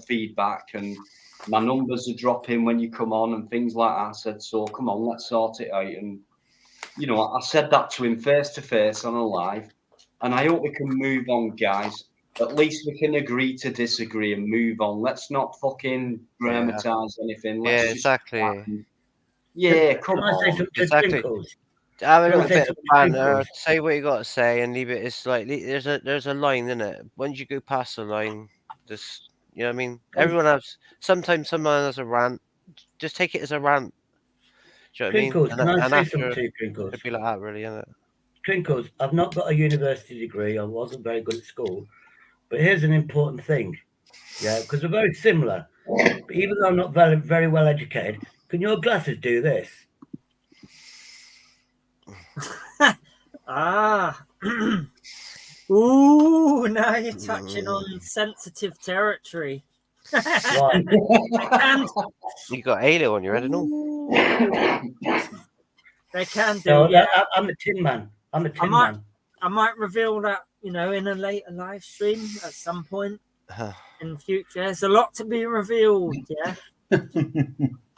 Speaker 1: feedback, and my numbers are dropping when you come on, and things like that. I said, so come on, let's sort it out. And you know, I said that to him face to face on a live, and I hope we can move on, guys. At least we can agree to disagree and move on. Let's not fucking dramatize anything. Let's just
Speaker 7: exactly.
Speaker 1: Yeah, come on.
Speaker 7: Exactly. Have a little bit of banter, say what you got to say, and leave it. It's like there's a line in it. Once you go past the line, just you know what I mean. Everyone has. Sometimes someone has a rant. Just take it as a rant. Do you know what I mean?
Speaker 9: Crinkles, can I say
Speaker 7: after,
Speaker 9: something to you, Crinkles?
Speaker 7: it'd be like that, really, isn't it?
Speaker 9: Crinkles, I've not got a university degree. I wasn't very good at school, but here's an important thing. Yeah, because we're very similar. But even though I'm not very, very well educated, can your glasses do this?
Speaker 8: Ah. Ooh, now you're touching on sensitive territory.
Speaker 9: Right.
Speaker 7: You got Halo on your head and all.
Speaker 8: They can do,
Speaker 9: No,
Speaker 8: yeah.
Speaker 9: I'm a Tin Man. I'm a Tin Man.
Speaker 8: I might reveal that, in a later live stream at some point in the future. There's a lot to be revealed, yeah.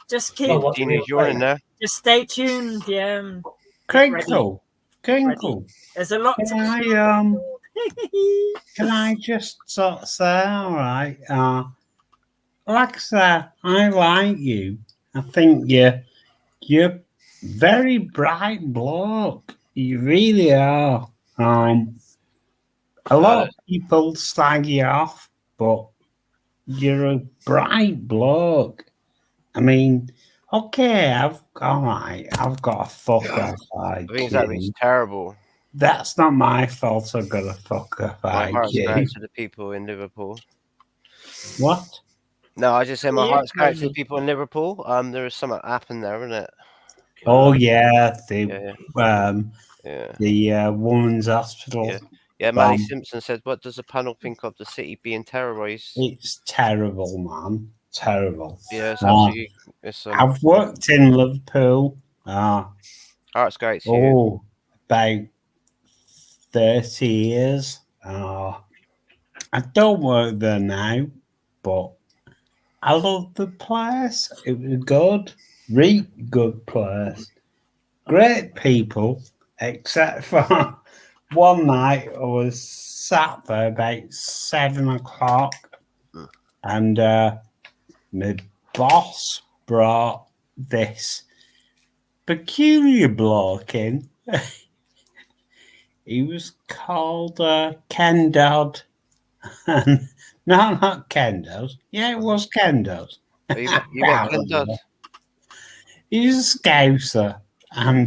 Speaker 8: Just keep.
Speaker 9: Well,
Speaker 7: you're in there.
Speaker 8: Just stay tuned, yeah. and get
Speaker 4: Crinkle, Crinkle.
Speaker 8: There's a lot to be
Speaker 4: Can I just sort of say, all right, like I said, I like you. I think you're very bright bloke. You really are. A lot of people slag you off, but you're a bright bloke. I mean, okay, I've got a fuck off.
Speaker 7: I think that was terrible.
Speaker 4: That's not my fault. I've got a fuck off.
Speaker 7: My heart's going out to the people in Liverpool.
Speaker 4: What?
Speaker 7: No, I just said my heart's going out to the people in Liverpool. There was something happened there, isn't it?
Speaker 4: Oh yeah, the women's hospital.
Speaker 7: Yeah, Maddie Simpson said, "What does the panel think of the city being terrorised?"
Speaker 4: It's terrible, man. Terrible.
Speaker 7: Yeah, it's
Speaker 4: I've worked in Liverpool.
Speaker 7: Heart's going out to
Speaker 4: you. About 30 years. I don't work there now, but I love the place. It was good, really good place. Great people, except for one night I was sat there about 7 o'clock and my boss brought this peculiar bloke in. He was called Ken Dodd. No, not Ken Dodd. Yeah, it was Ken Dodd.
Speaker 7: You met Ken Dodd?
Speaker 4: He's a Scouser. And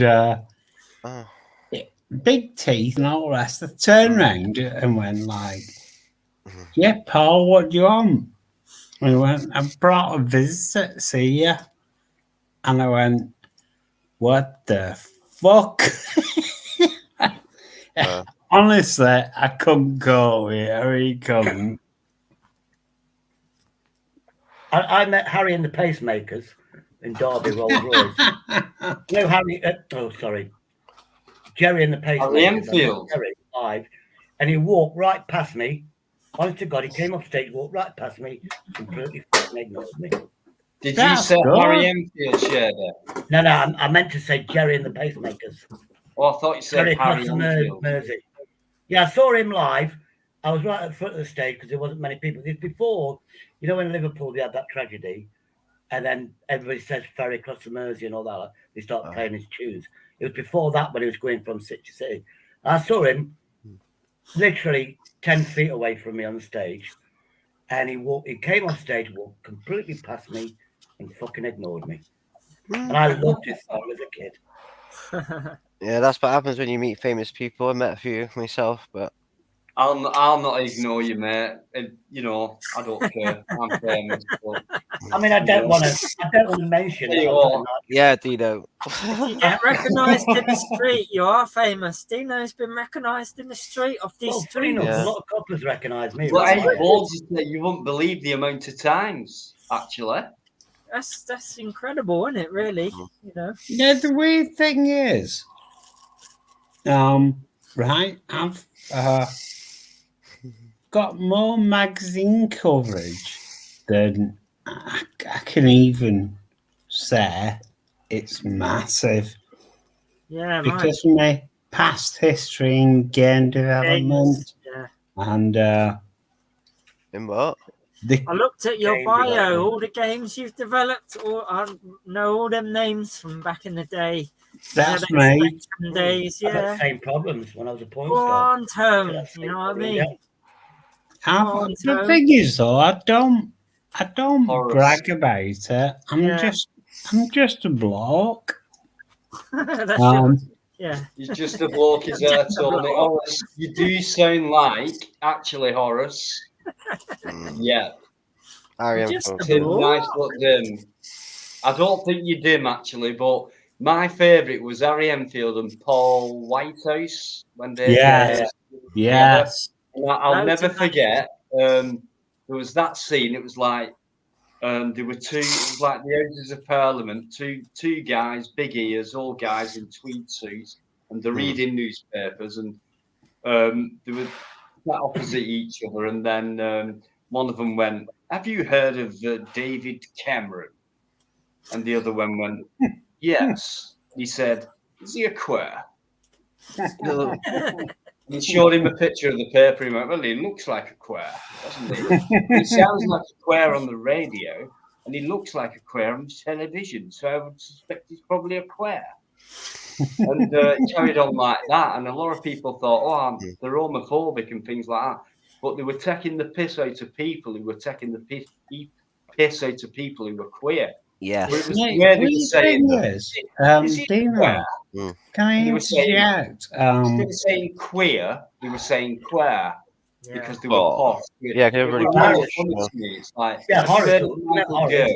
Speaker 4: big teeth and all the rest. I turned around and went like, yeah, Paul, what do you want? And he went, I brought a visitor to see you. And I went, what the fuck? Honestly, I couldn't go here. I really couldn't.
Speaker 9: I met Harry and the Pacemakers in Derby, Rolls Royce. No, Harry. Jerry and the Pacemakers.
Speaker 1: Harry Enfield.
Speaker 9: Harry, live, and he walked right past me. Honest to God, he came off stage, walked right past me, completely fucking ignored me.
Speaker 1: Did you say Harry Enfield shared it?
Speaker 9: No, I meant to say Jerry and the Pacemakers.
Speaker 1: Oh, I thought you said Harry Enfield.
Speaker 9: Yeah, I saw him live. I was right at the front of the stage because there wasn't many people. This before, in Liverpool they had that tragedy, and then everybody says ferry across the Mersey and all that. They start playing his tunes. It was before that when he was going from city to city. I saw him literally 10 feet away from me on the stage, and he came off stage, walked completely past me, and fucking ignored me. And I loved his song as a kid.
Speaker 7: Yeah, that's what happens when you meet famous people. I met a few myself, but
Speaker 1: I'll not ignore you, mate. And, I don't care. I'm famous. But,
Speaker 9: I mean, I don't want to mention it.
Speaker 7: Yeah, Dino.
Speaker 8: You get recognised in the street. You are famous. Dino's been recognised in the street of these streets.
Speaker 9: A lot of coppers recognise me.
Speaker 1: Well, you won't believe the amount of times, actually.
Speaker 8: That's incredible, isn't it? Really,
Speaker 4: Yeah, the weird thing is, right? I've got more magazine coverage than I can even say. It's massive.
Speaker 8: Yeah,
Speaker 4: because of my past history in game development, and
Speaker 7: in what?
Speaker 8: I looked at your bio, all the games you've developed. I know all them names from back in the day.
Speaker 4: That's me.
Speaker 8: Days,
Speaker 9: I had the same problems when I was a porn
Speaker 8: star.
Speaker 9: Quantum,
Speaker 8: you know what I mean?
Speaker 4: The thing is, though, I don't brag about it. I'm just a bloke.
Speaker 1: You're just a bloke, is there, Tony? Horace, you do sound like, actually, Horace. Yeah.
Speaker 7: I am
Speaker 1: nice look dim. I don't think you're dim, actually, but My favourite was Harry Enfield and Paul Whitehouse when they
Speaker 4: Yes. Yes.
Speaker 1: And I'll
Speaker 8: Loads
Speaker 1: never
Speaker 8: of matches.
Speaker 1: forget. There was that scene. It was like there were two. It was like the Houses of Parliament. Two guys, big ears, all guys in tweed suits, and they're reading newspapers, and they were sat opposite each other. And then one of them went, "Have you heard of David Cameron?" And the other one went, "Yes." He said, "Is he a queer?" He showed him a picture of the paper. He went, "Well, he looks like a queer, doesn't he? He sounds like a queer on the radio, and he looks like a queer on television. So I would suspect he's probably a queer." And carried on like that. And a lot of people thought, "Oh, they're homophobic and things like that." But they were taking the piss out of people who were taking the piss out of people who were queer.
Speaker 7: Yeah.
Speaker 1: But it was where they were saying,
Speaker 4: Dino, can I interject?
Speaker 1: Instead of saying queer, they were saying queer because they were posh.
Speaker 7: Yeah,
Speaker 1: It was
Speaker 7: everybody.
Speaker 1: really funny to me. It's like,
Speaker 9: Yeah, Horace.
Speaker 1: Michael Gove.
Speaker 9: Yeah,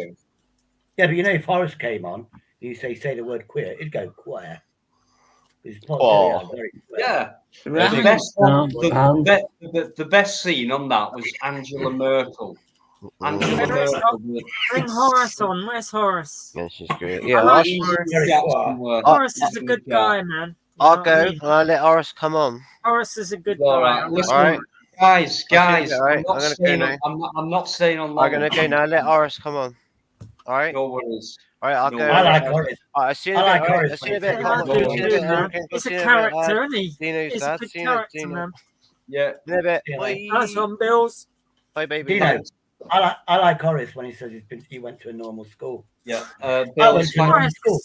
Speaker 9: but you know, if Horace came on, you say the word queer, it'd go queer. It's not very queer.
Speaker 1: Yeah.
Speaker 4: Right.
Speaker 1: The best scene on that was Angela Merkel. Angela Merkel.
Speaker 8: Bring Horace on. Where's Horace?
Speaker 7: Yeah, she's great.
Speaker 8: I
Speaker 7: Yeah,
Speaker 8: like
Speaker 7: I'll,
Speaker 8: Horace is a good guy, man.
Speaker 7: I'll go and I'll let Horace come on.
Speaker 8: Horace is a good
Speaker 1: All
Speaker 8: guy.
Speaker 1: right, listen,
Speaker 7: All right.
Speaker 1: guys,
Speaker 7: All right,
Speaker 1: I'm not staying on.
Speaker 7: I'm gonna go now. Let Horace come on. All right.
Speaker 1: No worries.
Speaker 7: All right, I'll
Speaker 1: No
Speaker 7: go.
Speaker 1: worries.
Speaker 9: I like Horace.
Speaker 7: All right, see you in a
Speaker 9: I
Speaker 7: bit.
Speaker 9: like
Speaker 7: All right,
Speaker 9: Horace,
Speaker 7: see you in a
Speaker 9: mate.
Speaker 7: bit.
Speaker 8: Yeah,
Speaker 7: Come on,
Speaker 8: dude,
Speaker 7: see you in a bit.
Speaker 8: man.
Speaker 7: Okay,
Speaker 8: He's a
Speaker 7: see you in bit,
Speaker 8: character, isn't he?
Speaker 7: Dino's
Speaker 8: He's a
Speaker 7: dad.
Speaker 8: good
Speaker 7: See you in a
Speaker 8: character,
Speaker 7: Dino.
Speaker 8: man.
Speaker 1: Yeah.
Speaker 7: In a bit.
Speaker 9: Yeah.
Speaker 7: Bye.
Speaker 8: Nice one, Bills.
Speaker 7: Bye, baby.
Speaker 9: Dino, I like Horace when he says he went to a normal school.
Speaker 1: Yeah.
Speaker 9: I
Speaker 1: Bill,
Speaker 9: went to a normal school.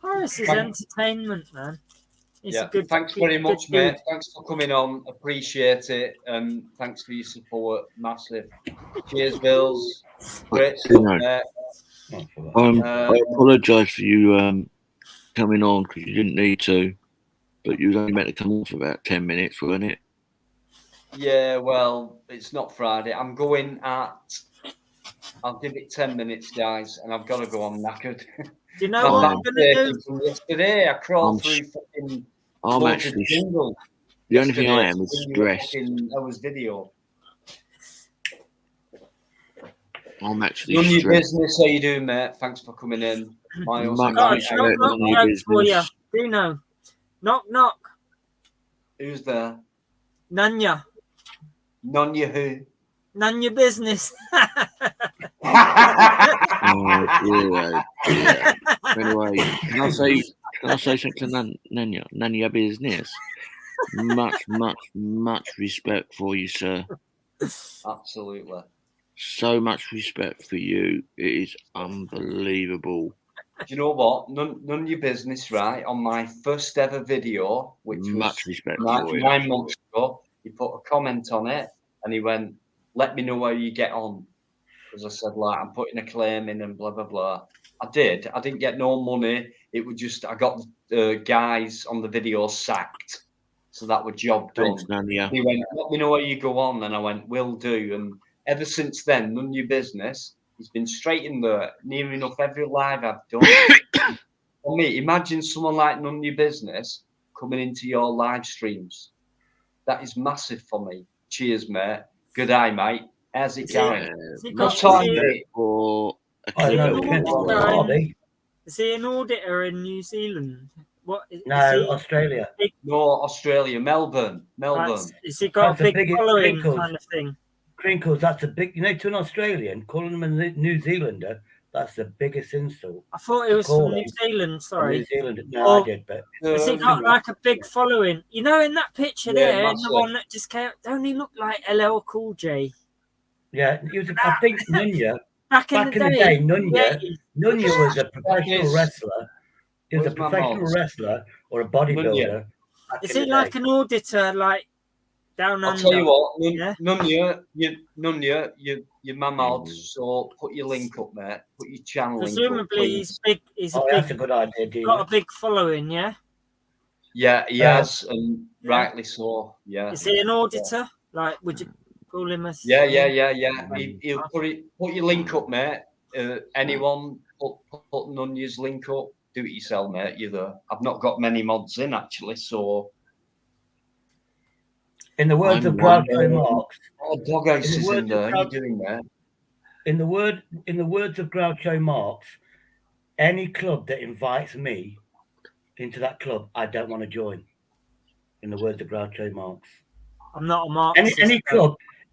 Speaker 8: Horace is
Speaker 1: Thanks.
Speaker 8: entertainment, man. He's
Speaker 1: Yeah,
Speaker 8: a good.
Speaker 1: thanks very much, mate. Thanks for coming on. Appreciate it. Thanks for your support. Massive. Cheers, Bills. Great stuff, mate.
Speaker 6: I apologise for you coming on because you didn't need to, but you was only meant to come on for about 10 minutes, weren't it?
Speaker 1: Yeah, well, it's not Friday. I'm going at. I'll give it 10 minutes, guys, and I've got to go. I'm knackered.
Speaker 8: Do you know what I'm gonna do?
Speaker 1: From yesterday, I crawled through fucking.
Speaker 6: I'm
Speaker 1: loads of
Speaker 6: actually.
Speaker 1: jingles
Speaker 6: The only thing I
Speaker 1: yesterday
Speaker 6: am is
Speaker 1: to do
Speaker 6: stressed.
Speaker 1: fucking hours video.
Speaker 6: I'm actually
Speaker 1: None of your
Speaker 6: stressed.
Speaker 1: business. How you doing, mate? Thanks for coming in. My
Speaker 6: Much
Speaker 8: Got a
Speaker 6: respect,
Speaker 8: knock knock
Speaker 6: none of your
Speaker 8: joke for you.
Speaker 6: business.
Speaker 8: Do you know? Knock knock.
Speaker 1: Who's there?
Speaker 8: Nanya.
Speaker 1: None you who?
Speaker 8: None your business.
Speaker 6: Oh, yeah. Anyway, can I say something to Nanya? Nanya business. Much respect for you, sir.
Speaker 1: Absolutely.
Speaker 6: So much respect for you. It is unbelievable.
Speaker 1: Do you know what? None of your business, right? On my first ever video, which
Speaker 6: Much
Speaker 1: was
Speaker 6: respect
Speaker 1: nine,
Speaker 6: for you.
Speaker 1: 9 months ago, he put a comment on it and he went, "Let me know how you get on." Because I said, like, I'm putting a claim in and blah, blah, blah. I did. I didn't get no money. It was just, I got the guys on the video sacked. So that was job done.
Speaker 6: Thanks, Nanya.
Speaker 1: He went, "Let me know how you go on." And I went, "Will do." And ever since then, none of your business. He's been straight in there, near enough every live I've done. For me, imagine someone like none of your business coming into your live streams. That is massive for me. Cheers, mate. Good eye, mate. How's it going? What time is it?
Speaker 6: For a
Speaker 9: I
Speaker 6: clip
Speaker 9: know,
Speaker 6: of-
Speaker 8: Is he an auditor in New Zealand? What? Is
Speaker 9: No,
Speaker 8: he
Speaker 9: Australia.
Speaker 8: big,
Speaker 1: No, Australia, Melbourne.
Speaker 8: has he got
Speaker 9: That's
Speaker 8: a
Speaker 9: the
Speaker 8: big
Speaker 9: biggest
Speaker 8: following
Speaker 9: wrinkles.
Speaker 8: kind of thing?
Speaker 9: Crinkles, that's a big, to an Australian, calling him a New Zealander, that's the biggest insult.
Speaker 8: I thought it was
Speaker 9: Call
Speaker 8: from New
Speaker 9: him
Speaker 8: Zealand.
Speaker 9: A
Speaker 8: Sorry.
Speaker 9: New Zealander. No,
Speaker 8: Or-
Speaker 9: I did, but
Speaker 8: Has he got like a big following? You know, in that picture
Speaker 1: Yeah,
Speaker 8: there, and the
Speaker 1: massive.
Speaker 8: one that just came, don't he look like LL Cool J?
Speaker 9: yeah, he was. I think Nunya.
Speaker 8: Back in the day,
Speaker 9: Nunya was a professional
Speaker 1: is-
Speaker 9: wrestler. He was a
Speaker 1: Where's my
Speaker 9: professional
Speaker 1: mouse?
Speaker 9: wrestler or a bodybuilder. back
Speaker 8: Is
Speaker 9: in
Speaker 8: he
Speaker 9: the
Speaker 8: like
Speaker 9: day.
Speaker 8: an auditor, like down
Speaker 1: I'll
Speaker 8: under?
Speaker 1: tell you what,
Speaker 8: Yeah.
Speaker 1: Nunya, you're my mod, so put your link up, mate. Put your channel link up,
Speaker 8: Presumably,
Speaker 1: please.
Speaker 8: he's big. He's a
Speaker 9: Oh, that's a
Speaker 8: big.
Speaker 9: good idea, Dino.
Speaker 8: Got a big following, yeah.
Speaker 1: Yeah, he has, and
Speaker 8: Yeah.
Speaker 1: rightly so. Yeah.
Speaker 8: Is he an auditor? Like, would you call him a?
Speaker 1: Yeah. He'll put your link up, mate. Anyone put Nunya's link up. Do it yourself, mate. You're there. I've not got many mods in actually, so.
Speaker 9: In the words of Groucho Marx,
Speaker 1: oh, Dog Ace is in there. How you doing, mate?
Speaker 9: In the words of Groucho Marx, any club that invites me into that club, I don't want to join. In the words of Groucho Marx,
Speaker 8: I'm not a Marxist.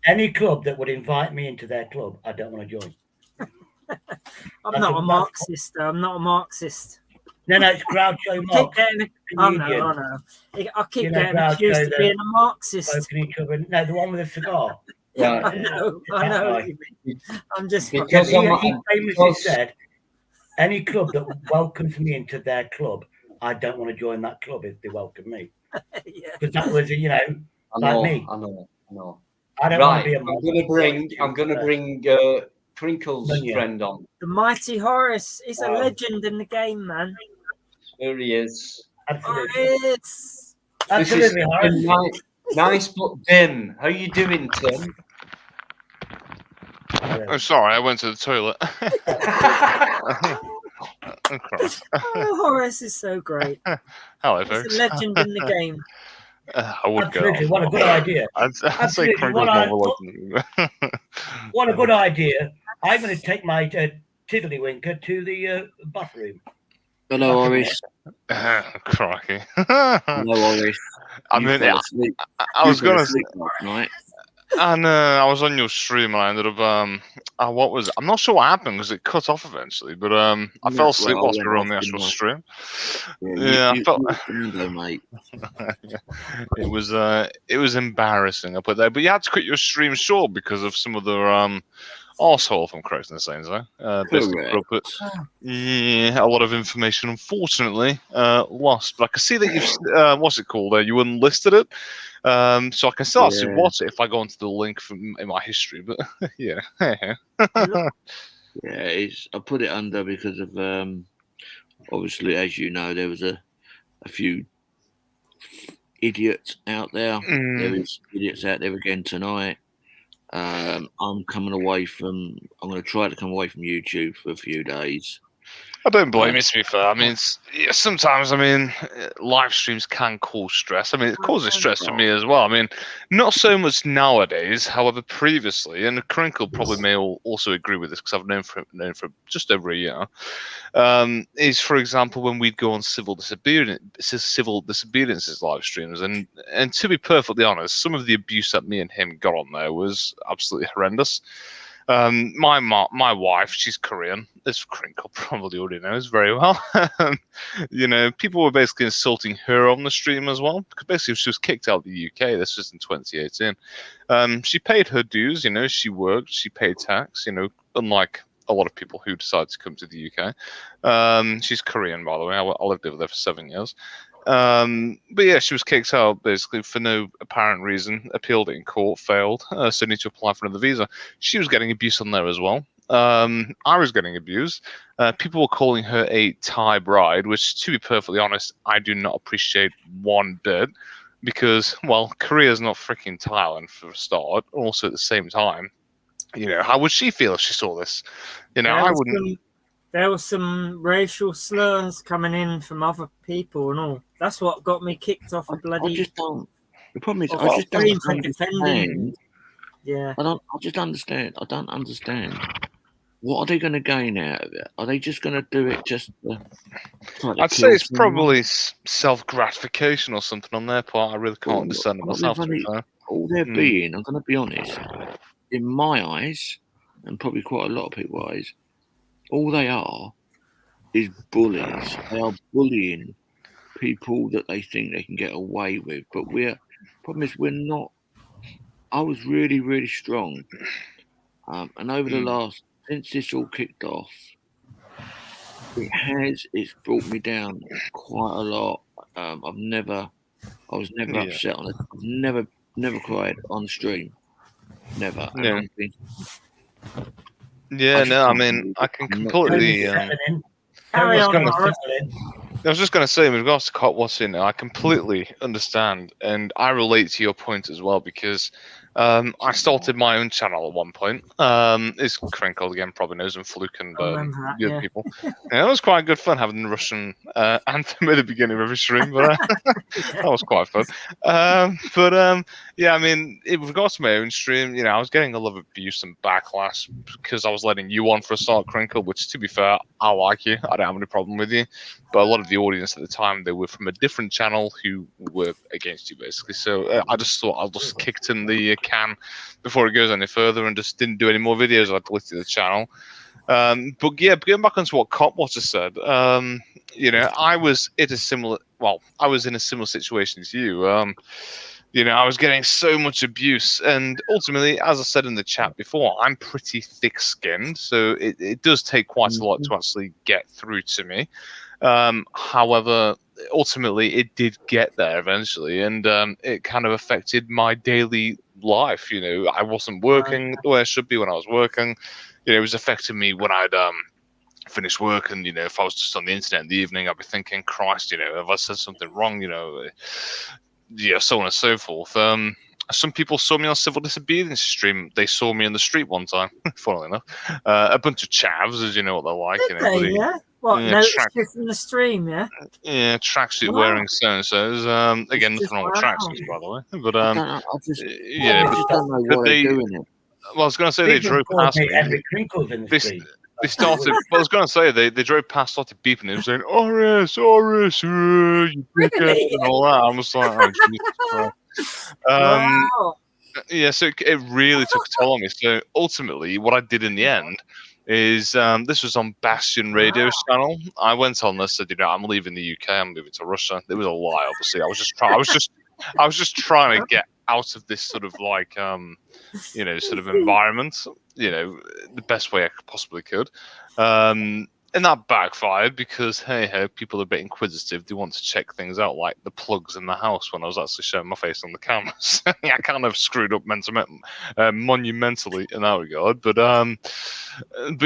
Speaker 9: Any club that would invite me into their club, I don't want to join.
Speaker 8: I'm not a Marxist. I'm not a Marxist.
Speaker 9: No, it's Groucho Marx.
Speaker 8: I know. I keep getting accused of being a Marxist.
Speaker 9: No, the one with the cigar.
Speaker 8: Yeah, I know. I'm just
Speaker 9: because he famously said, any club that welcomes me into their club, I don't want to join that club if they welcome me. Because that was, me.
Speaker 1: I know.
Speaker 9: I don't want to be a
Speaker 1: I'm gonna bring Crinkle's friend on.
Speaker 8: The mighty Horace is a legend in the game, man.
Speaker 1: There he is.
Speaker 9: Absolutely.
Speaker 1: Absolutely. Nice but dim. How you doing, Tim?
Speaker 10: I'm sorry, I went to the toilet.
Speaker 8: Oh, Horace is so great.
Speaker 10: Hello,
Speaker 8: He's
Speaker 10: folks.
Speaker 8: a legend in the game.
Speaker 10: I would
Speaker 9: Absolutely.
Speaker 10: go.
Speaker 9: What a good idea.
Speaker 10: I'd say Crinkle's more legend.
Speaker 9: What a good idea. I'm going to take my tiddlywinker to the bathroom.
Speaker 6: Hello, Horace.
Speaker 10: Crikey.
Speaker 6: Hello, Horace.
Speaker 10: I mean, I was going to
Speaker 6: sleep last night.
Speaker 10: And I was on your stream and I ended up I'm not sure what happened because it cut off eventually, but I fell asleep whilst we were on the actual stream. I felt
Speaker 6: mate.
Speaker 10: It was embarrassing, I put there, but you had to cut your stream short because of some of the arsehole, if I'm correct in saying so. Yeah, a lot of information, unfortunately, lost. But I can see that you've what's it called? You unlisted it. So I can still actually watch it if I go into the link in my history, but yeah.
Speaker 6: I put it under because of obviously, as you know, there was a few idiots out there. There is idiots out there again tonight. I'm going to try to come away from YouTube for a few days.
Speaker 10: I don't blame you, to be fair. I mean, sometimes, live streams can cause stress. I mean, it causes stress for me as well. I mean, not so much nowadays. However, previously, and Crinkle probably may also agree with this because I've known for just over a year, is, for example, when we'd go on civil disobediences live streams. And to be perfectly honest, some of the abuse that me and him got on there was absolutely horrendous. My wife, she's Korean, as Crinkle probably already knows very well. People were basically insulting her on the stream as well, because basically she was kicked out of the UK. This was in 2018. She paid her dues, she worked, she paid tax, unlike a lot of people who decide to come to the UK. She's Korean, by the way. I lived over there for 7 years. But yeah, she was kicked out basically for no apparent reason, appealed it in court, failed, so need to apply for another visa. She was getting abuse on there as well. I was getting abused. People were calling her a Thai bride, which, to be perfectly honest, I do not appreciate one bit, because, well, Korea's not freaking Thailand for a start. Also, at the same time, how would she feel if she saw this? I wouldn't.
Speaker 8: There were some racial slurs coming in from other people and all. That's what got me kicked off a bloody.
Speaker 6: I just don't. The problem is, I just don't understand.
Speaker 8: Yeah.
Speaker 6: I just understand. I don't understand. What are they going to gain out of it? Are they just going to do it just to
Speaker 10: I'd say it's probably self-gratification or something on their part. I really can't understand it myself.
Speaker 6: All they're being, I'm going to be honest, in my eyes, and probably quite a lot of people's eyes, all they are is bullies. They are bullying people that they think they can get away with. But problem is we're not. I was really, really strong. And over the last, since this all kicked off, it's brought me down quite a lot. I was never upset on it. I've never cried on the stream. Never.
Speaker 10: Yeah. I can completely. I was just going to say, in regards to what's in it, I completely understand, and I relate to your point as well, because I started my own channel at one point. It's Crinkle again, probably knows, and Fluke and
Speaker 8: I remember that,
Speaker 10: the other
Speaker 8: yeah.
Speaker 10: people. Yeah, it was quite good fun having the Russian anthem at the beginning of every stream, but that was quite fun. Yeah, I mean, with regards to my own stream, you know, I was getting a lot of abuse and backlash because I was letting you on for a start, Crinkle, which, to be fair, I like you. I don't have any problem with you. But a lot of the audience at the time, they were from a different channel who were against you, basically. So I just thought I'll just kick it in the can before it goes any further and just didn't do any more videos. I deleted the channel. But yeah, going back onto what Copwatcher said, you know, I was in a similar situation as you. You know, I was getting so much abuse, and ultimately, as I said in the chat before, I'm pretty thick-skinned, so it does take quite a lot to actually get through to me. However, ultimately, it did get there eventually, and it kind of affected my daily life. You know, I wasn't working the way I should be when I was working. You know, it was affecting me when I'd finish work, and you know, if I was just on the internet in the evening, I'd be thinking, Christ, you know, have I said something wrong? You know, yeah, so on and so forth. Some people saw me on civil disobedience stream. They saw me in the street one time, funnily enough. A bunch of chavs, as you know what they're like.
Speaker 8: Did
Speaker 10: you know,
Speaker 8: they, yeah? What,
Speaker 10: yeah,
Speaker 8: noticed you from the stream, yeah?
Speaker 10: Yeah, tracksuit
Speaker 8: Wow.
Speaker 10: wearing so-and-sos. Again, nothing wrong with tracksuits, by the way. But
Speaker 2: I just don't know
Speaker 10: but
Speaker 2: why
Speaker 10: they,
Speaker 2: they're doing it.
Speaker 10: well, I was going to say they
Speaker 9: People
Speaker 10: drove
Speaker 9: call
Speaker 10: past
Speaker 9: me
Speaker 10: me.
Speaker 9: Henry Crinkles in the
Speaker 10: They,
Speaker 9: street.
Speaker 10: they started. Well, I was going to say they drove past, started beeping, and saying "RS, RS, you dickhead," and all that. I was like, oh, Jesus Christ.
Speaker 8: Wow.
Speaker 10: Yeah, so it really took a toll on me. So ultimately, what I did in the end is this was on Bastion Radio's channel. I went on this, said, you know, I'm leaving the UK, I'm moving to Russia. It was a lie, obviously. I was just trying to get out of this sort of like you know, sort of environment, you know, the best way I possibly could. And that backfired because, hey ho, people are a bit inquisitive. They want to check things out, like the plugs in the house when I was actually showing my face on the cameras. I kind of screwed up monumentally in that regard. But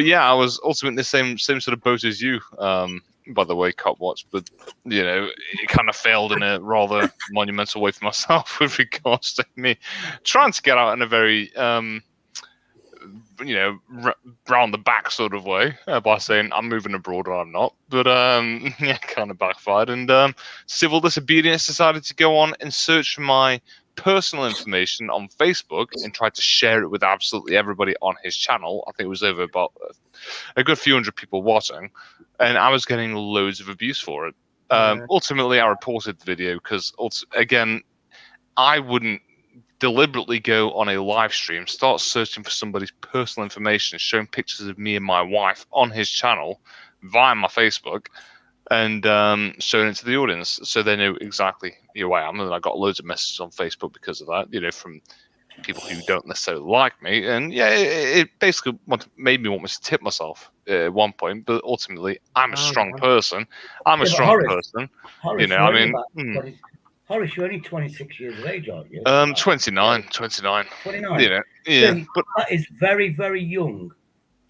Speaker 10: yeah, I was ultimately in the same sort of boat as you, by the way, Copwatch. But, you know, it kind of failed in a rather monumental way for myself with regards to me trying to get out in a very... you know, round the back sort of way by saying I'm moving abroad or I'm not. But yeah, kind of backfired. And civil disobedience decided to go on and search for my personal information on Facebook and tried to share it with absolutely everybody on his channel. I think it was over about a good few hundred people watching, and I was getting loads of abuse for it. Ultimately, I reported the video because, again, I wouldn't deliberately go on a live stream, start searching for somebody's personal information, showing pictures of me and my wife on his channel via my Facebook, and showing it to the audience so they know exactly who I am. And I got loads of messages on Facebook because of that, you know, from people who don't necessarily like me. And yeah, it basically made me want to tip myself at one point. But ultimately, I'm a strong person. I'm a strong person.
Speaker 9: Horace,
Speaker 10: you know, I mean.
Speaker 9: Horace, you're only 26 years of age, aren't you?
Speaker 10: 29.
Speaker 9: 29.
Speaker 10: You know, yeah.
Speaker 9: So that is very, very young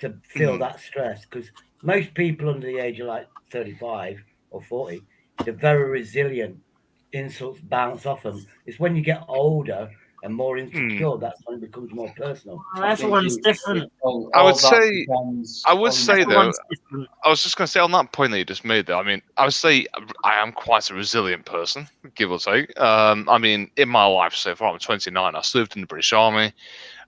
Speaker 9: to feel that stress, because most people under the age of like 35 or 40, they're very resilient. Insults bounce off them. It's when you get older and more insecure that's when it becomes more personal.
Speaker 8: Everyone's different.
Speaker 10: I would say though, I was just going to say on that point that you just made there, I mean, I would say I am quite a resilient person, give or take. I mean, in my life so far, I'm 29. I served in the British Army.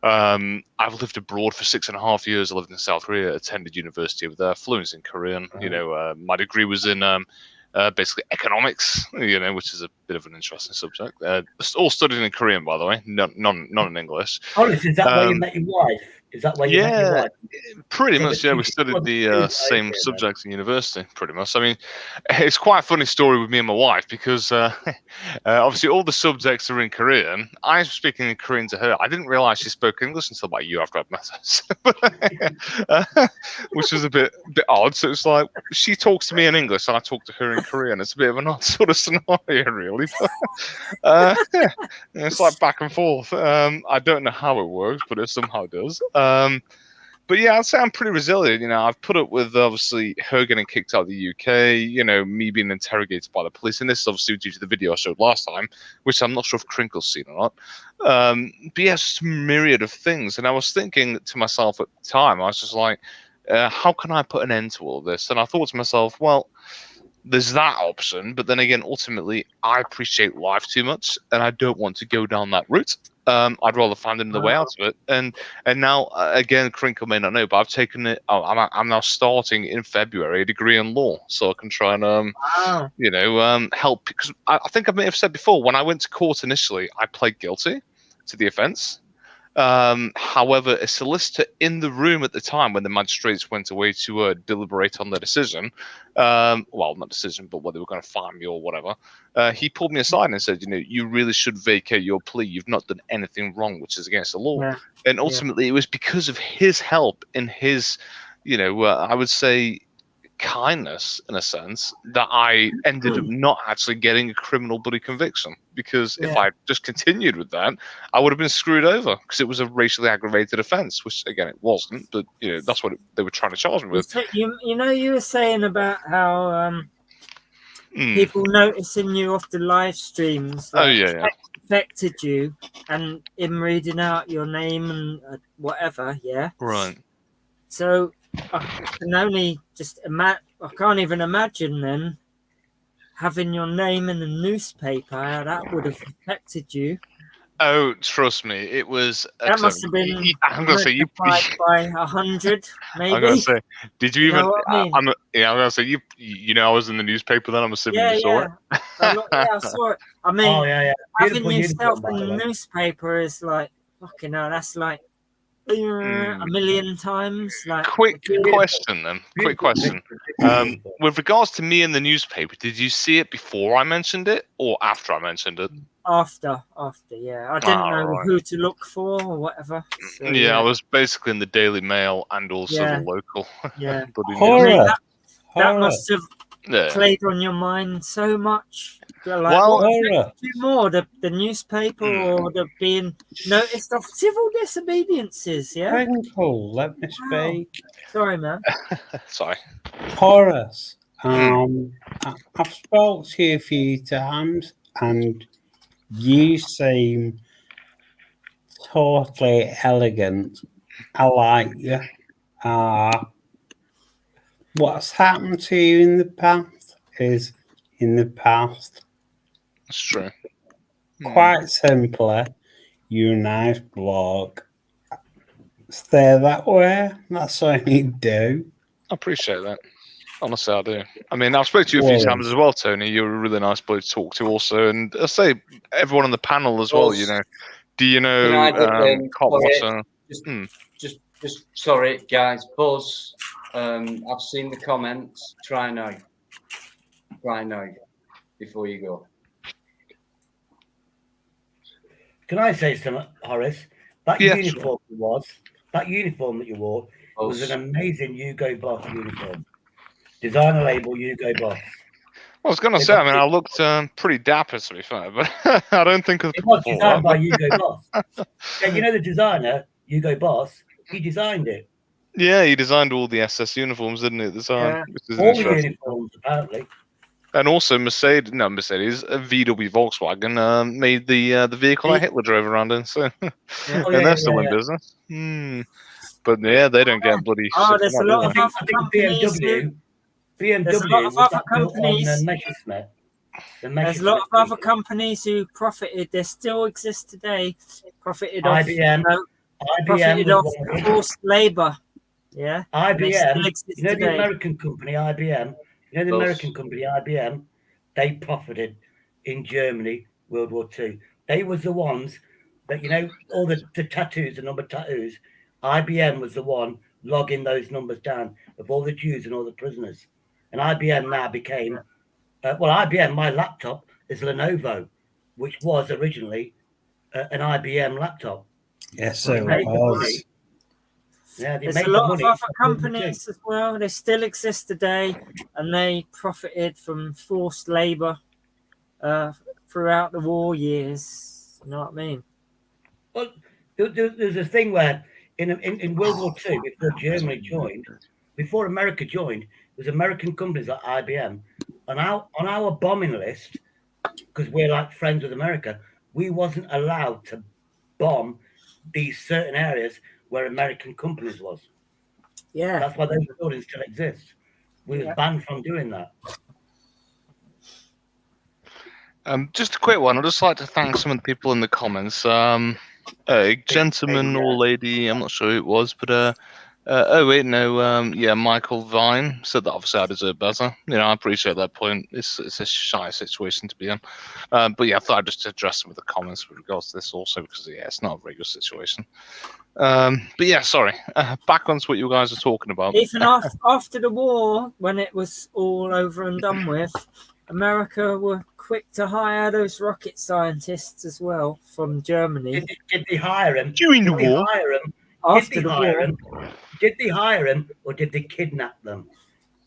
Speaker 10: I've lived abroad for 6.5 years. I lived in South Korea, attended university over there, fluent in Korean. You know, my degree was in basically economics, you know, which is a bit of an interesting subject. All studied in Korean, by the way, none in English.
Speaker 9: Oh, is that where you met your wife? Is that where you met your wife?
Speaker 10: Pretty much, yeah. We studied the same subjects in university, pretty much. I mean, it's quite a funny story with me and my wife because obviously all the subjects are in Korean. I was speaking in Korean to her. I didn't realize she spoke English until about a year after I'd met her, which was a bit odd. So it's like she talks to me in English and I talk to her in Korean. It's a bit of an odd sort of scenario, really. It's like back and forth. I don't know how it works, but it somehow does. But yeah, I'd say I'm pretty resilient. You know, I've put up with obviously her getting kicked out of the UK, you know, me being interrogated by the police. And this is obviously due to the video I showed last time, which I'm not sure if Crinkle's seen or not. But yeah, it's just a myriad of things. And I was thinking to myself at the time, I was just like, how can I put an end to all this? And I thought to myself, well, there's that option. But then again, ultimately, I appreciate life too much and I don't want to go down that route. I'd rather find another way out of it. And now, again, Crinkle may not know, but I've taken it. I'm now starting in February a degree in law, so I can try and, help. Because I think I may have said before, when I went to court initially, I pled guilty to the offence. However, a solicitor in the room at the time when the magistrates went away to deliberate on their decision, well, not decision, but whether they were going to fine me or whatever, he pulled me aside and said, you really should vacate your plea. You've not done anything wrong, which is against the law. Yeah. And ultimately, it was because of his help and his, I would say, kindness in a sense that I ended up not actually getting a criminal bloody conviction, because if I just continued with that, I would have been screwed over because it was a racially aggravated offence, which again it wasn't, but that's what they were trying to charge me with.
Speaker 8: You were saying about how people noticing you off the live streams affected you, and him reading out your name and whatever,
Speaker 10: right.
Speaker 8: So I can only just imagine. I can't even imagine then having your name in the newspaper. How that would have affected you.
Speaker 10: Oh, trust me, it was.
Speaker 8: That must have been. I'm going to say by 100, maybe.
Speaker 10: I'm going to say, did you even?
Speaker 8: I mean?
Speaker 10: I'm going to say I was in the newspaper then. I'm assuming you saw it.
Speaker 8: I saw it. I mean, having yourself in the newspaper is like fucking hell. That's like. A million times.
Speaker 10: Quick question. With regards to me in the newspaper, did you see it before I mentioned it or after I mentioned it?
Speaker 8: After, yeah. I didn't know who to look for or whatever. So,
Speaker 10: I was basically in the Daily Mail and also the local.
Speaker 8: Yeah.
Speaker 4: That
Speaker 8: must have played on your mind so much.
Speaker 4: More
Speaker 8: the newspaper or the being noticed of civil disobediences,
Speaker 4: Crinkle, let me speak.
Speaker 8: Sorry, man.
Speaker 10: Sorry.
Speaker 4: Horace, I've spoke to you a few times and you seem totally elegant. I like you. What's happened to you in the past is in the past.
Speaker 10: That's true.
Speaker 4: Quite simply, you're a nice bloke. Stay that way. That's what you do.
Speaker 10: I appreciate that. Honestly, I do. I mean, I've spoken to you a few times as well, Tony. You're a really nice bloke to talk to also. And I say everyone on the panel as well, Do you know
Speaker 1: Just sorry, guys. Buzz, I've seen the comments. Try now. Before you go.
Speaker 9: Can I say something, Horace? That uniform that you wore was an amazing Hugo Boss uniform. Designer label Hugo Boss.
Speaker 10: I was going to say, I mean, I looked pretty dapper, to be fair, but I don't think
Speaker 9: it was designed by Hugo Boss. Yeah, the designer, Hugo Boss, he designed it.
Speaker 10: Yeah, he designed all the SS uniforms, didn't he, at the time?
Speaker 9: Yeah. All the uniforms, apparently.
Speaker 10: And also Mercedes, VW Volkswagen made the vehicle that Hitler drove around in. So, they're still in business. But they don't get bloody.
Speaker 8: There's a lot of other companies. There's a lot of other companies. There's a lot of other companies who profited. They still exist today. Profited off forced labor. Yeah.
Speaker 9: IBM. The American company IBM. The American company IBM, they profited in Germany, World War II. They was the ones that, all the tattoos, the number tattoos, IBM was the one logging those numbers down of all the Jews and all the prisoners. And IBM now became, IBM, my laptop is Lenovo, which was originally an IBM laptop.
Speaker 4: Yes, so it was.
Speaker 8: Yeah, there's a lot of other companies as well. They still exist today, and they profited from forced labor throughout the war years. You know what I mean?
Speaker 9: Well, there's a thing where In World War II, before Germany joined, before America joined, there was American companies like IBM. On our bombing list, because we're like friends with America, we wasn't allowed to bomb these certain areas where American companies was.
Speaker 8: Yeah.
Speaker 9: That's why those buildings still exist. We was banned from doing that.
Speaker 10: Just a quick one. I'd just like to thank some of the people in the comments. A gentleman or lady, I'm not sure who it was, but Michael Vine said that obviously I deserve better. You know, I appreciate that point. It's a shy situation to be in. But yeah, I thought I'd just address some of the comments with regards to this also, because yeah, it's not a very good situation. But yeah, sorry. Back on to what you guys are talking about.
Speaker 8: Even after the war, when it was all over and done with, America were quick to hire those rocket scientists as well from Germany.
Speaker 9: Did they hire them
Speaker 10: during the war?
Speaker 8: After the war.
Speaker 9: Did they hire them or did they kidnap them?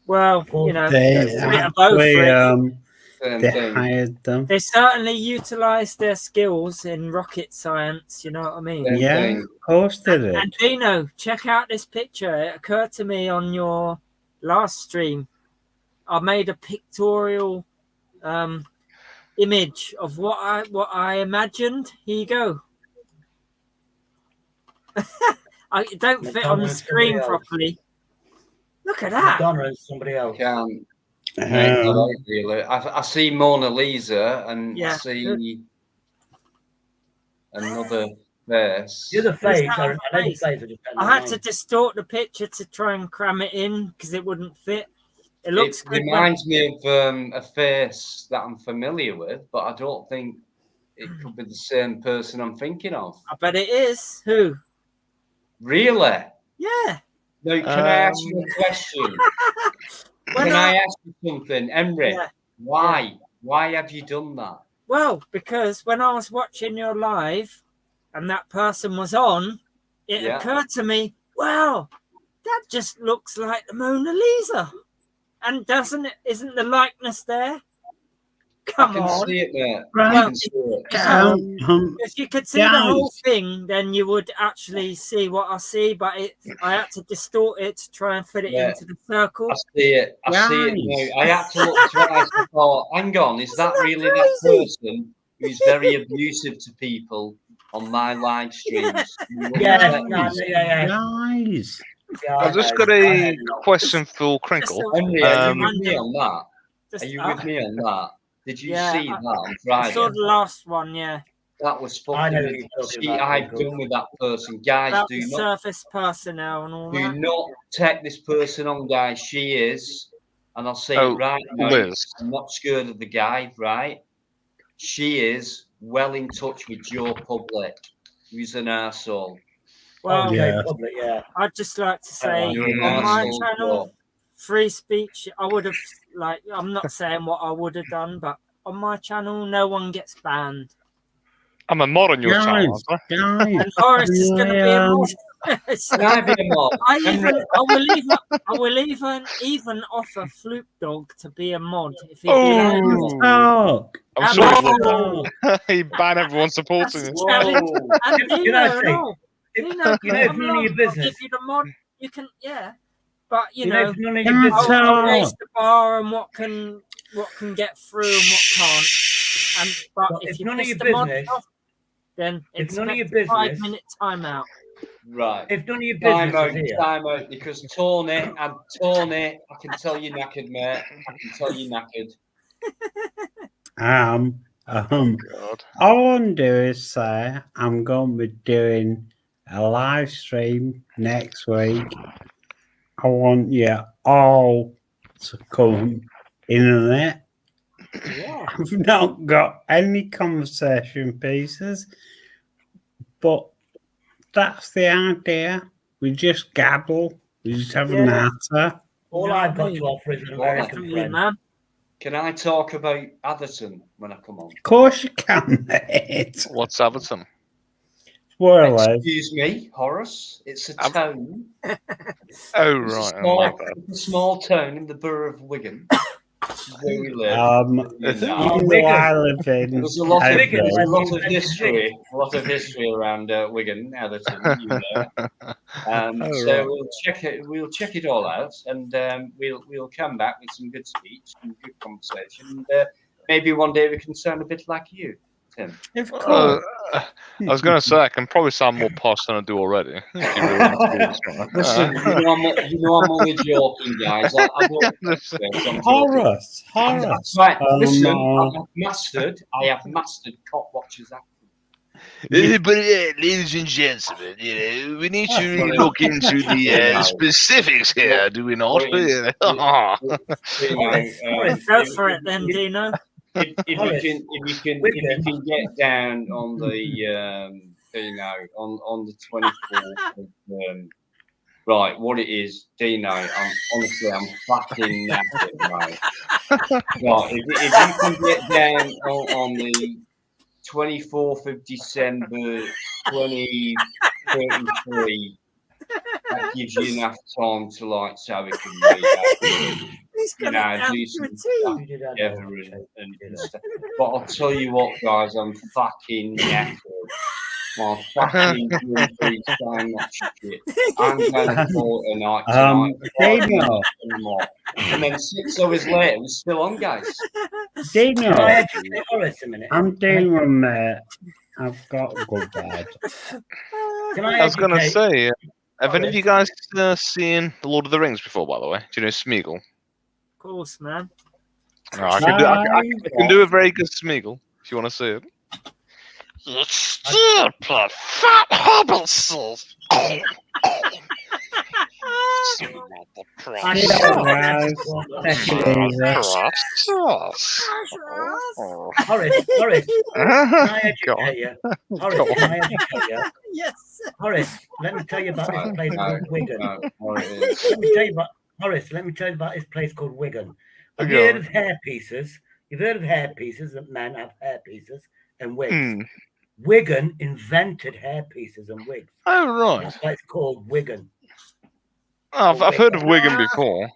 Speaker 8: Well, you know,
Speaker 4: They
Speaker 8: it's a bit of both, really.
Speaker 4: they hired them.
Speaker 8: They certainly utilised their skills in rocket science, you know what I mean?
Speaker 4: Yeah, of course they did.
Speaker 8: And Dino, check out this picture. It occurred to me on your last stream. I made a pictorial image of what I imagined. Here you go. It don't fit on the screen properly. Look at that.
Speaker 9: Madonna and somebody else.
Speaker 1: I see Mona Lisa and I see another face.
Speaker 9: The other face.
Speaker 8: I had to distort the picture to try and cram it in because it wouldn't fit. It looks good.
Speaker 1: Reminds me of a face that I'm familiar with, but I don't think it could be the same person I'm thinking of.
Speaker 8: I bet it is. Who?
Speaker 1: Really?
Speaker 8: Yeah.
Speaker 1: No, can I ask you a question? Can I ask you something, Emre?
Speaker 8: Yeah.
Speaker 1: Why?
Speaker 8: Yeah.
Speaker 1: Why have you done that?
Speaker 8: Well, because when I was watching your live and that person was on, it occurred to me, wow, that just looks like the Mona Lisa. And isn't the likeness there? Come on.
Speaker 1: I can see it there.
Speaker 8: Well,
Speaker 4: if
Speaker 8: you could see the whole thing, then you would actually see what I see, but I had to distort it to try and fit it into the circle.
Speaker 1: I see it. I see it now. I had to look twice and thought, hang on, is that really that person who's very abusive to people on my live streams?
Speaker 4: Guys.
Speaker 10: I've just got a question for Crinkle.
Speaker 1: Henry, are you with me on that? Are you with me on that? Did you see that on Friday?
Speaker 8: I saw the last one, yeah.
Speaker 1: That was fucking. I've done with that person, guys.
Speaker 8: About
Speaker 1: do
Speaker 8: the
Speaker 1: not
Speaker 8: surface personnel and all
Speaker 1: do
Speaker 8: that.
Speaker 1: not take this person on, guys. She is, and I'll say it right now.
Speaker 10: Liz.
Speaker 1: I'm not scared of the guy, right? She is well in touch with your public. Who's an arsehole.
Speaker 8: Well,
Speaker 9: yeah.
Speaker 8: I'd just like to say on my channel, free speech. I would have I'm not saying what I would have done, but on my channel, no one gets banned.
Speaker 10: I'm a mod on your channel.
Speaker 8: And Horace is going to be a mod. I will even offer Fluke Dog to be a mod if he
Speaker 10: I'm sure he banned everyone supporting him.
Speaker 9: You know, if none of your business.
Speaker 8: If you're the mod, you can, but you know,
Speaker 9: if none of your business.
Speaker 8: I'll raise the bar and what can get through and what can't. But if you
Speaker 9: none of
Speaker 8: piss
Speaker 9: your
Speaker 8: the mod
Speaker 9: business,
Speaker 8: off, then
Speaker 9: if none of
Speaker 8: expect
Speaker 9: your
Speaker 8: a 5-minute timeout.
Speaker 1: Right.
Speaker 9: If none of your business is here.
Speaker 1: Time out, because Tony, I can tell you knackered, mate. I can tell you knackered.
Speaker 4: All I want to do is say I'm going to be doing a live stream next week. I want you all to come in on it.
Speaker 8: Yeah.
Speaker 4: I've not got any conversation pieces, but that's the idea. We just gabble. We just have an answer.
Speaker 9: All I've got to offer is an American friend.
Speaker 8: Man.
Speaker 1: Can I talk about Atherton when I come on?
Speaker 4: Of course you can, mate.
Speaker 10: What's Atherton?
Speaker 4: Where I live.
Speaker 1: Excuse me, Horace. It's a town.
Speaker 10: Oh, right.
Speaker 1: It's a small town in the borough of Wigan. This is where we live.
Speaker 4: There's a lot of
Speaker 1: history. A lot of history around Wigan now that you know. So we'll check it all out, and we'll come back with some good speech and good conversation. And maybe one day we can sound a bit like you, Tim.
Speaker 4: Of course.
Speaker 10: I was going to say I can probably sound more posh than I do already. If you really want to do this one.
Speaker 1: Listen, you know I'm only joking, guys. I don't
Speaker 4: Horace.
Speaker 1: Right, listen, I have mastered Cop Watchers acting.
Speaker 11: But ladies and gentlemen, we need to really look into the specifics here, do we not?
Speaker 8: Go for it then, Dino.
Speaker 1: If you can get down on the on the 24th of right, what it is, Dino, I'm fucking knackered, right? Right, if you can get down on the 24th of December 2033, that gives you enough time to so we can do some stuff together and stuff. But I'll tell you what, guys, I'm fucking knackered. My fucking doing so much shit. I'm going to call it a night tonight. And then 6 hours later, we're still on, guys.
Speaker 4: Dino,
Speaker 9: I'm
Speaker 4: doing I've got to go bed.
Speaker 10: I was going to say, have any of you guys seen The Lord of the Rings before, by the way? Do you know Smeagol?
Speaker 8: Of course, man.
Speaker 10: No, I can do a very good Smeagol, if you want to see it.
Speaker 11: It's still put fat hobbleses.
Speaker 9: Horace, can I educate you?
Speaker 8: Yes.
Speaker 9: Horace, let me tell you about this place called Wigan. Let me tell you about this place called Wigan. Have you heard of hair pieces? You've heard of hair pieces, that men have hair pieces and wigs. Wigan invented hair pieces and wigs.
Speaker 10: Oh, right.
Speaker 9: That's why it's called Wigan.
Speaker 10: Oh, I've heard of Wigan before.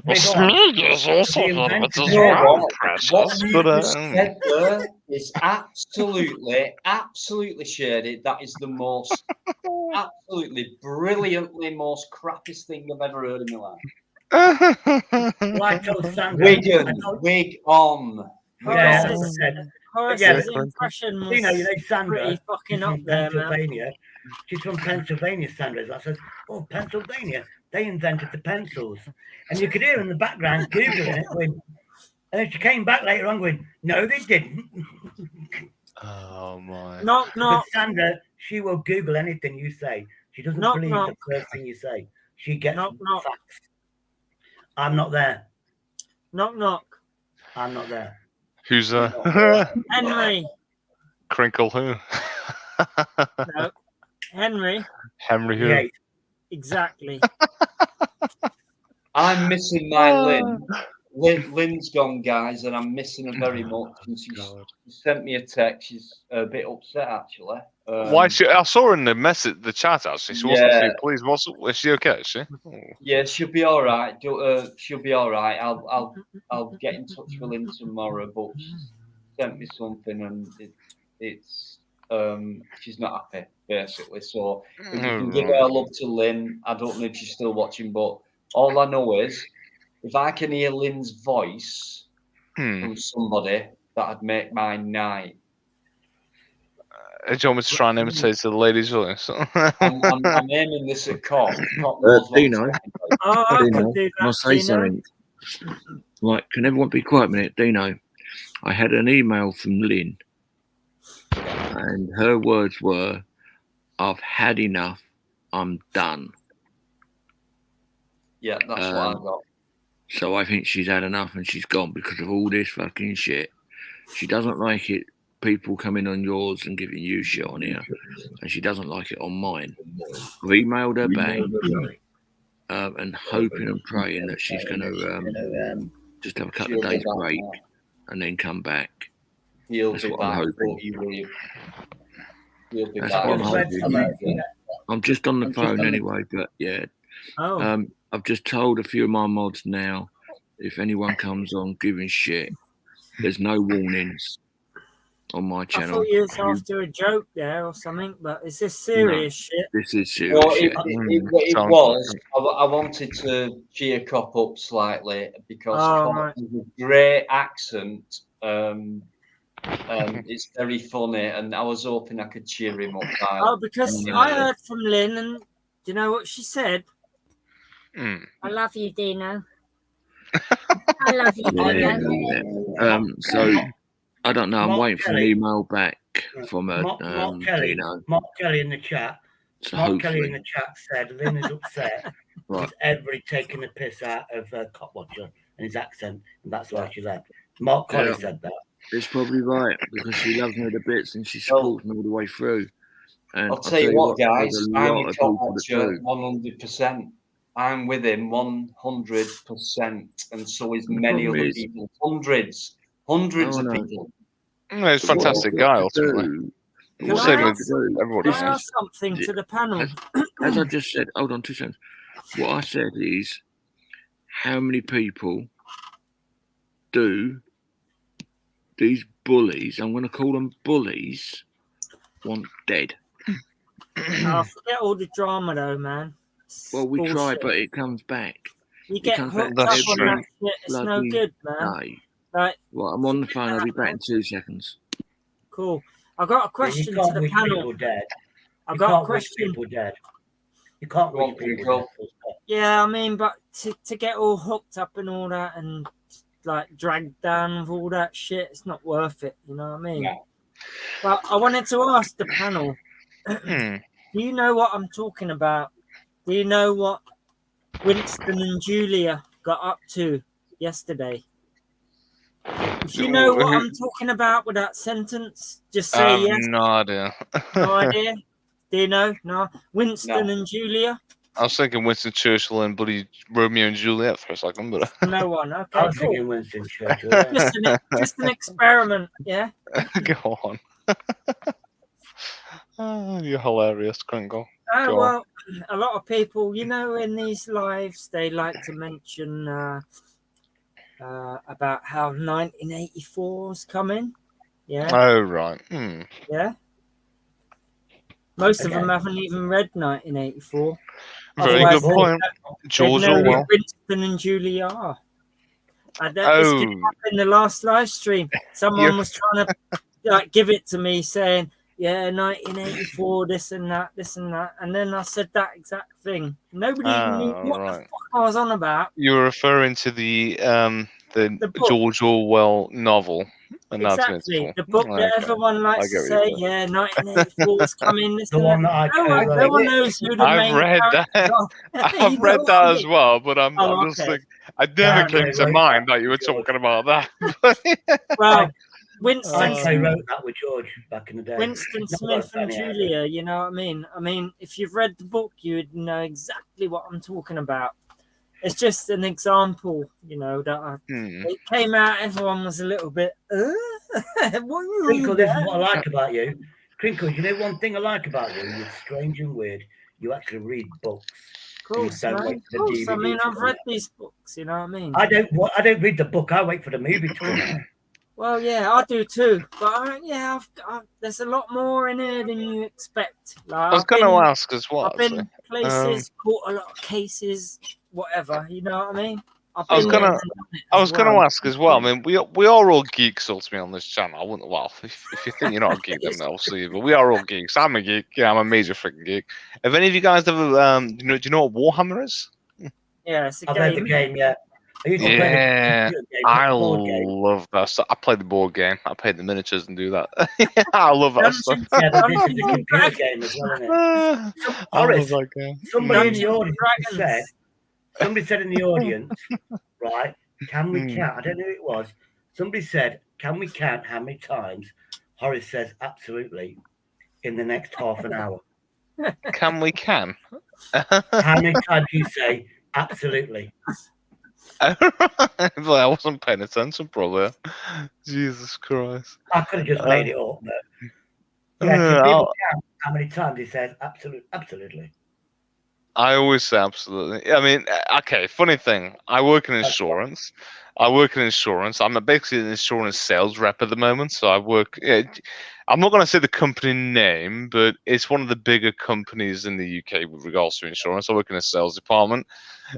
Speaker 11: Well, Smeagol's also heard of it as well, precious.
Speaker 1: What you just said there is absolutely shady. That is the most, absolutely brilliantly most crappiest thing I've ever heard in my life.
Speaker 9: Like Sandra,
Speaker 1: Wigan, wig on.
Speaker 9: Yeah, that's what I said.
Speaker 8: Horace's impression was
Speaker 9: Sandra,
Speaker 8: pretty fucking up there,
Speaker 9: Pennsylvania. She's from Pennsylvania, Sandra. I said, oh, Pennsylvania, they invented the pencils. And you could hear in the background Googling it. And then she came back later on going, no, they didn't.
Speaker 10: Oh, my.
Speaker 8: Knock.
Speaker 9: But Sandra, she will Google anything you say. She doesn't believe the first thing you say. She gets facts. I'm not there.
Speaker 8: Knock.
Speaker 9: I'm not there.
Speaker 10: Who's
Speaker 8: Henry.
Speaker 10: Crinkle who?
Speaker 8: No. Henry
Speaker 10: who?
Speaker 9: Yeah.
Speaker 8: Exactly.
Speaker 1: I'm missing my Lynn. Lynn's gone, guys, and I'm missing her very much. And she sent me a text. She's a bit upset, actually.
Speaker 10: Why? I saw her in the chat, actually. She wasn't saying, please, is she okay? Is she?
Speaker 1: Yeah, she'll be all right. She'll be all right. I'll get in touch with Lynn tomorrow, but she sent me something, and it's she's not happy, basically. So if you can give her love to Lynn, I don't know if she's still watching, but all I know is if I can hear Lynn's voice from somebody, that'd make my night.
Speaker 10: Do you want me to try and imitate the lady's voice?
Speaker 1: I'm aiming this at Cop.
Speaker 2: Dino,
Speaker 8: Dino,
Speaker 2: I'll say something. Like, can everyone be quiet a minute? Dino, I had an email from Lynn, and her words were, I've had enough, I'm done.
Speaker 1: Yeah, that's what I got.
Speaker 2: So I think she's had enough and she's gone because of all this fucking shit. She doesn't like it, people coming on yours and giving you shit on here, and she doesn't like it on mine. I've emailed her back and hoping and praying that she's going to just have a couple of days break and then come back.
Speaker 1: That's what I'm hoping. That's what I'm hoping. I'm just on the phone anyway, but yeah. I've just told a few of my mods now
Speaker 6: if anyone comes on giving shit, there's no warnings on my
Speaker 8: I
Speaker 6: channel.
Speaker 8: thought you was after a joke there or something, but is this serious shit?
Speaker 6: This is serious
Speaker 1: Well,
Speaker 6: shit.
Speaker 1: it was. I wanted to cheer Cop up slightly because
Speaker 8: Oh,
Speaker 1: Cop
Speaker 8: right.
Speaker 1: has a great accent. It's very funny, and I was hoping I could cheer him up.
Speaker 8: Oh, because I heard from Lynn, and do you know what she said? I love you, Dino. I love you, Dino.
Speaker 6: So I don't know. I'm
Speaker 9: Mark
Speaker 6: waiting for an
Speaker 9: Kelly.
Speaker 6: email back from a
Speaker 9: Mark Kelly.
Speaker 6: Dino.
Speaker 9: Mark Kelly in the chat.
Speaker 6: So
Speaker 9: Mark Kelly
Speaker 6: hopefully,
Speaker 9: in the chat said Lynn is upset
Speaker 6: Right.
Speaker 9: because everybody taking the piss out of Cop Watcher and his accent, and that's why she left. Mark Kelly
Speaker 6: Yeah.
Speaker 9: said that.
Speaker 6: it's probably right because she loves me to bits and she supports me all the way through. And
Speaker 1: I'll tell you what, guys.
Speaker 6: there's a
Speaker 1: I'm
Speaker 6: lot
Speaker 1: with
Speaker 6: of
Speaker 1: Cop
Speaker 6: people that
Speaker 1: Watcher
Speaker 6: do.
Speaker 1: 100%. I'm with him 100%, and so is many
Speaker 6: problem
Speaker 1: other
Speaker 6: is-
Speaker 1: people. Hundreds of people.
Speaker 10: No, he's a fantastic guy, ultimately.
Speaker 8: Can
Speaker 10: We'll
Speaker 8: I
Speaker 10: say
Speaker 8: ask-
Speaker 10: everybody
Speaker 8: Can I
Speaker 10: has.
Speaker 8: ask something to the panel?
Speaker 6: As I just said, hold on 2 seconds. What I said is, how many people do these bullies, I'm going to call them bullies, want dead?
Speaker 8: Oh, forget all the drama, though, man. It's
Speaker 6: Well, we try,
Speaker 8: bullshit.
Speaker 6: but it comes back.
Speaker 8: You
Speaker 6: It
Speaker 8: get
Speaker 6: comes
Speaker 8: hooked
Speaker 6: back
Speaker 8: up
Speaker 10: That's
Speaker 8: on
Speaker 10: true.
Speaker 8: that shit. It's no
Speaker 6: bloody
Speaker 8: good, man.
Speaker 6: day.
Speaker 8: Like,
Speaker 6: Well, I'm on the phone. I'll be back in 2 seconds.
Speaker 8: cool. I got a question
Speaker 9: you
Speaker 8: to
Speaker 9: can't
Speaker 8: the
Speaker 9: wish
Speaker 8: panel.
Speaker 9: people dead.
Speaker 8: I
Speaker 9: You
Speaker 8: got a
Speaker 9: can't wish
Speaker 8: question.
Speaker 9: people dead. You can't
Speaker 1: Go on,
Speaker 9: wish people
Speaker 1: Crinkle.
Speaker 9: dead. full stop.
Speaker 8: Yeah, I mean, but to get all hooked up and all that and like dragged down with all that shit, it's not worth it. You know what I mean?
Speaker 1: No.
Speaker 8: But I wanted to ask the panel,
Speaker 10: Hmm.
Speaker 8: do you know what I'm talking about? Do you know what Winston and Julia got up to yesterday? If you know what I'm talking about with that sentence, just
Speaker 10: I
Speaker 8: say
Speaker 10: have
Speaker 8: yes.
Speaker 10: no idea.
Speaker 8: No idea. Do you know? No. Winston
Speaker 1: No.
Speaker 8: and Julia?
Speaker 10: I was thinking Winston Churchill and bloody Romeo and Juliet for a second, but
Speaker 8: No one.
Speaker 9: I
Speaker 8: Okay,
Speaker 9: was
Speaker 8: cool.
Speaker 9: thinking Winston Churchill. Yeah.
Speaker 8: Just an experiment, yeah?
Speaker 10: go on. Oh, you're hilarious, Crinkle.
Speaker 8: Oh,
Speaker 10: Go on.
Speaker 8: well, a lot of people, you know, in these lives, they like to mention about how 1984 is coming. Yeah,
Speaker 10: Oh, right. Hmm.
Speaker 8: yeah. Most of
Speaker 9: Okay.
Speaker 8: them haven't even read 1984.
Speaker 10: Very
Speaker 8: Otherwise,
Speaker 10: good point.
Speaker 8: they'd
Speaker 10: George
Speaker 8: know who
Speaker 10: Orwell.
Speaker 8: Winston and Julia are. This came
Speaker 10: Oh,
Speaker 8: up in the last live stream. Someone was trying to like give it to me, saying, "Yeah, 1984, this and that, and then I said that exact thing. Nobody even knew what the
Speaker 10: right.
Speaker 8: fuck I was on about.
Speaker 10: You're referring to the
Speaker 8: book.
Speaker 10: George Orwell novel,
Speaker 8: Exactly, the book that
Speaker 10: Okay.
Speaker 8: everyone likes
Speaker 10: I
Speaker 8: to
Speaker 10: get what
Speaker 8: say,
Speaker 10: you're saying.
Speaker 8: yeah, 1984 is coming. This
Speaker 9: The
Speaker 8: and
Speaker 9: one
Speaker 8: that.
Speaker 9: that I
Speaker 8: No one knows who the
Speaker 10: I've
Speaker 8: main
Speaker 10: read
Speaker 8: characters
Speaker 10: that.
Speaker 8: are.
Speaker 10: I've
Speaker 8: You
Speaker 10: read
Speaker 8: know
Speaker 10: that
Speaker 8: what I
Speaker 10: as
Speaker 8: mean?
Speaker 10: well, but I'm
Speaker 8: Oh,
Speaker 10: just
Speaker 8: okay.
Speaker 10: like, I never
Speaker 9: Yeah,
Speaker 10: came
Speaker 9: they
Speaker 10: to
Speaker 9: wrote
Speaker 10: mind
Speaker 9: that
Speaker 10: that you were
Speaker 9: with George.
Speaker 10: talking about that.
Speaker 8: Well, Winston
Speaker 9: I wrote that with George back in the day.
Speaker 8: Winston
Speaker 9: Not
Speaker 8: Smith
Speaker 9: about
Speaker 8: and
Speaker 9: Fanny,
Speaker 8: Julia, you know what I mean? I mean, if you've read the book, you would know exactly what I'm talking about. It's just an example, you know, that it came out, everyone was a little bit, what do you
Speaker 9: Crinkle,
Speaker 8: mean
Speaker 9: this is
Speaker 8: that?
Speaker 9: what I like about you. Crinkle, you know one thing I like about you? You're strange and weird. You actually read books.
Speaker 8: Of course,
Speaker 9: You don't
Speaker 8: man.
Speaker 9: wait
Speaker 8: Of
Speaker 9: for the
Speaker 8: course. I
Speaker 9: DVD
Speaker 8: mean,
Speaker 9: to
Speaker 8: I've
Speaker 9: come
Speaker 8: read
Speaker 9: out.
Speaker 8: these books, you know what I mean?
Speaker 9: I don't read the book. I wait for the movie to come out.
Speaker 8: Well, yeah, I do too. But there's a lot more in here than you expect. Like,
Speaker 10: I was going to ask as well.
Speaker 8: I've been
Speaker 10: actually.
Speaker 8: places, caught a lot of cases, whatever. You know what I mean?
Speaker 10: I was gonna ask as well. I mean, we are all geeks ultimately on this channel. I wouldn't. Well, if you think you're not a geek, then obviously, but we are all geeks. I'm a geek. Yeah, I'm a major freaking geek. Have any of you guys ever? Do you know what Warhammer is?
Speaker 8: Yeah, it's a
Speaker 9: I've
Speaker 8: game.
Speaker 9: played the game. Yeah. I used to play the
Speaker 10: Yeah,
Speaker 9: computer game, not
Speaker 10: I
Speaker 9: the board game.
Speaker 10: love that stuff. I play the board game. I play the miniatures and do that. I love that stuff.
Speaker 9: Yeah, but this is a computer game as well, isn't it?
Speaker 10: I love
Speaker 9: Horace,
Speaker 10: that game.
Speaker 9: somebody in the
Speaker 8: Dungeons
Speaker 9: audience
Speaker 8: and
Speaker 9: said, somebody said in the audience, right, can we
Speaker 10: Hmm.
Speaker 9: count? I don't know who it was. Somebody said, can we count how many times Horace says absolutely in the next half an hour?
Speaker 10: Can we can?
Speaker 9: How many times you say absolutely?
Speaker 10: Well, I wasn't paying attention, probably. Jesus Christ.
Speaker 9: I could have just made it up, but yeah, can people count how many times he says absolutely?
Speaker 10: I always say absolutely. I mean, okay, funny thing. I work in insurance. I'm basically an insurance sales rep at the moment. So I work. Yeah, I'm not going to say the company name, but it's one of the bigger companies in the UK with regards to insurance. I work in a sales department,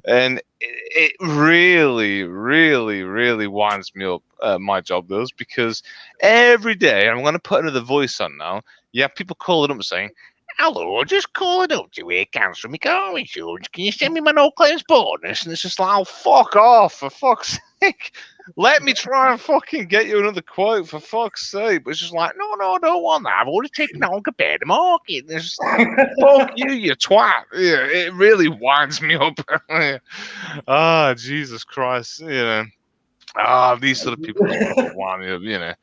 Speaker 10: and it really, really, really winds me up. My job does, because every day, and I'm going to put another voice on now. You have people calling up saying, "Hello, just calling up to cancel my car insurance. Can you send me my no claims bonus?" And it's just like, oh, fuck off, for fuck's sake. Let me try and fucking get you another quote, for fuck's sake. But it's just like, no, I don't want that. I've already taken that on compared to market. And it's just like, fuck you twat. Yeah, it really winds me up. Ah, Jesus Christ. These sort of people just fucking wind me up,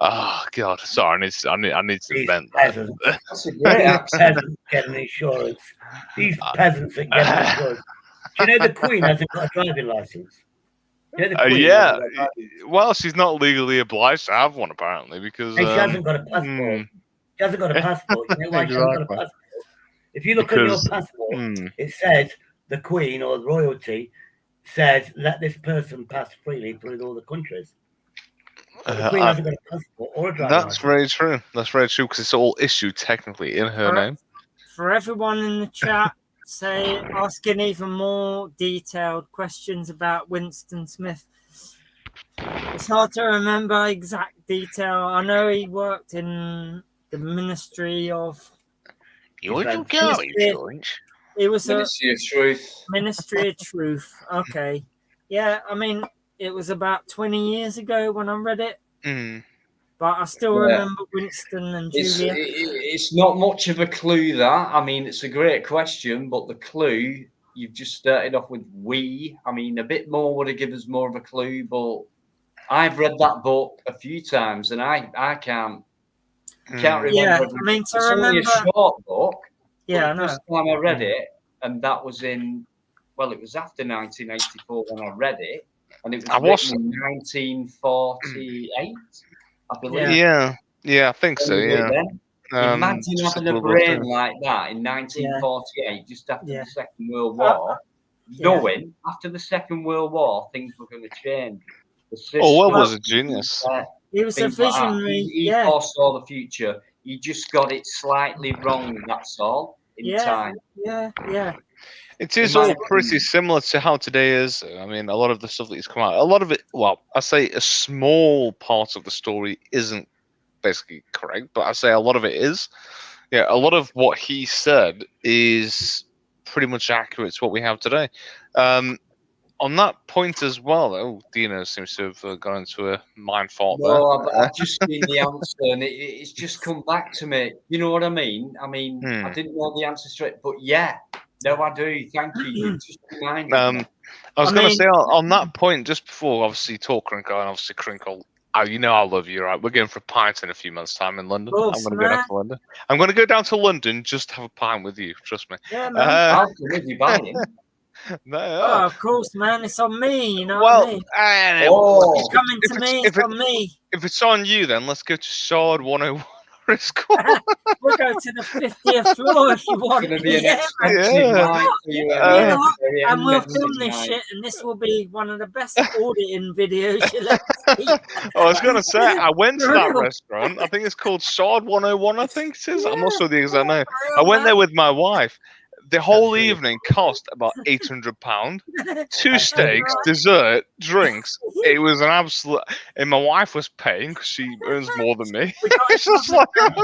Speaker 10: Oh God! Sorry, I need to vent that.
Speaker 9: That's a great peasants getting insurance. These peasants that get insurance. Do you know the Queen hasn't got a driving license? You know the Queen
Speaker 10: Yeah. Well, she's not legally obliged to have one, apparently, because
Speaker 9: she hasn't got a passport. She hasn't got a passport. You know why she hasn't got a passport? If you look at your passport, it says the Queen or royalty says let this person pass freely through all the countries. The Queen hasn't got a passport or a driving license.
Speaker 10: Very true. That's very true, because it's all issued technically in her name.
Speaker 8: For everyone in the chat, asking even more detailed questions about Winston Smith. It's hard to remember exact detail. I know he worked in the Ministry of.
Speaker 11: You want to go insurance?
Speaker 8: It was
Speaker 1: Ministry of Truth.
Speaker 8: Ministry of Truth. Okay. Yeah, I mean, it was about 20 years ago when I read it. But I still remember Winston and Julia.
Speaker 1: It's not much of a clue, that. I mean, it's a great question, but the clue, you've just started off with we. I mean, a bit more would have given us more of a clue, but I've read that book a few times, and I can't remember.
Speaker 8: Yeah, I mean, to
Speaker 1: it's
Speaker 8: remember.
Speaker 1: only a short book.
Speaker 8: Yeah, I know.
Speaker 1: The first time I read it, and that was it was after 1984 when I read it, and it was written in 1948. I believe.
Speaker 10: Yeah, I think so. Yeah.
Speaker 1: Imagine having a brain like that in 1948, just after the Second World War, knowing after the Second World War things were going to change.
Speaker 10: Orwell was a genius.
Speaker 8: He was a visionary.
Speaker 1: He foresaw the future. He just got it slightly wrong. That's all. In time.
Speaker 8: Yeah.
Speaker 10: It is all pretty similar to how today is. I mean, a lot of the stuff that has come out, a lot of it, well, I say a small part of the story isn't basically correct, but I say a lot of it is. Yeah, a lot of what he said is pretty much accurate to what we have today. On that point as well, Dino seems to have gone into a mind fault there.
Speaker 1: No, I've just seen the answer, and it's just come back to me. You know what I mean? I mean, I didn't know the answer straight, but yeah. No, I do. Thank you. You just reminded me.
Speaker 10: I was going to say on that point, just before obviously talk Crinkle, and obviously Crinkle, you know I love you, right? We're going for a pint in a few months' time in London. I'm going to go down to London. I'm going to go down to London just to have a pint with you. Trust me.
Speaker 8: Yeah, man.
Speaker 1: I'll come with you buying.
Speaker 8: Oh, of course, man. It's on me. You know what I mean? It's coming to me. It's on me.
Speaker 10: If it's on you, then let's go to Shard 101.
Speaker 8: We'll go to the 50th floor if you want.
Speaker 1: It's going to be an expensive night for you.
Speaker 8: And we'll film this shit, and this will be one of the best auditing videos you'll ever see.
Speaker 10: I was going to say, I went to that restaurant. I think it's called Shard 101, I think it is. I'm not sure the exact name. I went there with my wife. The whole evening cost about £800. 2 steaks, dessert, drinks. It was an absolute. And my wife was paying because she earns more than me. It's just like,
Speaker 8: I've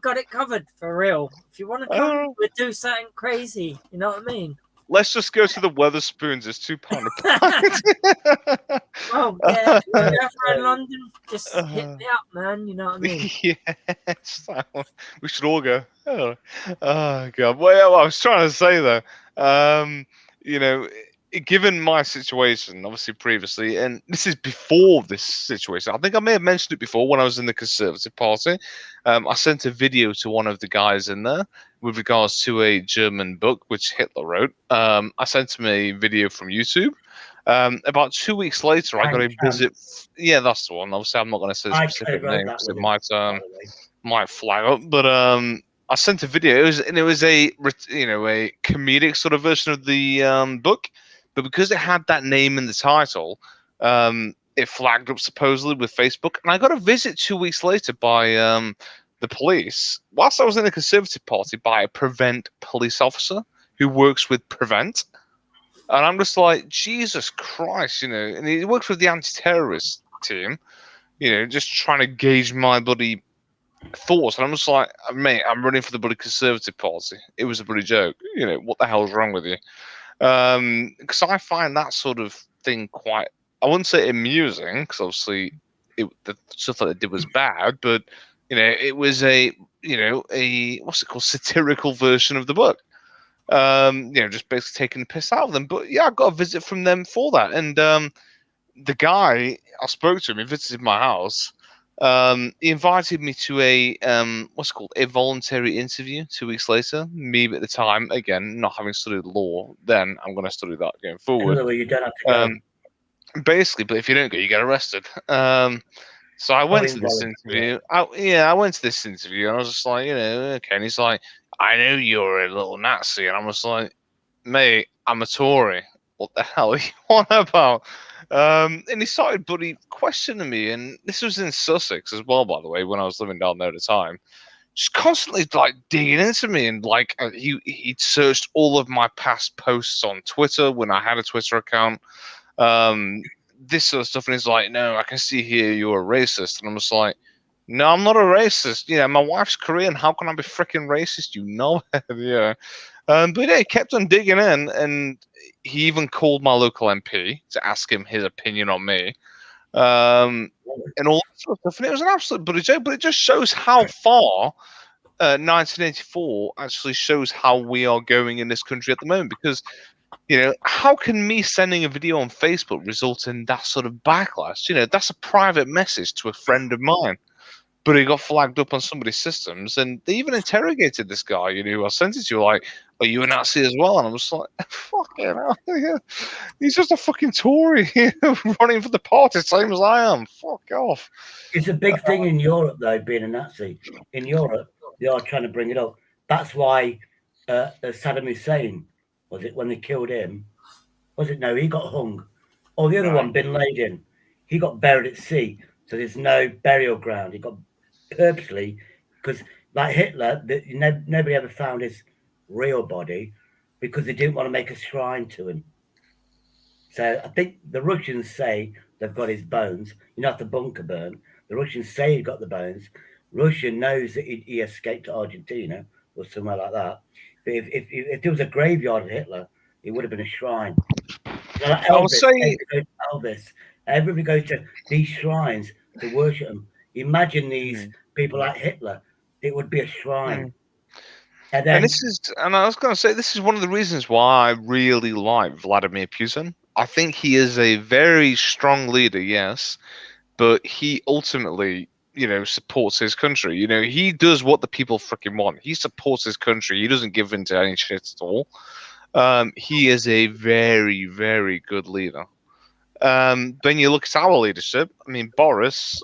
Speaker 8: got it covered for real. If you want to come, we'll do something crazy. You know what I mean?
Speaker 10: Let's just go to the Weatherspoons. It's £2 a pint.
Speaker 8: Oh yeah, if you're ever in London, just hit me up, man. You know what I mean?
Speaker 10: Yes, we should all go. Oh God. Well, I was trying to say though, you know, given my situation, obviously previously, and this is before this situation. I think I may have mentioned it before when I was in the Conservative Party. I sent a video to one of the guys in there with regards to a German book which Hitler wrote. I sent him a video from YouTube. About 2 weeks later, I got a visit. Yeah, that's the one. Obviously, I'm not going to say the specific name because it might flag up. But I sent a video. It was a a comedic sort of version of the book, but because it had that name in the title, it flagged up supposedly with Facebook, and I got a visit 2 weeks later by the police whilst I was in the Conservative Party by a Prevent police officer who works with Prevent, and I'm just like, Jesus Christ, and he works with the anti-terrorist team, just trying to gauge my bloody thoughts, and I'm just like, mate, I'm running for the bloody Conservative Party. It was a bloody joke. What the hell's wrong with you? Because I find that sort of thing quite, I wouldn't say amusing, because obviously the stuff that they did was bad, but it was a what's it called, satirical version of the book. Just basically taking the piss out of them. But yeah, I got a visit from them for that, and the guy, I spoke to him. He visited my house. He invited me to a what's it called, a voluntary interview 2 weeks later. Me at the time, again, not having studied law then, I'm going to study that going forward.
Speaker 9: You don't have to go.
Speaker 10: Basically, but if you don't go, you get arrested. So I went to this interview. I went to this interview, and I was just like, okay. And he's like, I know you're a little Nazi, and I'm just like, mate, I'm a Tory. What the hell are you on about? And he started bloody questioning me, and this was in Sussex as well, by the way, when I was living down there at the time. Just constantly like digging into me, and like he'd searched all of my past posts on Twitter when I had a Twitter account. This sort of stuff, and he's like, no, I can see here you're a racist, and I'm just like, no, I'm not a racist. My wife's Korean. How can I be freaking racist? You know it. Yeah. But yeah, he kept on digging in, and he even called my local MP to ask him his opinion on me, and all that sort of stuff. And it was an absolute bloody joke, but it just shows how far 1984 actually shows how we are going in this country at the moment. Because, how can me sending a video on Facebook result in that sort of backlash? That's a private message to a friend of mine. But he got flagged up on somebody's systems, and they even interrogated this guy, who I sent it to, like, are you a Nazi as well? And I'm just like, fucking hell, yeah. He's just a fucking Tory running for the party, same as I am. Fuck off.
Speaker 9: It's a big thing in Europe, though, being a Nazi. In Europe, they are trying to bring it up. That's why Saddam Hussein, was it when they killed him? Was it? No, he got hung. Or the other one, Bin Laden, he got buried at sea. So there's no burial ground. He got purposely, because like Hitler, nobody ever found his real body because they didn't want to make a shrine to him. So I think the Russians say they've got his bones. After bunker burn, the Russians say he got the bones. Russia knows that he escaped to Argentina or somewhere like that. But if there was a graveyard of Hitler, it would have been a shrine. Like Elvis, I would say Elvis. Everybody goes to these shrines to worship them. Imagine these people like Hitler. It would be a shrine. And
Speaker 10: I was going to say, this is one of the reasons why I really like Vladimir Putin. I think he is a very strong leader, yes, but he ultimately, supports his country. He does what the people freaking want. He supports his country. He doesn't give in to any shit at all. He is a very, very good leader. When you look at our leadership, I mean, Boris.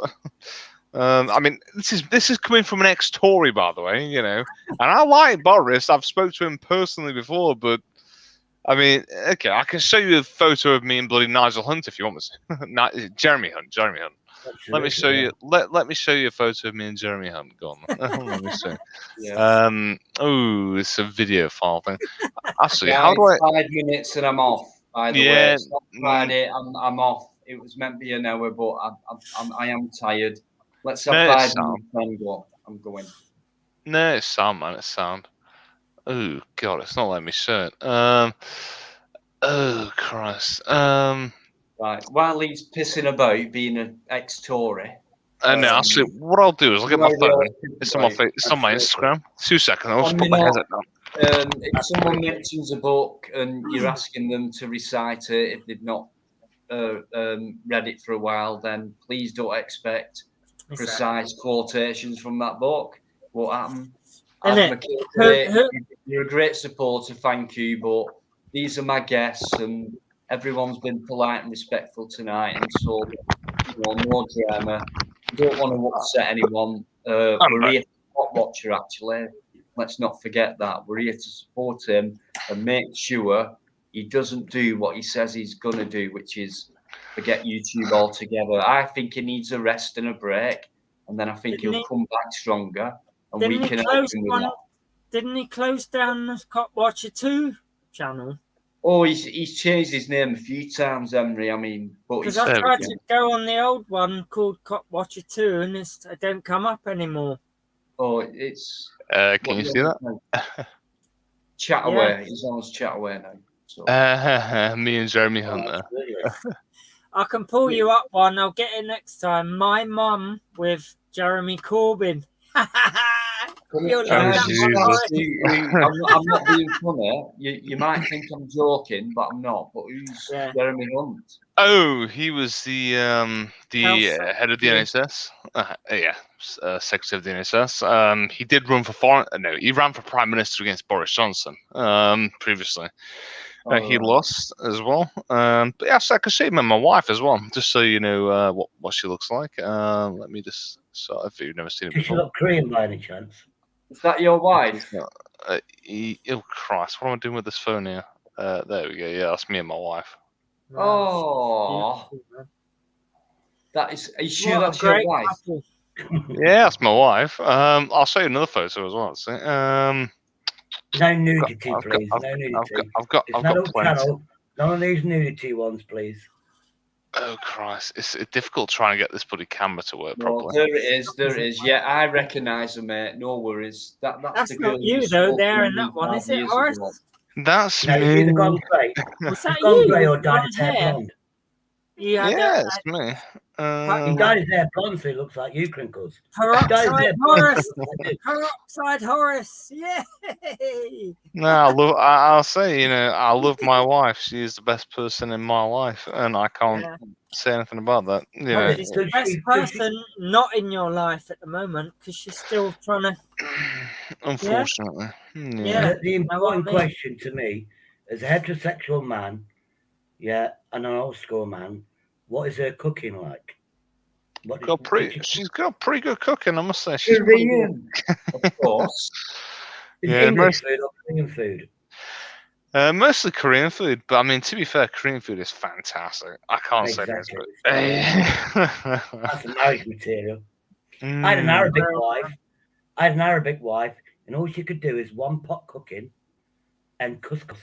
Speaker 10: This is coming from an ex-Tory, by the way, and I like Boris. I've spoke to him personally before, but I mean, okay, I can show you a photo of me and bloody Nigel Hunt if you want me to. Jeremy Hunt. Absolutely, let me show you. Let me show you a photo of me and Jeremy Hunt. Go on. Let me see. Yeah. It's a video file thing. Actually, how do I?
Speaker 1: 5 minutes and I'm off. By the way, it's not Friday. I'm off. It was meant to be an hour, but I am tired. Let's have 5 minutes and go. I'm going.
Speaker 10: No, it's sound, man. It's sound. Oh God, it's not letting me show it. Oh Christ.
Speaker 1: Right. While he's pissing about being an ex-Tory.
Speaker 10: No, actually, what I'll do is I'll get my phone. It's on my face. It's on my Instagram. 2 seconds. I'll just put my headset down.
Speaker 1: If someone mentions a book and you're asking them to recite it, if they've not read it for a while, then please don't expect precise quotations from that book. What happened? You're a great supporter, thank you, but these are my guests, and everyone's been polite and respectful tonight, and so no drama. Don't want to upset anyone. We're here to watcher, actually. Let's not forget that. We're here to support him and make sure he doesn't do what he says he's going to do, which is forget YouTube altogether. I think he needs a rest and a break, and then I think he'll come back stronger, and we can help him with that.
Speaker 8: Didn't he close down the Cop Watcher 2 channel?
Speaker 1: Oh, he's changed his name a few times, Emery. I mean, but
Speaker 8: because I tried to go on the old one called Cop Watcher 2, and it don't come up anymore.
Speaker 1: Oh, it's.
Speaker 10: Can you see that?
Speaker 1: Chataway. He's on his Chataway now. So.
Speaker 10: Me and Jeremy Hunter.
Speaker 8: I can pull you up one. I'll get it next time. My mum with Jeremy Corbyn.
Speaker 1: I'm not being funny. You might think I'm joking, but I'm not. But who's Jeremy Hunt?
Speaker 10: Oh, he was the head of the NHS. Secretary of the NHS. He did run for he ran for Prime Minister against Boris Johnson previously. He lost as well. But yeah, so I can see him and my wife as well, just so you know what she looks like. Let me just. So if you've never seen him
Speaker 9: before. Does she look Korean by any chance?
Speaker 1: Is that your wife?
Speaker 10: Oh Christ! What am I doing with this phone here? There we go. Yeah, that's me and my wife.
Speaker 1: Oh, that is. Are you sure that's your wife?
Speaker 10: Yeah, that's my wife. I'll show you another photo as well. See?
Speaker 9: No nudity, please. No nudity.
Speaker 10: I've got plenty.
Speaker 9: Channel. None of these nudity ones, please.
Speaker 10: Oh Christ! It's difficult trying to get this bloody camera to work properly.
Speaker 1: There it is. Yeah, I recognise her, mate. No worries. That's the girl
Speaker 8: not you though. There in that one, is it, Horace?
Speaker 10: That's
Speaker 9: me.
Speaker 10: Was
Speaker 8: that you?
Speaker 9: Grey or dyed his hair blonde?
Speaker 10: Yeah, it's me.
Speaker 9: He dyed his hair blonde, so he looks like you, Crinkles.
Speaker 8: Peroxide Horace. Yay!
Speaker 10: No, I'll say, I love my wife. She is the best person in my life, and I can't say anything about that.
Speaker 8: She's the best person not in your life at the moment because she's still trying to.
Speaker 10: Unfortunately.
Speaker 9: Yeah. The important question to me, as a heterosexual man, and an old school man, what is her cooking like?
Speaker 10: She's got pretty good cooking, I must say. She's
Speaker 1: Korean, of course.
Speaker 9: English food or Korean food?
Speaker 10: Mostly Korean food, but I mean, to be fair, Korean food is fantastic. I can't say this, but
Speaker 9: that's marriage material. I had an Arabic wife, and all she could do is one pot cooking and couscous.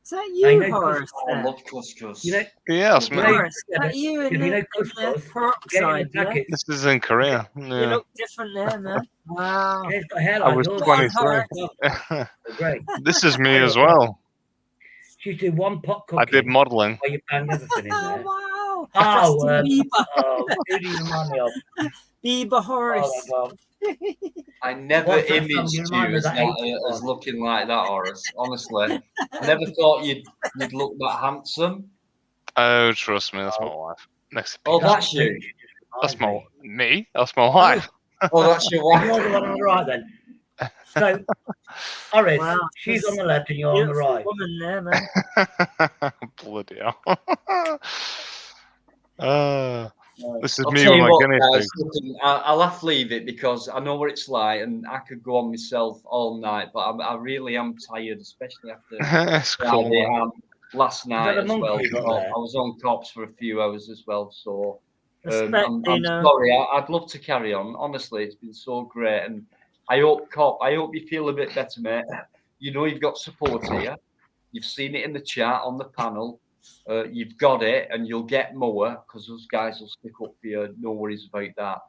Speaker 8: Is that you, Horace?
Speaker 1: I love couscous.
Speaker 10: Yes,
Speaker 8: Horace, is that you in the peroxide?
Speaker 10: This is in Korea.
Speaker 8: You look different there, man. Wow.
Speaker 10: I was 23. This is me as well.
Speaker 9: She did one pot cooking.
Speaker 10: I did modelling.
Speaker 9: Where you banged everything in there.
Speaker 8: Wow.
Speaker 9: Who do you remind me of?
Speaker 8: Bieber Horace.
Speaker 1: I never imaged you as looking like that, Horace. Honestly, I never thought you'd look that handsome.
Speaker 10: Oh, trust me, that's my wife. Next.
Speaker 1: That's you.
Speaker 10: That's me. That's my wife.
Speaker 1: Oh, that's your wife.
Speaker 9: You're the one on the right then. So, Horace, she's on the left and you're on the right.
Speaker 8: Woman there, man.
Speaker 10: Bloody hell. This is me with my guinea pig.
Speaker 1: I'll have to leave it because I know what it's like, and I could go on myself all night. But I really am tired, especially after last night as well. I was on cops for a few hours as well, so I'm sorry. I'd love to carry on. Honestly, it's been so great, and I hope you feel a bit better, mate. You've got support here. You've seen it in the chat on the panel. You've got it, and you'll get more because those guys will stick up for you. No worries about that.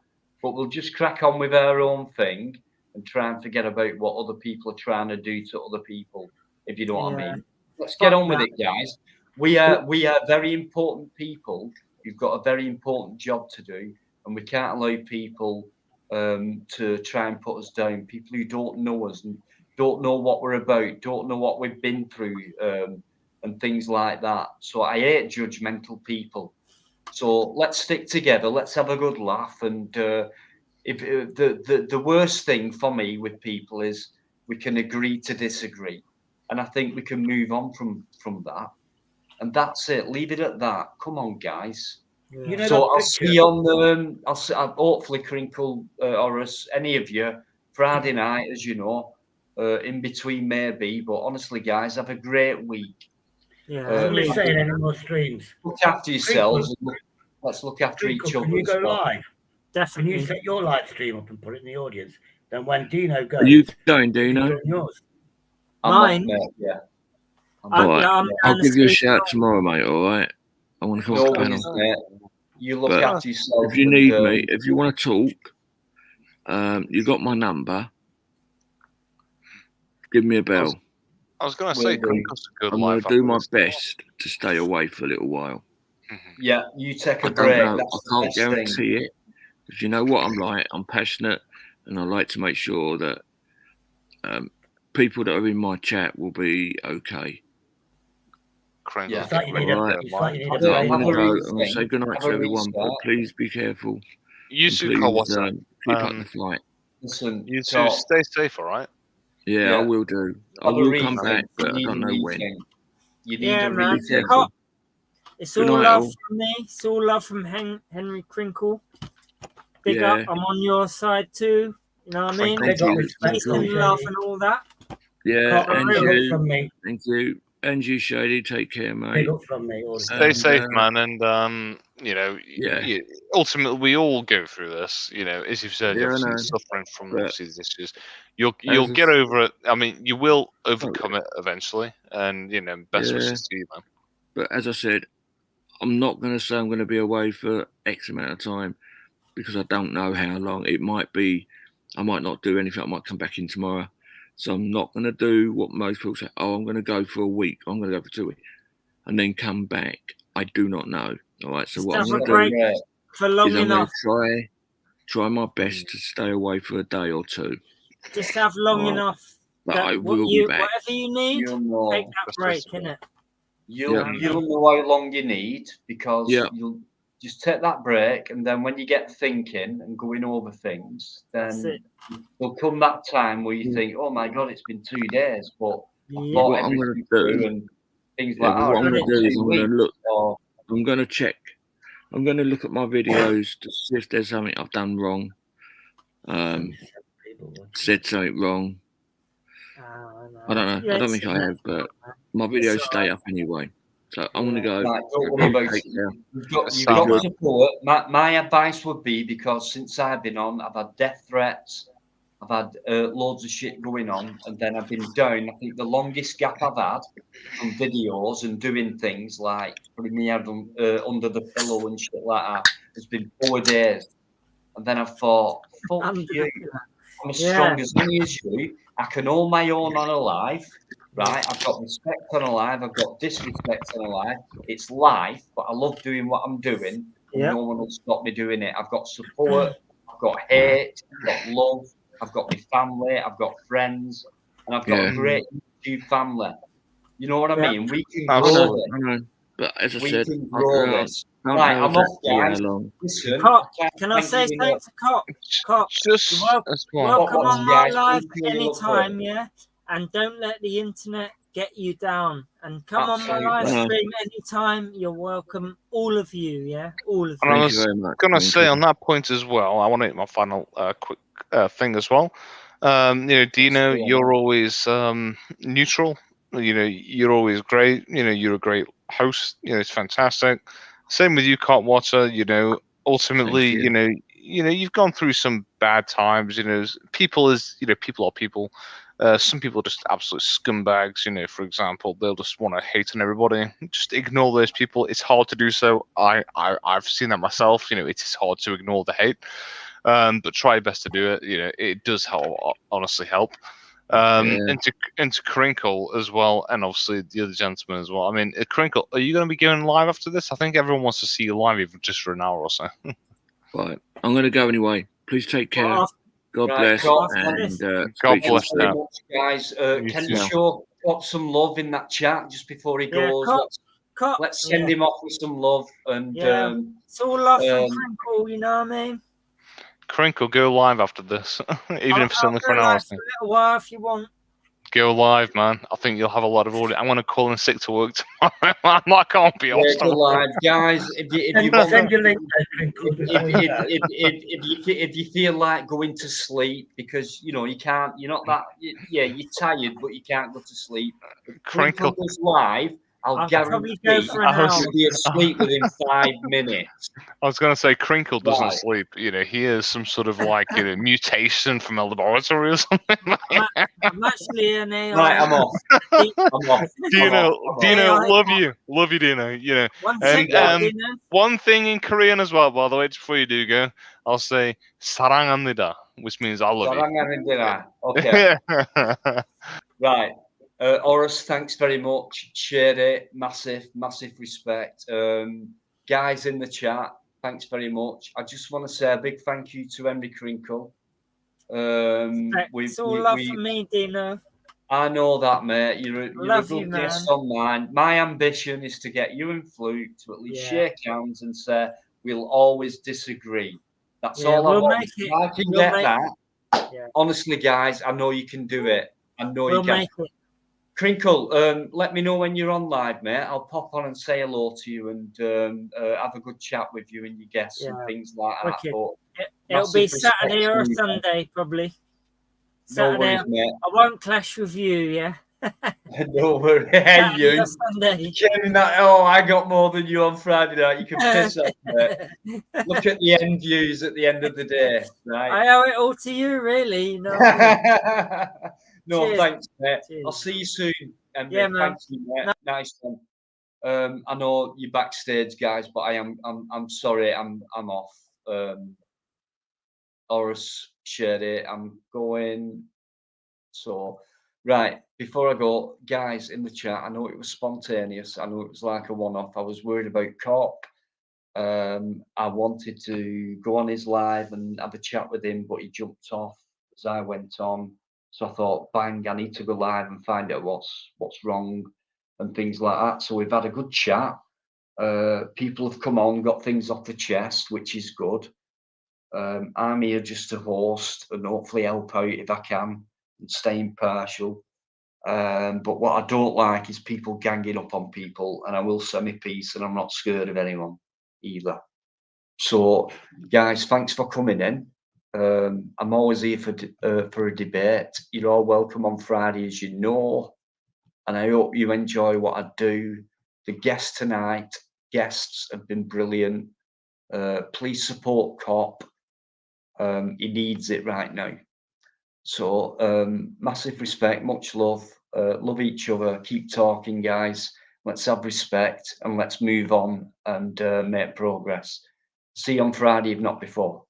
Speaker 1: But we'll just crack on with our own thing and try and forget about what other people are trying to do to other people, if you know what I mean. Let's get on with it, guys. We are very important people. We've got a very important job to do, and we can't allow people to try and put us down. People who don't know us and don't know what we're about, don't know what we've been through. And things like that. So I hate judgmental people. So let's stick together. Let's have a good laugh. And if the worst thing for me with people is we can agree to disagree, and I think we can move on from that. And that's it. Leave it at that. Come on, guys. So I'll see you on the. I'll hopefully Crinkle or any of you Friday night, as you know. in between maybe. But honestly, guys, have a great week.
Speaker 8: Yeah.
Speaker 9: I'm just saying, any more streams.
Speaker 1: Look after yourselves. And let's look after each other.
Speaker 9: Can you go live?
Speaker 8: Definitely.
Speaker 9: Can you set your live stream up and put it in the audience? Then when Dino goes,
Speaker 2: Are you going,
Speaker 9: you
Speaker 2: Dino?
Speaker 9: join yours.
Speaker 8: Mine?
Speaker 1: Yeah.
Speaker 2: All right.
Speaker 8: I'm
Speaker 2: I'll
Speaker 8: gonna
Speaker 2: give you a
Speaker 8: speak
Speaker 2: shout
Speaker 8: up.
Speaker 2: tomorrow, mate. All right. I want to come
Speaker 1: No
Speaker 2: off the
Speaker 1: worries,
Speaker 2: panel.
Speaker 1: mate. You look
Speaker 2: But
Speaker 1: after yourself.
Speaker 2: if you
Speaker 1: and,
Speaker 2: need me, if you want to talk, you got my number. Give me a bell.
Speaker 10: I was going to say, Crinkle's a good
Speaker 2: I'm going
Speaker 10: life.
Speaker 2: to do my best to stay away for a little while.
Speaker 1: Yeah, you take a
Speaker 2: I don't
Speaker 1: break.
Speaker 2: know.
Speaker 1: That's
Speaker 2: I
Speaker 1: the
Speaker 2: can't
Speaker 1: best thing.
Speaker 2: guarantee it. Because you know what I'm like. I'm passionate, and I like to make sure that people that are in my chat will be okay.
Speaker 1: Yeah.
Speaker 9: It's like you need
Speaker 2: All right.
Speaker 9: a, it's like you need a
Speaker 2: So I'm
Speaker 9: break.
Speaker 2: going to go. I'm going to say goodnight to everyone, but please be careful.
Speaker 10: You
Speaker 2: and
Speaker 10: too,
Speaker 2: please
Speaker 10: Carl Watson.
Speaker 2: keep up the fight.
Speaker 1: Listen,
Speaker 10: You two stay safe, all right?
Speaker 2: Yeah, I will do. I
Speaker 1: Have a
Speaker 2: will come
Speaker 1: rethink.
Speaker 2: back,
Speaker 1: You
Speaker 2: but I
Speaker 1: need
Speaker 2: don't
Speaker 1: a
Speaker 2: know when.
Speaker 1: rethink. You need
Speaker 8: Yeah,
Speaker 1: a
Speaker 8: man.
Speaker 1: rethink.
Speaker 8: Cop, it's
Speaker 2: Good
Speaker 8: all
Speaker 2: night,
Speaker 8: love
Speaker 2: all.
Speaker 8: from me. It's all love from Henry Crinkle. Big
Speaker 2: Yeah.
Speaker 8: up. I'm on your side too. You know what I mean?
Speaker 2: Thank you.
Speaker 8: Peace and love and all that.
Speaker 2: Yeah,
Speaker 8: Cop,
Speaker 2: and
Speaker 8: big up
Speaker 2: you.
Speaker 8: from
Speaker 9: me.
Speaker 2: Thank you. And you, Shady. Take care, mate.
Speaker 9: Big up from me. All the
Speaker 10: Stay
Speaker 9: time.
Speaker 10: safe, man, and you know,
Speaker 2: Yeah.
Speaker 10: ultimately we all go through this. You know, as you've said,
Speaker 2: Yeah, I
Speaker 10: obviously
Speaker 2: know.
Speaker 10: suffering from
Speaker 2: But
Speaker 10: obviously these issues. You'll get over it. I mean, you will overcome it eventually, and you know, best wishes to you, man.
Speaker 2: But as I said, I'm not going to say I'm going to be away for X amount of time because I don't know how long. It might be, I might not do anything. I might come back in tomorrow. So I'm not going to do what most people say. Oh, I'm going to go for a week. I'm going to go for 2 weeks and then come back. I do not know. All right. So what I'm going to do
Speaker 8: for long
Speaker 2: is I'm going
Speaker 8: enough.
Speaker 2: to try my best to stay away for a day or two.
Speaker 8: Just have long
Speaker 2: All right.
Speaker 8: enough.
Speaker 2: But
Speaker 8: that
Speaker 2: I
Speaker 8: what
Speaker 2: will
Speaker 8: you,
Speaker 2: be back.
Speaker 8: whatever you need,
Speaker 1: You'll know.
Speaker 8: take that break, innit?
Speaker 1: You'll
Speaker 2: Yeah.
Speaker 1: know how long you need because you'll just take that break, and then when you get thinking and going over things,
Speaker 8: That's
Speaker 1: then
Speaker 8: it.
Speaker 1: there'll come that time where you think, "Oh my God, it's been 2 days," but I've
Speaker 8: Yeah.
Speaker 1: thought
Speaker 2: What I'm going
Speaker 1: everything
Speaker 2: to
Speaker 1: through
Speaker 2: do,
Speaker 1: and things
Speaker 2: yeah,
Speaker 1: like
Speaker 2: but
Speaker 1: that.
Speaker 2: what I'm
Speaker 1: I've
Speaker 2: going
Speaker 1: done
Speaker 2: to do
Speaker 1: it
Speaker 2: is
Speaker 1: 2
Speaker 2: I'm going to
Speaker 1: weeks,
Speaker 2: look.
Speaker 1: or
Speaker 2: I'm going to check. I'm going to look at my videos to see if there's something I've done wrong. Said something wrong. I don't know. I don't think I have, but my videos stay up anyway. So I'm going to go.
Speaker 1: Right, don't worry about it. You've got support. My advice would be, because since I've been on, I've had death threats, I've had loads of shit going on, and then I've been down. I think the longest gap I've had from videos and doing things like putting me head under the pillow and shit like that has been 4 days. And then I thought, fuck you. I'm as strong as me as you. I can hold my own on a life, right? I've got respect on a life. I've got disrespect on a life. It's life, but I love doing what I'm doing. And no one will stop me doing it. I've got support. I've got hate. I've got love. I've got my family. I've got friends. And I've got a great YouTube family. You know what I mean? We can grow this.
Speaker 2: I know. But as I
Speaker 1: We
Speaker 2: said,
Speaker 1: can grow this.
Speaker 2: don't
Speaker 1: Right,
Speaker 2: know
Speaker 1: I'm off,
Speaker 2: exactly how
Speaker 1: guys.
Speaker 2: long.
Speaker 1: Listen,
Speaker 8: Cop,
Speaker 1: can't
Speaker 8: can I
Speaker 1: thank
Speaker 8: say
Speaker 1: you
Speaker 8: something
Speaker 1: enough.
Speaker 8: to Cop? Cop,
Speaker 10: Just
Speaker 8: welcome
Speaker 1: What's
Speaker 8: on my
Speaker 1: guys,
Speaker 8: live
Speaker 1: please do your
Speaker 8: anytime, yeah? And don't let the internet get you down. And come on my
Speaker 1: Absolutely.
Speaker 8: live
Speaker 2: No.
Speaker 8: stream anytime. You're welcome, all of you, yeah? All of
Speaker 10: And
Speaker 8: you.
Speaker 10: I
Speaker 2: Thank
Speaker 10: was
Speaker 2: you very much.
Speaker 10: going to
Speaker 2: Thank
Speaker 10: say
Speaker 2: you.
Speaker 10: on that point as well, I want to hit my final quick thing as well. You know, Dino, you're always neutral. You know, you're always great. You know, you're a great host. You know, it's fantastic. Same with you, Cop Water. You know, ultimately,
Speaker 2: you.
Speaker 10: you know, you've gone through some bad times. You know, people are people. Some people are just absolute scumbags. You know, for example, they'll just want to hate on everybody. Just ignore those people. It's hard to do so. I've seen that myself. You know, it is hard to ignore the hate. But try your best to do it. You know, it does help. Honestly, help. Into Crinkle as well, and obviously the other gentleman as well. I mean, Crinkle, are you going to be going live after this? I think everyone wants to see you live, even just for an hour or so.
Speaker 2: Right, I'm going to go anyway. Please take care. God
Speaker 1: Right,
Speaker 2: bless.
Speaker 1: God
Speaker 2: And
Speaker 10: God
Speaker 2: speak to you
Speaker 10: bless
Speaker 2: soon.
Speaker 1: very much, guys. Can you
Speaker 2: too.
Speaker 1: show Cop some love in that chat just before he
Speaker 8: Yeah,
Speaker 1: goes?
Speaker 8: Cop,
Speaker 1: Let's send him off with some love. And
Speaker 8: Yeah, it's all love from Crinkle, you know what I mean?
Speaker 10: Crinkle, go live after this, even if it's only for an hour.
Speaker 8: For a little while if you want.
Speaker 10: Go live, man. I think you'll have a lot of audience. I'm going to call in sick to work tomorrow. I can't be off.
Speaker 1: Go live, guys. If you want,
Speaker 9: Send your link.
Speaker 1: if you feel like going to sleep because you know you can't, you're not that. Yeah, you're tired, but you can't go to sleep. If Crinkle goes live, I'll guarantee I'll be asleep within 5 minutes.
Speaker 10: I was going to say Crinkle doesn't
Speaker 1: Right.
Speaker 10: sleep. You know, he is some sort of like mutation from a laboratory or something.
Speaker 8: I'm actually an AI.
Speaker 1: Right, I'm off. I'm off.
Speaker 10: Dino, love you, Dino. You know, and one thing in Korean as well, by the way, just before you do go, I'll say 사랑합니다, which means I love you.
Speaker 1: 사랑합니다. Okay. Right. Oris, thanks very much. Shared it. Massive respect. Guys in the chat, thanks very much. I just want to say a big thank you to Henry Crinkle.
Speaker 8: It's all love for me, Dino.
Speaker 1: I know that, mate. You're a good
Speaker 8: you,
Speaker 1: guest
Speaker 8: man.
Speaker 1: on mine. My ambition is to get you and Fluke to at least shake hands and say we'll always disagree. That's all I want. If I can get that. Honestly, guys, I know you can do it. I know you can.
Speaker 8: Make it.
Speaker 1: Crinkle, let me know when you're on live, mate. I'll pop on and say hello to you and have a good chat with you and your guests and things like that.
Speaker 8: Okay.
Speaker 1: But
Speaker 8: It'll be Saturday or Sunday, probably. Saturday.
Speaker 1: No worries, mate.
Speaker 8: I won't clash with you, yeah.
Speaker 1: No worries. Hey, you.
Speaker 8: Sunday.
Speaker 1: Oh, I got more than you on Friday night. You can piss off, mate. Look at the end views at the end of the day, right?
Speaker 8: I owe it all to you, really. You know.
Speaker 1: No,
Speaker 8: Cheers.
Speaker 1: thanks, mate.
Speaker 8: Cheers.
Speaker 1: I'll see you soon.
Speaker 8: Yeah, man.
Speaker 1: Thanks, mate. Nice one. I know you're backstage, guys, but I'm sorry. I'm off. Oris shared it. I'm going. So, right before I go, guys in the chat, I know it was spontaneous. I know it was like a one-off. I was worried about Cop. I wanted to go on his live and have a chat with him, but he jumped off as I went on. So I thought, bang, I need to go live and find out what's wrong and things like that. So we've had a good chat. People have come on, got things off the chest, which is good. I'm here just to host and hopefully help out if I can and stay impartial. But what I don't like is people ganging up on people, and I will say my piece, and I'm not scared of anyone either. So, guys, thanks for coming in. I'm always here for a debate. You're all welcome on Friday, as you know, and I hope you enjoy what I do. The guests have been brilliant. Please support Cop. He needs it right now. So massive respect, much love. Love each other. Keep talking, guys. Let's have respect and let's move on and make progress. See you on Friday, if not before.